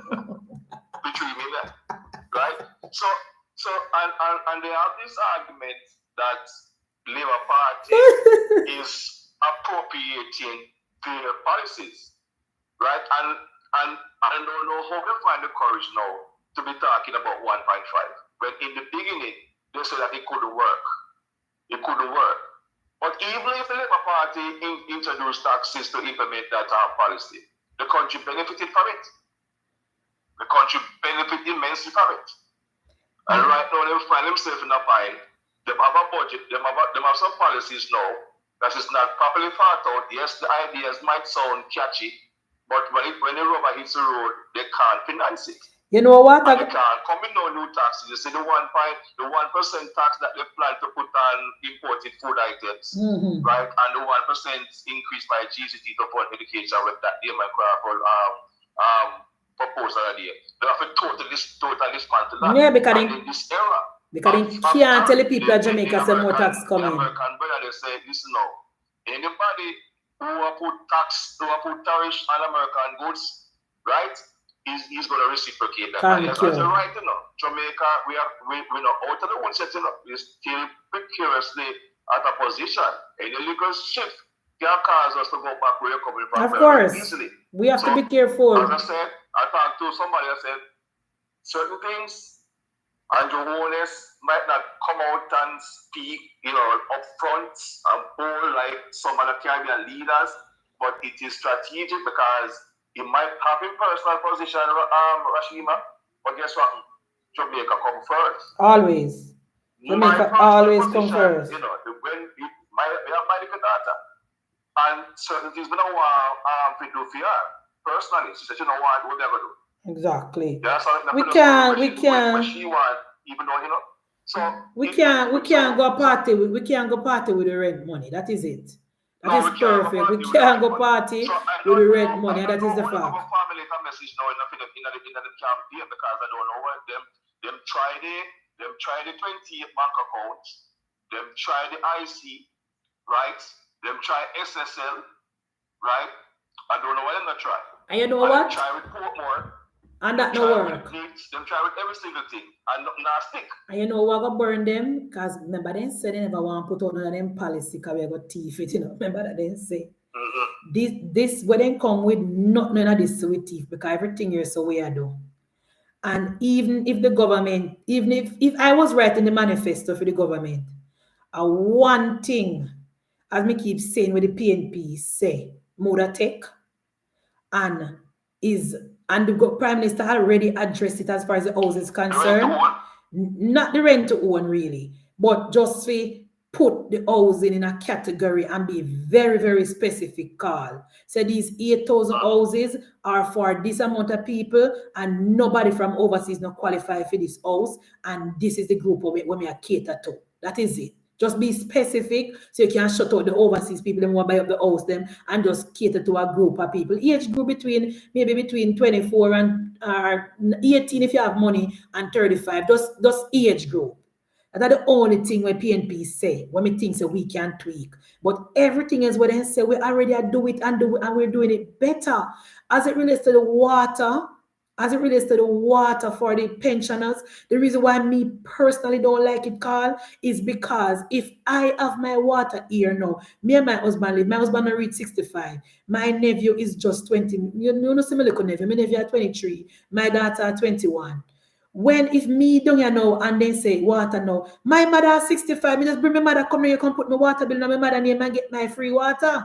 The 3 million. Right? So and they have this argument that Labour Party is appropriating their policies. Right? And I don't know how they find the courage now to be talking about 1.5. When in the beginning they said that it couldn't work. It couldn't work. But even if the Labour Party introduced taxes to implement that policy, the country benefited from it. The country benefited immensely from it. And right now they find themselves in a bind. They have a budget, they have some policies now that is not properly thought out. Yes, the ideas might sound catchy, but when the rubber hits the road, they can't finance it. You know what? They can't come in no new taxes. You see the 1% tax that they plan to put on imported food items, right? And the 1% increase by GCT to fund education with that Democrat proposal idea. They have to totally dismantle that. Yeah, because in this era. Because they can't tell the people of Jamaica some more tax coming. The American brother, they say, listen now, anybody who will put tariff on American goods, right? He's going to reciprocate that. And that's right, Jamaica, we know out of the one setting up, we're still precariously at a position. Any legal shift can cause us to go back where you're coming from. Of course. Easily. We have to be careful. As I said, I talked to somebody, I said, certain things, and your owners might not come out and speak, up front and bold like some of the Caribbean leaders, but it is strategic because he might have a personal position, Rashima, but guess what? Jamaica come first. Always. Jamaica always come first. When we have medical data, and certain things we don't want to do for her personally. She said, you know what, we'll never do. Exactly. We can't. What she want, even though So we can't go party. We can't go party with the rent money. That is it. That is perfect. We can't go party with the rent money, and that is the fact. Family message now in the campaign because I don't know what them try the 28 bank accounts, them try the IC, right? Them try SSL, right? I don't know what them try. And you know what? Try with Portmore. And that no work. Them try with every single thing and nothing not stick. And you know what go burn them? Because remember they said they never want to put out none of them policy because we got teeth it, Remember that they say. This when they come with none of this with teeth because everything here so we are do. And even if the government, even if I was writing the manifesto for the government, one thing, as me keep saying with the PNP say, Moda Tech and the Prime Minister already addressed it as far as the house is concerned. Not the rent to own really, but just for put the housing in a category and be very, very specific, Carl. So these 8,000 houses are for this amount of people, and nobody from overseas not qualify for this house, and this is the group we are cater to. That is it. Just be specific so you can shut out the overseas people and want to buy up the house them and just cater to a group of people. Age group between 24 and 18 if you have money and 35. Just age group. That's the only thing where PNP say, when we think so we can tweak. But everything is what they say, we already do it and we're doing it better. As it relates to the water, for the pensioners, the reason why me personally don't like it, Carl, is because if I have my water here now, me and my husband live, my husband will reach 65. My nephew is just 20. You know, see my little nephew, my nephew are 23, my daughter are 21. When if me don't you know and then say water now, my mother 65, me just bring my mother come here, you can put my water bill on my mother name and get my free water.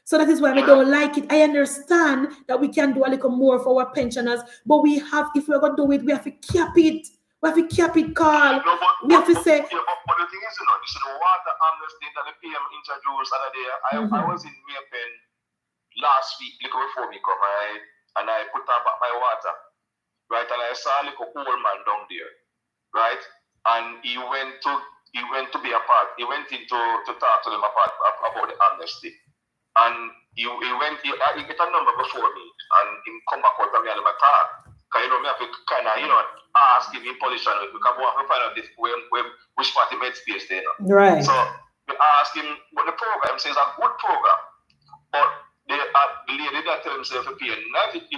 So that is why we don't like it. I understand that we can do a little more for our pensioners, but we have, if we're going to do it, we have to cap it. We have to cap it, Carl. No, we have to say. But the thing is, this is the water amnesty that the PM introduced other day. I was in Maypen last week, little before me come, and I put on back my water. Right, and I saw a little old man down there, right? And he went to be a part. He went in to talk to them about the amnesty, and he get a number before me, and he come back out and me and him talk. Cause me have to kind of ask him in position because we have to find out which party made space there. Right. So we ask him, but the program says a good program, but the lady that tell himself to pay in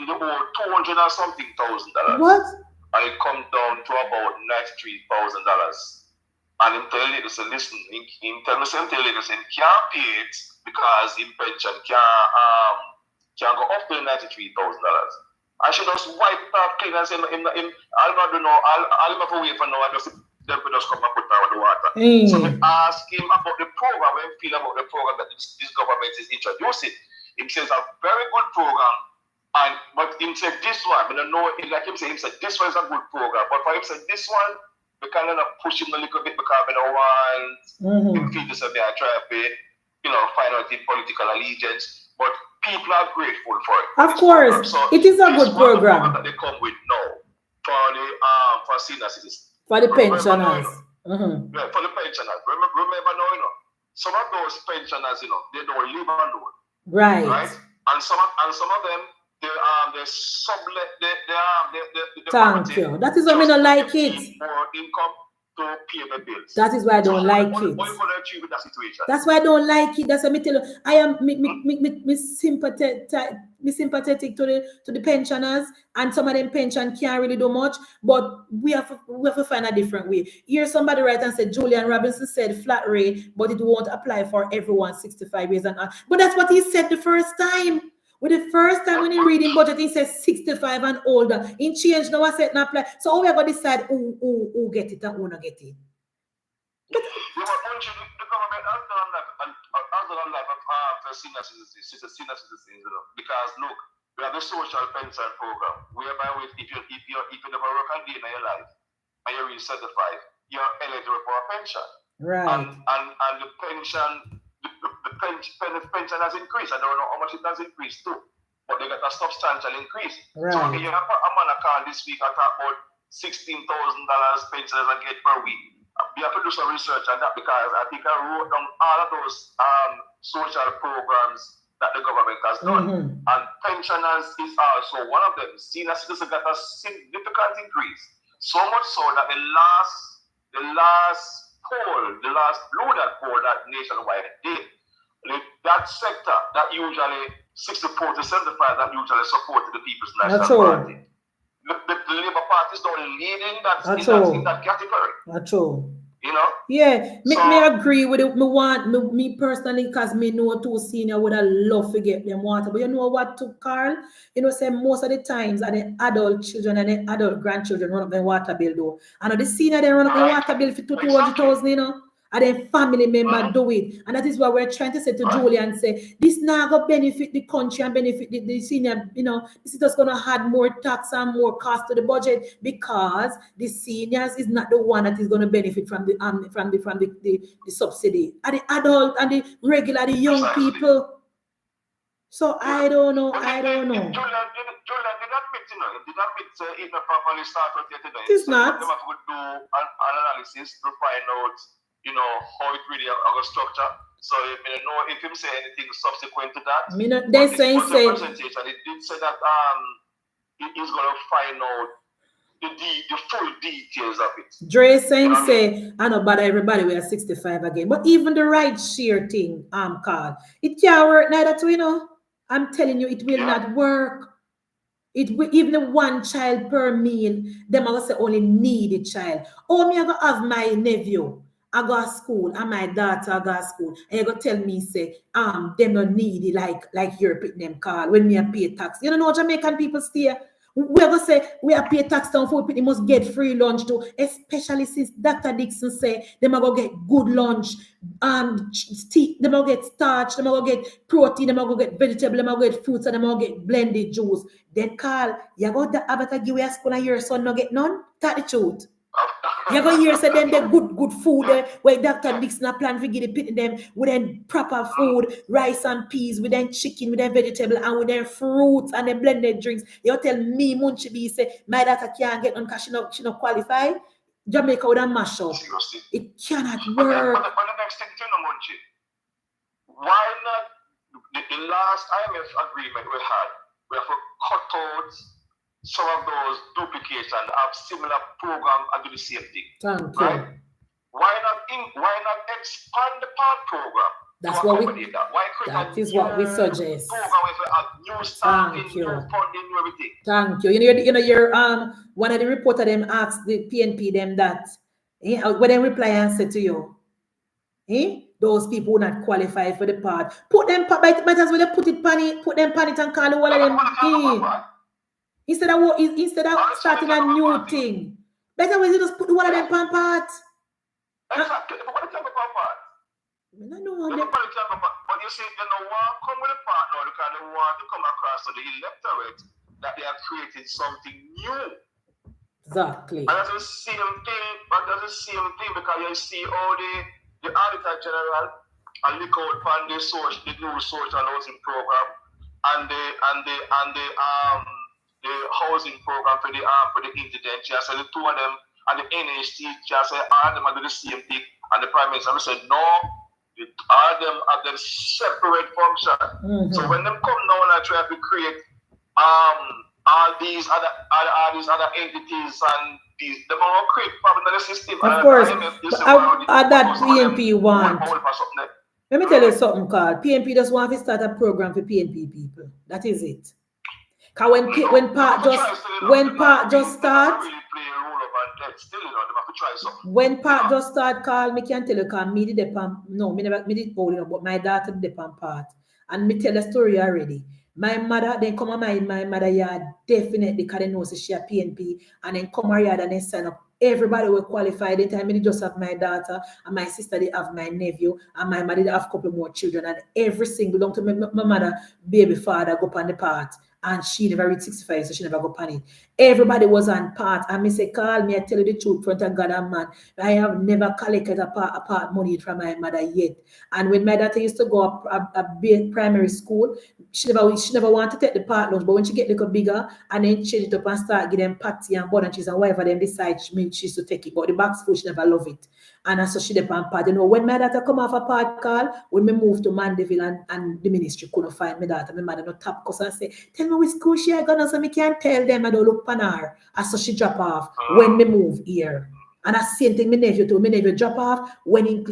the whole $200 and something thousand. What? And it come down to about $93,000. And him tell the lady, say, listen, him tell me, tell the lady, say, can't pay it because his pension can't go up to $93,000. I should just wipe it off clean and say, I'll not do no, I'll have to wait for now and just come and put down the water. So we ask him about the program, when we feel about the program that this government is introducing. He says a very good program, but he said this one, I don't know, like he said this one is a good program, but for him said this one, we kind of push him a little bit because we don't want him feel this and I try to pay, find out his political allegiance, but people are grateful for it. Of course, so it is a good program that they come with now for senior citizens. For the pensioners. Yeah, for the pensioners. Remember now, some of those pensioners, they don't live alone. Right. And some of them, they sublet the Thank you. That is why I don't like it. More income to pay the bills. That is why I don't like it. What you going to achieve with that situation? That's why I don't like it. That's why I tell you, I am sympathetic to the pensioners, and some of them pension can't really do much, but we have to find a different way. Here somebody write and said Julian Robinson said flat rate, but it won't apply for everyone 65 years and on. But that's what he said the first time. When he reading budget, he says 65 and older. In change now, I said not apply. So how we going to decide who get it and who not get it? The government has done that for senior citizens, because look, we have the social pension program, whereby if you never work a day in your life and you reach 75, you're eligible for a pension. Right. And the pension. The pension has increased. I don't know how much it has increased too, but they got a substantial increase. Right. So you have a man a call this week and talk about $16,000 pensioners I get per week. We have to do some research on that because I think I wrote down all of those social programs that the government has done. And pensioners is also one of them. Senior citizens got a significant increase. So much so that the last Blue Dot poll that nationwide did, that sector that usually 64 to 75 that usually supported the People's National Party. The Labour Party is not leading in that category. That's true. Yeah, me agree with it. Me personally, because me know two senior would have loved to get them water. But you know what, to Carl? Say most of the times are the adult children and the adult grandchildren run up their water bill though. And the senior they run up their water bill for 200,000, and then family member do it. And that is what we're trying to say to Julia and say, this now going to benefit the country and benefit the senior, this is just going to add more tax and more cost to the budget, because the seniors is not the one that is going to benefit from the subsidy. And the adult and the regular, the young people. So I don't know. Julia did not admit, it not properly started yet today. It's not. They have to do an analysis to find out, how it really a structure. So I don't know if him say anything subsequent to that. They say presentation, it did say that he's gonna find out the full details of it. Dre saying say, I know, but everybody we are 65 again. But even the right share thing, Carl, it can't work neither too, I'm telling you, it will not work. It will, even the one child per meal, them are say only need a child. Oh, me I go have my nephew, I go to school, and my daughter I go to school, and you go tell me say, them not need it like you're putting them, Carl, when me I pay tax. You know Jamaican people stay. We are going to say, we are pay tax down for people, must get free lunch too, especially since Dr. Dixon say, they are going to get good lunch, they are going to get starch, they are going to get protein, they are going to get vegetable, they are going to get fruits, and they are going to get blended juice. Then, Carl, you are going to have to give a school and your son not get none? Tell the truth. You're going to hear say them the good food where Dr. Dixon plan to give them with them proper food, rice and peas, with them chicken, with them vegetable, and with them fruits and them blended drinks. You tell me, Munchi B say, my daughter can't get on because she not qualify. Jamaica would have mash up. Seriously. It cannot work. But the next thing, Munchi, why not the last IMF agreement we had, we have to cut out some of those duplicates and have similar program and do the same thing. Thank you. Why not expand the part program? That's what that is what we suggest. Program with new starting, new funding, new everything. Thank you. You're one of the reporter them asked the PNP them that when they reply and say to you, those people who not qualify for the part, put them might as well put them pan it and call one of them. Instead of starting a new thing, better way to just put one of them pan part. Exactly. But what is the part? I know. But you see, they don't want to come with a part now because they want to come across to the electorate that they have created something new. Exactly. And that's the same thing. But that's the same thing because you see all the Auditor General and look out on the new social housing program and the housing program for the indigent. Just so the two of them and the NHT just say all of them are doing the same thing. And the Prime Minister said no, all of them have their separate function. Mm-hmm. So when them come now and try to create all these other entities and these, they will create problem in the system. Of course, that PNP want. Let me tell you something, Carl. PNP just want to start a program for PNP people. That is it. Because when part just start, when part just start, Carl, me can tell you, because me did the pump. No, me did all, but my daughter did the pump part. And me tell a story already. My mother, then come on my mother yard, definitely, because they know she a PNP, and then come her yard and then sign up. Everybody will qualify. The time I just have my daughter, and my sister, they have my nephew, and my mother, they have a couple more children, and every single long to my mother, baby father, go on the part. And she never reached 65, so she never got panic. Everybody was on part. And me say, Carl, me I tell you the truth, front of God and man, I have never collected a part money from my mother yet. And when my daughter used to go up a primary school, she never wanted to take the part lunch. But when she get a little bigger, and then change it up and start giving them patty and bun and cheese and whatever, then decide she used to take it. But the box food, she never love it. And so she depend part. When my daughter come off a part, Carl, when me moved to Mandeville and the ministry couldn't find my daughter, my mother no tap cause and say, tell me which school she I gonna, so me can't tell them I don't look pan her. And so she drop off when me move here. And I same thing my nephew too. My nephew drop off when in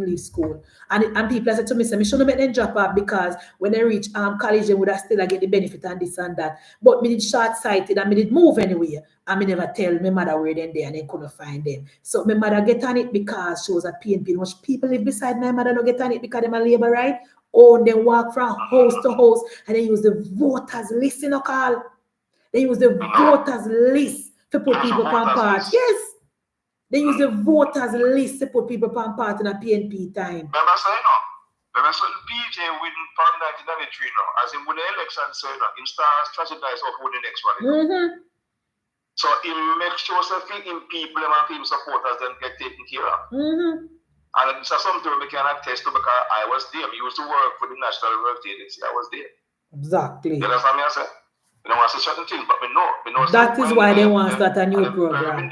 leave school. And people said to me, me shouldn't make them drop off because when they reach college, they would have still get the benefit and this and that. But me did short-sighted and me did move anywhere. And me never tell my mother where they there and they couldn't find them. So my mother get on it because she was a PNP. Much people live beside my mother don't get on it because they're a labor right. Oh, and they walk from house to house and they use the voters list, Carl. They use the voters list to put people on part. Yes. They use the voters list to put people on part in a PNP time. Remember saying no? Remember so PJ win from 1993 now. As in when the election say no, him start strategize of who the next one is. So he makes sure that him people and him supporters then get taken care of. And it's something we can attest to because I was there. We used to work for the National Work Agency. I was there. Exactly. You understand me? I say? We don't want to say certain things, but we know. That is why they want to start a new program.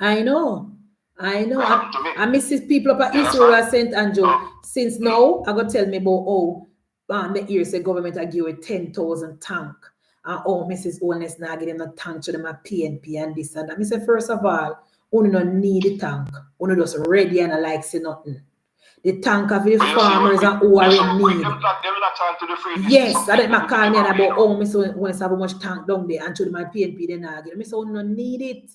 I know. I miss people up at Israel and St. Andrew. Since now, I'm going to tell me about the years the government I give it 10,000 tank. And Mrs. Oldness now give them a tank to them a PNP and this and that. I say, first of all, you don't need the tank. You just ready and I like say nothing. The tank of the farmers and who are in need. Yes, I didn't call me about Mr. Oldness have much tank down there and to my PNP then I get. I say, you don't need it.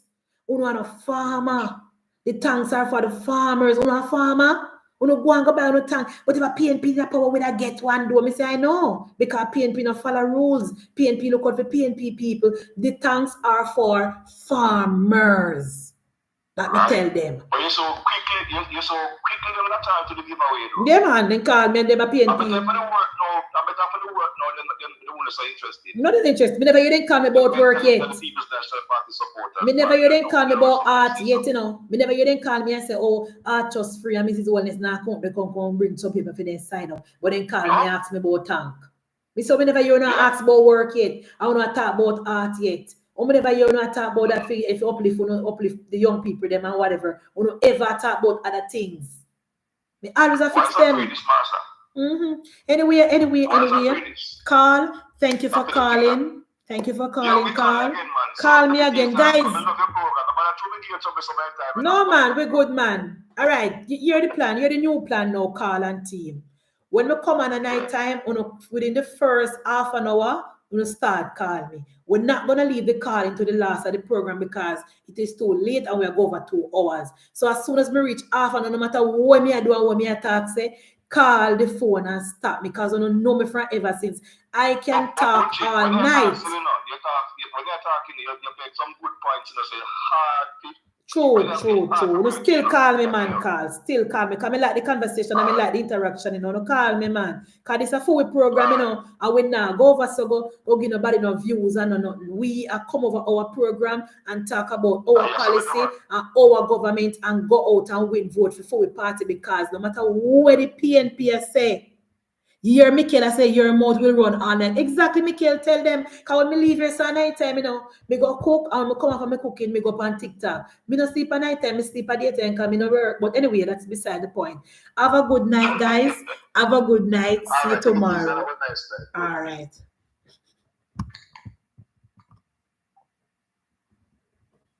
You are a farmer. The tanks are for the farmers. You are a farmer. You don't go and go buy no tank. But if a PNP in a power with a get one do, I say I know. Because PNP don't follow rules. PNP look out for PNP people. The tanks are for farmers. Let me tell them. But you're so quickly don't have time to the giveaway though. Yeah man, then call me and them a PNP. I better for the work now, they won't so interested. Not interested. Me never you didn't call me about work yet. Me never you didn't call me about art yet, you know. Me never you didn't call me and say, oh, art just free and Mrs. Wellness now come bring some people for them sign up. But then call me and ask me about tank. Me so me never you not ask about work yet. I don't talk about art yet. Or never you not talk about that if you uplift the young people them and whatever. You don't ever talk about other things. Me always fix them. Anyway, Carl, thank you for calling. Thank you for calling, Carl. Call me again, guys. No, man, we're good, man. All right, you're the plan. You're the new plan now, Carl and team. When we come on a night time, within the first half an hour, we'll start call me. We're not going to leave the call into the last of the program because it is too late and we'll go over 2 hours. So as soon as we reach half an hour, no matter what me I do and what me I talk, say, call the phone and stop me because you don't know me from ever since. I can talk all night. When you're talking, you make some good points, say hard. True. You still call me, man, Carl. Still call me. Because I like the conversation and I like the interaction, you know. No call me, man. Because it's a full program, you know. And we now go over so go give nobody no views and nothing. We are come over our program and talk about our policy and our government and go out and win vote for full party because no matter what the PNP say, Your Michaela say your mouth will run all night. Exactly, Michaela, tell them. Because when me leave here so night time, you know, me go cook and me come off of my cooking, me go up on TikTok. Me no sleep at night time, me sleep at daytime because me no work. But anyway, that's beside the point. Have a good night, guys. Have a good night. See you tomorrow. All right.